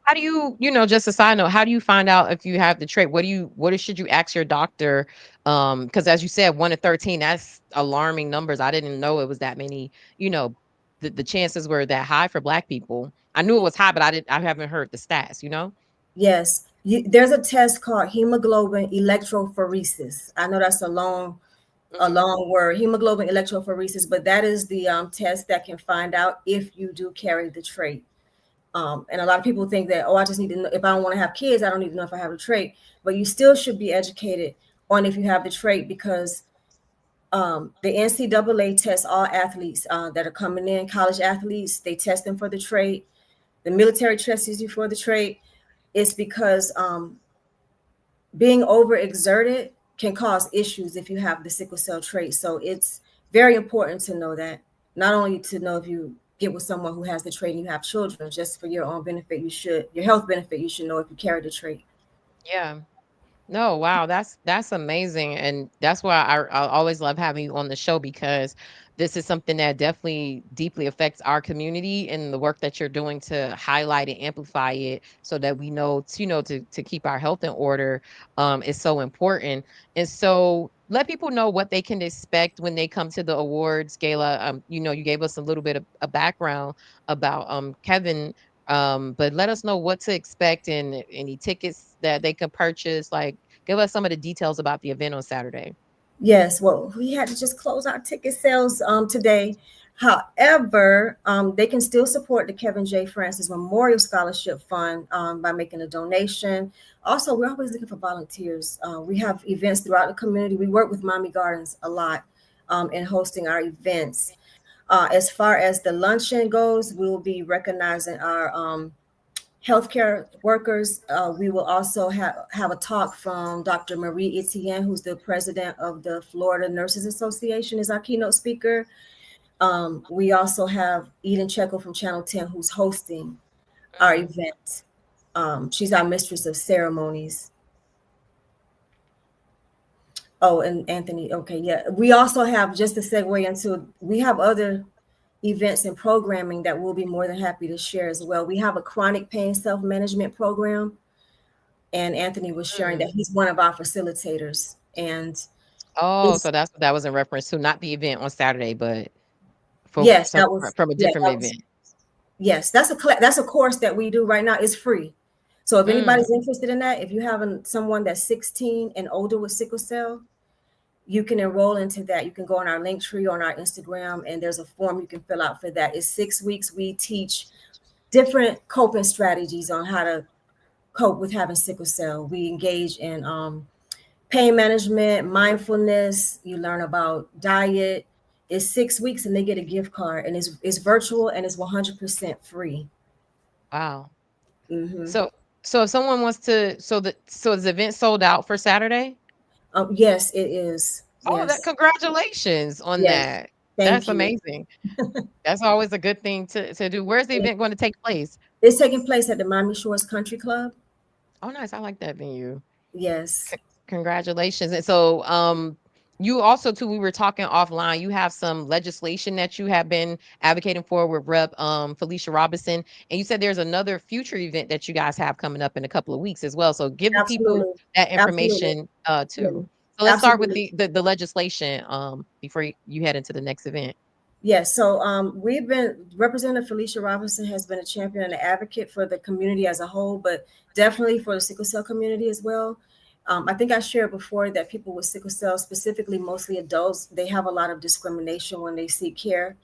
How do you, just a side note, how do you find out if you have the trait? What should you ask your doctor? Because as you said, 1 in 13, that's alarming numbers. I didn't know it was that many, the chances were that high for Black people. I knew it was high, but I haven't heard the stats, Yes. There's a test called hemoglobin electrophoresis. I know that's a long word, hemoglobin electrophoresis, but that is the test that can find out if you do carry the trait. And a lot of people think that, I just need to know if I don't want to have kids, I don't need to know if I have a trait, but you still should be educated on if you have the trait because the NCAA tests all athletes that are coming in, college athletes, they test them for the trait. The military tests you for the trait. It's because being overexerted can cause issues if you have the sickle cell trait. So it's very important to know that, not only to know if you get with someone who has the trait and you have children, just for your own benefit, your health benefit, you should know if you carry the trait. Yeah. No, wow, that's amazing. And that's why I always love having you on the show because this is something that definitely deeply affects our community and the work that you're doing to highlight and amplify it so that we know, to keep our health in order is so important. And so let people know what they can expect when they come to the awards gala. You gave us a little bit of a background about Kevin. But let us know what to expect and any tickets that they can purchase. Like, give us some of the details about the event on Saturday. Yes, well, we had to just close our ticket sales today. However, they can still support the Kevin J. Francis Memorial Scholarship Fund by making a donation. Also, we're always looking for volunteers. We have events throughout the community. We work with Miami Gardens a lot in hosting our events. As far as the luncheon goes, we will be recognizing our healthcare workers. We will also have a talk from Dr. Marie Etienne, who's the president of the Florida Nurses Association, is our keynote speaker. We also have Eden Checo from Channel 10, who's hosting our event. She's our mistress of ceremonies. Oh, and Anthony, okay, yeah. We also have, just to segue into, we have other events and programming that we'll be more than happy to share as well. We have a chronic pain self-management program, and Anthony was sharing that he's one of our facilitators. And so that's what that was in reference to, not the event on Saturday, but yes, that was from a different event. Yes, that's a course that we do right now. It's free. So if anybody's interested in that, if you have someone that's 16 and older with sickle cell, you can enroll into that. You can go on our link tree on our Instagram, and there's a form you can fill out for that. It's 6 weeks. We teach different coping strategies on how to cope with having sickle cell. We engage in pain management, mindfulness. You learn about diet. It's 6 weeks, and they get a gift card, and it's virtual, and it's 100% free. Wow. Mm-hmm. So if someone wants to, so is the event sold out for Saturday? Yes, it is. Oh, yes. Congratulations on that. That's amazing. That's always a good thing to do. Where's the event going to take place? It's taking place at the Miami Shores Country Club. Oh, nice. I like that venue. Yes. Congratulations. And so you also, too, we were talking offline, you have some legislation that you have been advocating for with Rep. Felicia Robinson. And you said there's another future event that you guys have coming up in a couple of weeks as well. So give the people that information too. So let's start with the legislation before you head into the next event. Yes. So we've been, Representative Felicia Robinson has been a champion and an advocate for the community as a whole, but definitely for the sickle cell community as well. I think I shared before that people with sickle cell, specifically mostly adults, they have a lot of discrimination when they seek care.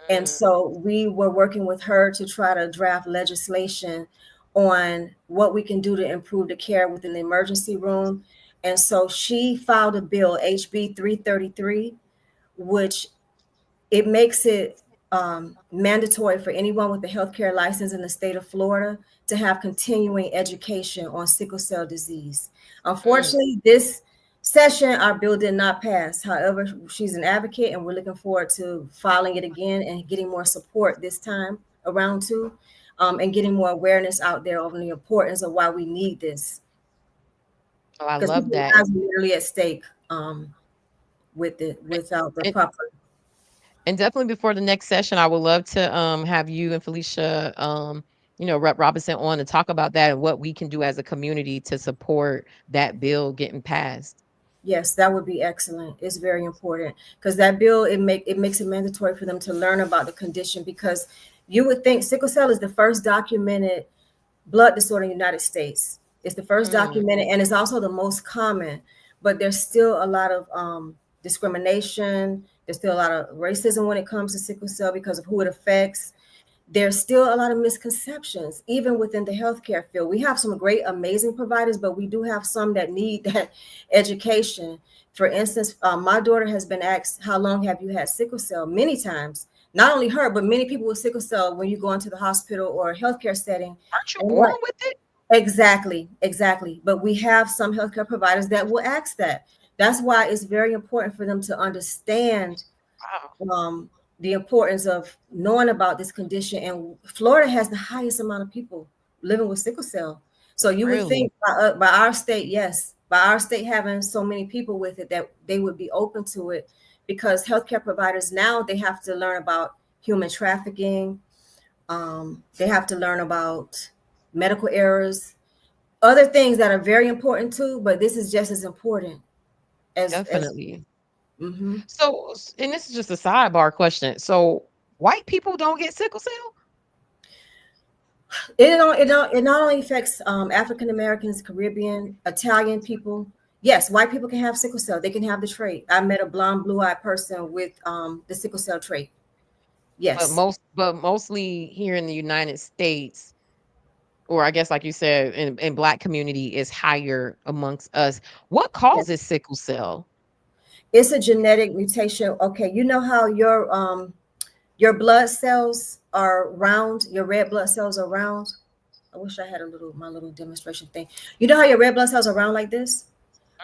And so we were working with her to try to draft legislation on what we can do to improve the care within the emergency room. And so she filed a bill, HB 333, which it makes it mandatory for anyone with a healthcare license in the state of Florida to have continuing education on sickle cell disease. Unfortunately, this session, our bill did not pass. However, she's an advocate, and we're looking forward to filing it again and getting more support this time around too, and getting more awareness out there on the importance of why we need this. Oh, I love that. Because people are literally at stake without the proper. And definitely before the next session, I would love to have you and Felicia, Rep. Robinson on to talk about that and what we can do as a community to support that bill getting passed. Yes, that would be excellent. It's very important because that bill, it makes it mandatory for them to learn about the condition, because you would think sickle cell is the first documented blood disorder in the United States. It's the first documented, and it's also the most common, but there's still a lot of discrimination. There's still a lot of racism when it comes to sickle cell because of who it affects. There's still a lot of misconceptions, even within the healthcare field. We have some great, amazing providers, but we do have some that need that education. For instance, my daughter has been asked, how long have you had sickle cell? Many times. Not only her, but many people with sickle cell, when you go into the hospital or a healthcare setting. Aren't you born with it? Exactly. But we have some healthcare providers that will ask that. That's why it's very important for them to understand the importance of knowing about this condition. And Florida has the highest amount of people living with sickle cell. So you would think by our state, by our state having so many people with it, that they would be open to it, because healthcare providers now, they have to learn about human trafficking. They have to learn about medical errors, other things that are very important too, but this is just as important. Definitely. So, and this is just a sidebar question. So, white people don't get sickle cell? It not only affects African Americans, Caribbean, Italian people. Yes, white people can have sickle cell. They can have the trait. I met a blonde, blue-eyed person with the sickle cell trait. Yes, but mostly here in the United States, or I guess like you said, in Black community is higher amongst us. What causes sickle cell? It's a genetic mutation. Okay, you know how your blood cells are round, your red blood cells are round. I wish I had my little demonstration thing. You know how your red blood cells are round like this?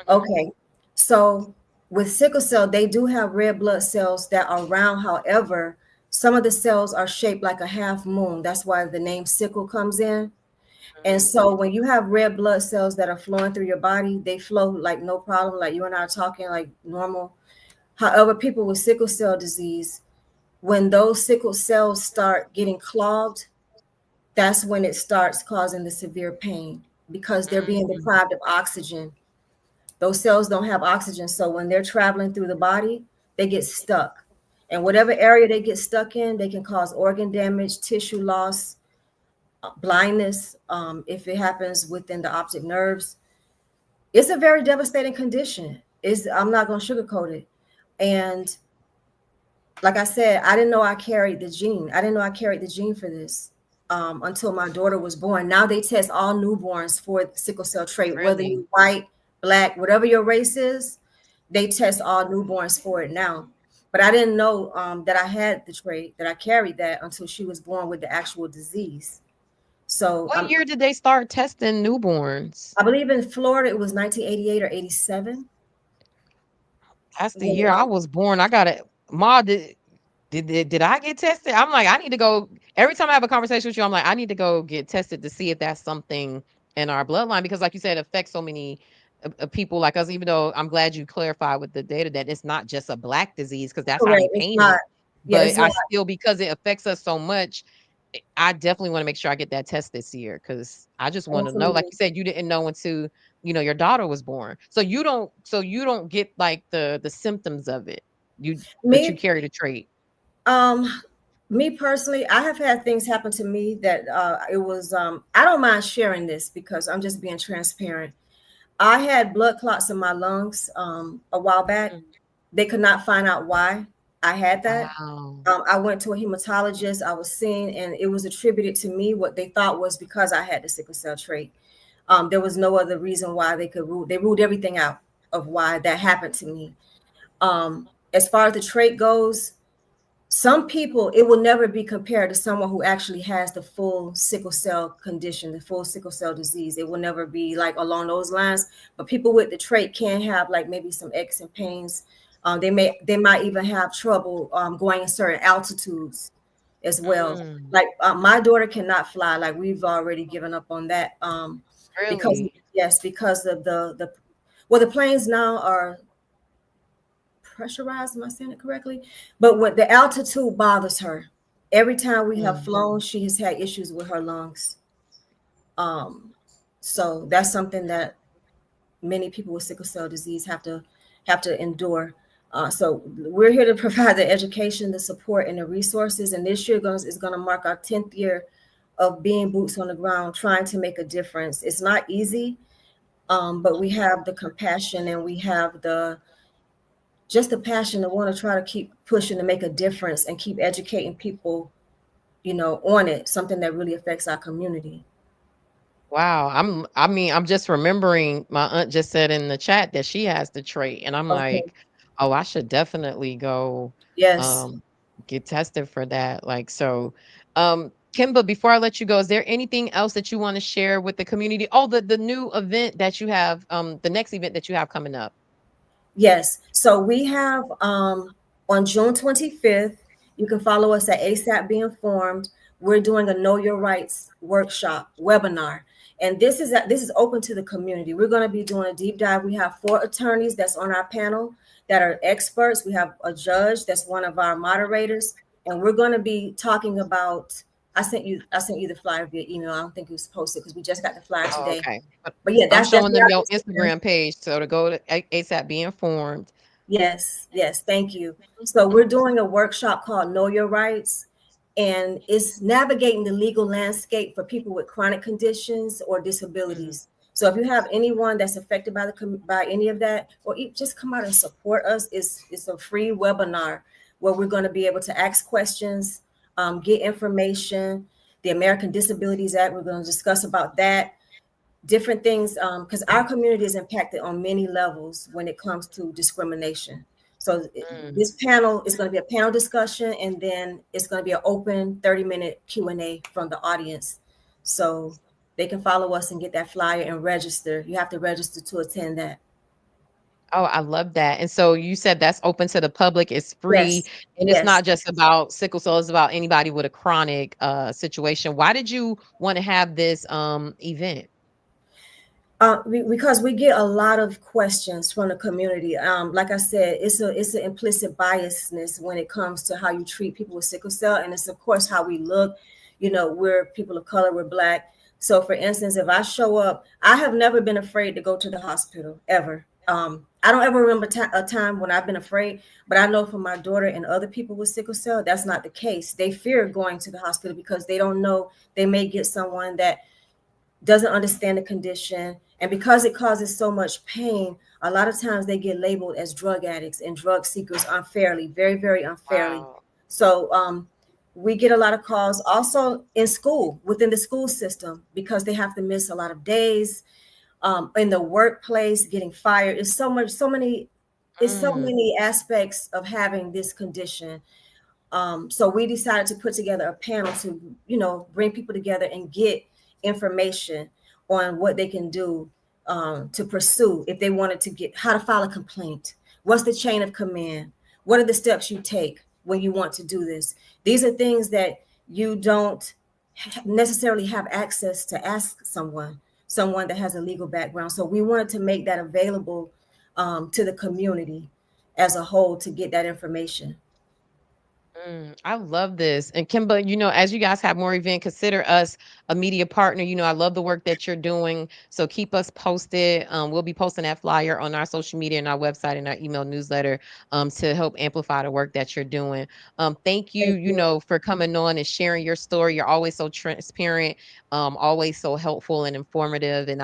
Okay, so with sickle cell, they do have red blood cells that are round. However, some of the cells are shaped like a half moon. That's why the name sickle comes in. And so when you have red blood cells that are flowing through your body, they flow like no problem, like you and I are talking like normal. However, people with sickle cell disease, when those sickle cells start getting clogged, that's when it starts causing the severe pain, because they're being deprived of oxygen. Those cells don't have oxygen. So when they're traveling through the body, they get stuck. And whatever area they get stuck in, they can cause organ damage, tissue loss, blindness, if it happens within the optic nerves. It's a very devastating condition. I'm not going to sugarcoat it. And like I said, I didn't know I carried the gene. I didn't know I carried the gene for this until my daughter was born. Now they test all newborns for sickle cell trait, whether you're white, Black, whatever your race is, they test all newborns for it now. But I didn't know that I had the trait, that I carried that, until she was born with the actual disease. So what year did they start testing newborns? I believe in Florida it was 1988 or 87. That's the year I was born. I got it. Ma, did I get tested? I'm like, I need to go. Every time I have a conversation with you, I'm like, I need to go get tested to see if that's something in our bloodline, because like you said, it affects so many people like us, even though I'm glad you clarified with the data that it's not just a Black disease, because that's how they paint it. But I still, because it affects us so much, I definitely want to make sure I get that test this year, because I just want to know. Like you said, you didn't know until your daughter was born, so you don't get like the symptoms of it. But you carry the trait. Me personally, I have had things happen to me that it was I don't mind sharing this because I'm just being transparent. I had blood clots in my lungs a while back. They could not find out why I had that. Wow. I went to a hematologist. I was seen, and it was attributed to me. What they thought was because I had the sickle cell trait. There was no other reason why they ruled everything out of why that happened to me. as far as the trait goes, some people, it will never be compared to someone who actually has the full sickle cell condition, the full sickle cell disease. It will never be like along those lines. But people with the trait can have like maybe some aches and pains. They might even have trouble going in certain altitudes as well. Like my daughter cannot fly. Like we've already given up on that. Because of the planes now are pressurized. Am I saying it correctly? But what the altitude bothers her. Every time we have flown, she has had issues with her lungs. So that's something that many people with sickle cell disease have to endure. So we're here to provide the education, the support, and the resources. And this year is going to mark our 10th year of being boots on the ground, trying to make a difference. It's not easy, but we have the compassion and we have the passion to want to try to keep pushing to make a difference and keep educating people, on it, something that really affects our community. Wow. I'm just remembering my aunt just said in the chat that she has the trait, and I'm like, oh, I should definitely go get tested for that. Like, so, Kemba, before I let you go, is there anything else that you want to share with the community? Oh, the new event that you have, the next event that you have coming up. Yes. So we have on June 25th, you can follow us at ASAP Be Informed. We're doing a Know Your Rights workshop webinar. And this is open to the community. We're going to be doing a deep dive. We have 4 attorneys that's on our panel that are experts. We have a judge that's one of our moderators. And we're going to be talking about, I sent you the flyer via email. I don't think it was posted because we just got the flyer today. Okay. But yeah, I'm showing them your Instagram page. So to go to ASAP Be Informed. Yes. Thank you. So we're doing a workshop called Know Your Rights, and it's navigating the legal landscape for people with chronic conditions or disabilities. So if you have anyone that's affected by any of that, or just come out and support us, it's a free webinar where we're going to be able to ask questions, get information. The American Disabilities Act, we're going to discuss about that. Different things, because our community is impacted on many levels when it comes to discrimination. So this panel is going to be a panel discussion, and then it's going to be an open 30-minute Q&A from the audience. So they can follow us and get that flyer and register. You have to register to attend that. Oh, I love that. And so you said that's open to the public. It's free. Yes. And it's not just about sickle cell. It's about anybody with a chronic situation. Why did you want to have this event? Because we get a lot of questions from the community. Like I said, it's an implicit biasness when it comes to how you treat people with sickle cell, and it's of course how we look. We're people of color, we're Black. So, for instance, if I show up, I have never been afraid to go to the hospital ever. I don't ever remember a time when I've been afraid, but I know for my daughter and other people with sickle cell, that's not the case. They fear going to the hospital because they don't know they may get someone that doesn't understand the condition. And because it causes so much pain, a lot of times they get labeled as drug addicts and drug seekers unfairly, very, very unfairly. Wow. So we get a lot of calls also in school, within the school system, because they have to miss a lot of days. In the workplace, getting fired. It's so many aspects of having this condition. So we decided to put together a panel to, bring people together and get information on what they can do to pursue if they wanted to get how to file a complaint. What's the chain of command? What are the steps you take when you want to do this? These are things that you don't necessarily have access to ask someone that has a legal background. So we wanted to make that available to the community as a whole to get that information. I love this. And Kemba, as you guys have more events, consider us a media partner. I love the work that you're doing. So keep us posted. We'll be posting that flyer on our social media and our website and our email newsletter to help amplify the work that you're doing. Thank you, for coming on and sharing your story. You're always so transparent, always so helpful and informative. And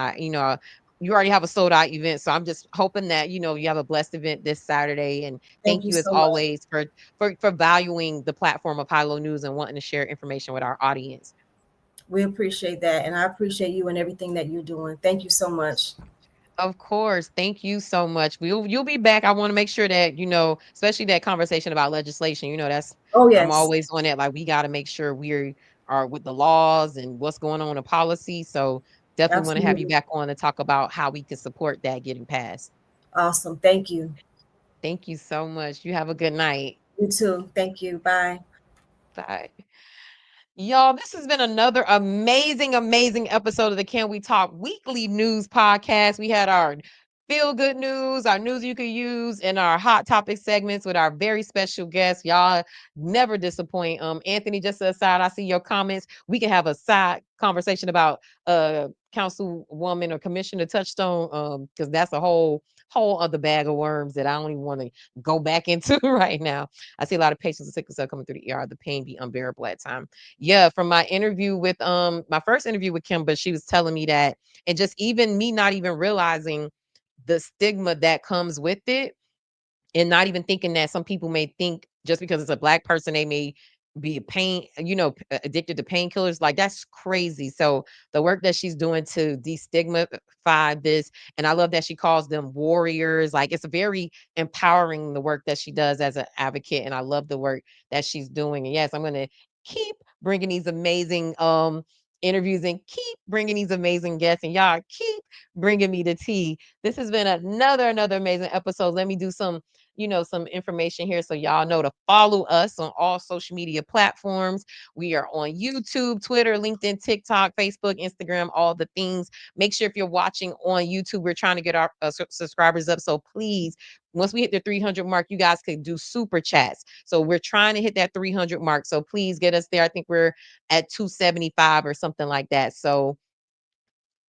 you already have a sold out event. So I'm just hoping that, you have a blessed event this Saturday. And thank you as so always for valuing the platform of High Low News and wanting to share information with our audience. We appreciate that. And I appreciate you and everything that you're doing. Thank you so much. Of course. Thank you so much. You'll be back. I want to make sure that, especially that conversation about legislation, that's Oh, I'm yes. always on it. Like we got to make sure we are with the laws and what's going on in policy. So definitely want to have you Absolutely. back on to talk about how we can support that getting passed. Awesome. Thank you. Thank you so much. You have a good night. You too. Thank you. Bye. Bye. Y'all, this has been another amazing, amazing episode of the Can We Talk weekly news podcast. We had our feel good news, our news you could use, and our hot topic segments with our very special guests. Y'all never disappoint. Anthony, just aside, I see your comments. We can have a side conversation about Councilwoman or Commissioner Touchstone, because that's a whole other bag of worms that I don't even want to go back into right now. I see a lot of patients with sickle cell coming through the ER. The pain be unbearable at times. Yeah, from my interview with my first interview with Kemba, she was telling me that, and just even me not even realizing the stigma that comes with it, and not even thinking that some people may think just because it's a Black person, they may be addicted to painkillers. Like that's crazy. So the work that she's doing to destigmatify this, and I love that she calls them warriors. Like it's very empowering, the work that she does as an advocate, and I love the work that she's doing. And yes, I'm going to keep bringing these amazing interviews and keep bringing these amazing guests, and y'all keep bringing me the tea. This has been another amazing episode. Let me do some information here so y'all know to follow us on all social media platforms. We are on YouTube, Twitter, LinkedIn, TikTok, Facebook, Instagram, all the things. Make sure if you're watching on YouTube, we're trying to get our subscribers up. So please, once we hit the 300 mark, you guys could do super chats. So we're trying to hit that 300 mark. So please get us there. I think we're at 275 or something like that. So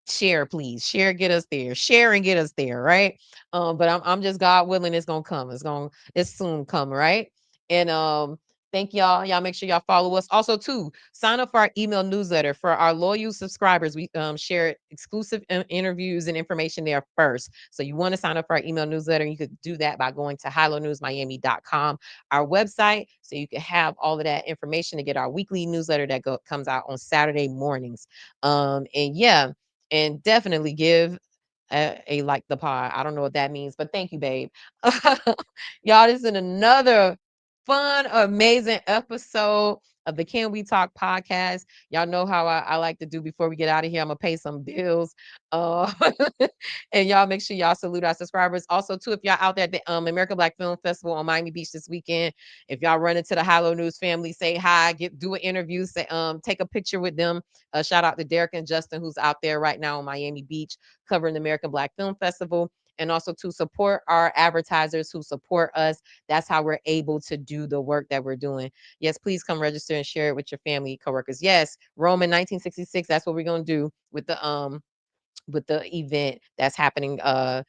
share, please share, get us there, share and get us there, right? But I'm just, God willing, it's gonna come, it's soon come, right? And thank y'all make sure y'all follow us. Also too, sign up for our email newsletter. For our loyal subscribers, we share exclusive interviews and information there first. So you want to sign up for our email newsletter, you could do that by going to highlowNewsMiami.com, our website, so you can have all of that information to get our weekly newsletter that comes out on Saturday mornings. And yeah, and definitely give a like the pod. I don't know what that means, but thank you, babe. Y'all, this is another fun, amazing episode of the Can We Talk podcast. Y'all know how I like to do before we get out of here. I'm gonna pay some bills. And y'all make sure y'all salute our subscribers. Also, too, if y'all out there at the American Black Film Festival on Miami Beach this weekend, if y'all run into the High Low News family, say hi, do an interview, say take a picture with them. Shout out to Derek and Justin, who's out there right now on Miami Beach covering the American Black Film Festival. And also to support our advertisers who support us. That's how we're able to do the work that we're doing. Yes, please come register and share it with your family, coworkers. Yes, Roman 1966. That's what we're gonna do with the event that's happening. The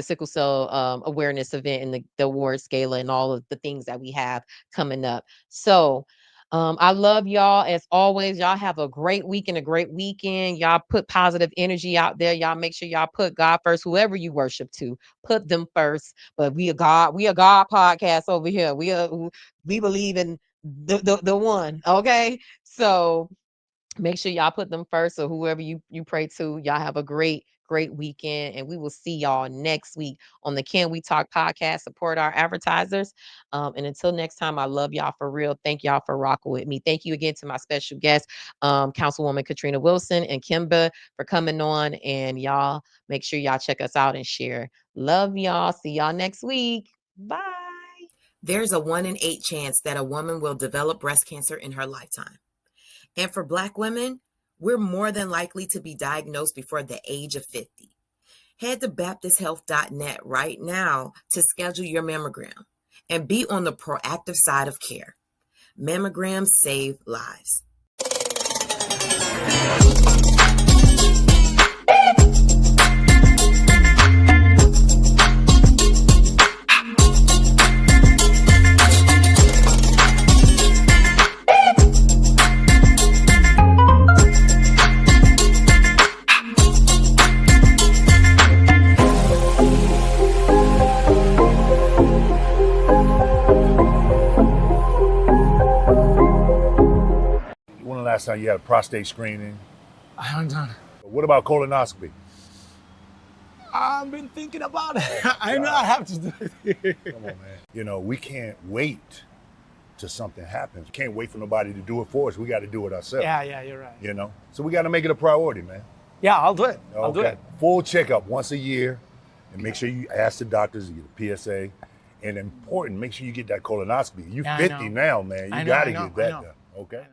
sickle cell awareness event and the awards gala and all of the things that we have coming up. So I love y'all as always. Y'all have a great week and a great weekend. Y'all put positive energy out there. Y'all make sure y'all put God first. Whoever you worship to, put them first. But we a God podcast over here. We believe in the one. Okay, so make sure y'all put them first. So whoever you pray to, y'all have a great weekend, and we will see y'all next week on the Can We Talk podcast. Support our advertisers, and until next time, I love y'all for real. Thank y'all for rocking with me. Thank you again to my special guests, Councilwoman Katrina Wilson and Kemba, for coming on. And y'all make sure y'all check us out and share. Love y'all. See y'all next week. Bye. There's a 1 in 8 chance that a woman will develop breast cancer in her lifetime. And for Black women, we're more than likely to be diagnosed before the age of 50. Head to BaptistHealth.net right now to schedule your mammogram and be on the proactive side of care. Mammograms save lives. Last time you had a prostate screening? I haven't done. What about colonoscopy? I've been thinking about it. I know I have to do it. Come on, man. You know, we can't wait till something happens. We can't wait for nobody to do it for us. We got to do it ourselves. Yeah, you're right. You know, so we got to make it a priority, man. Yeah, I'll do it. I'll do it. Full checkup once a year, and make sure you ask the doctors, you get a PSA, and important, make sure you get that colonoscopy. You're 50 now, man. You got to get that done. Okay.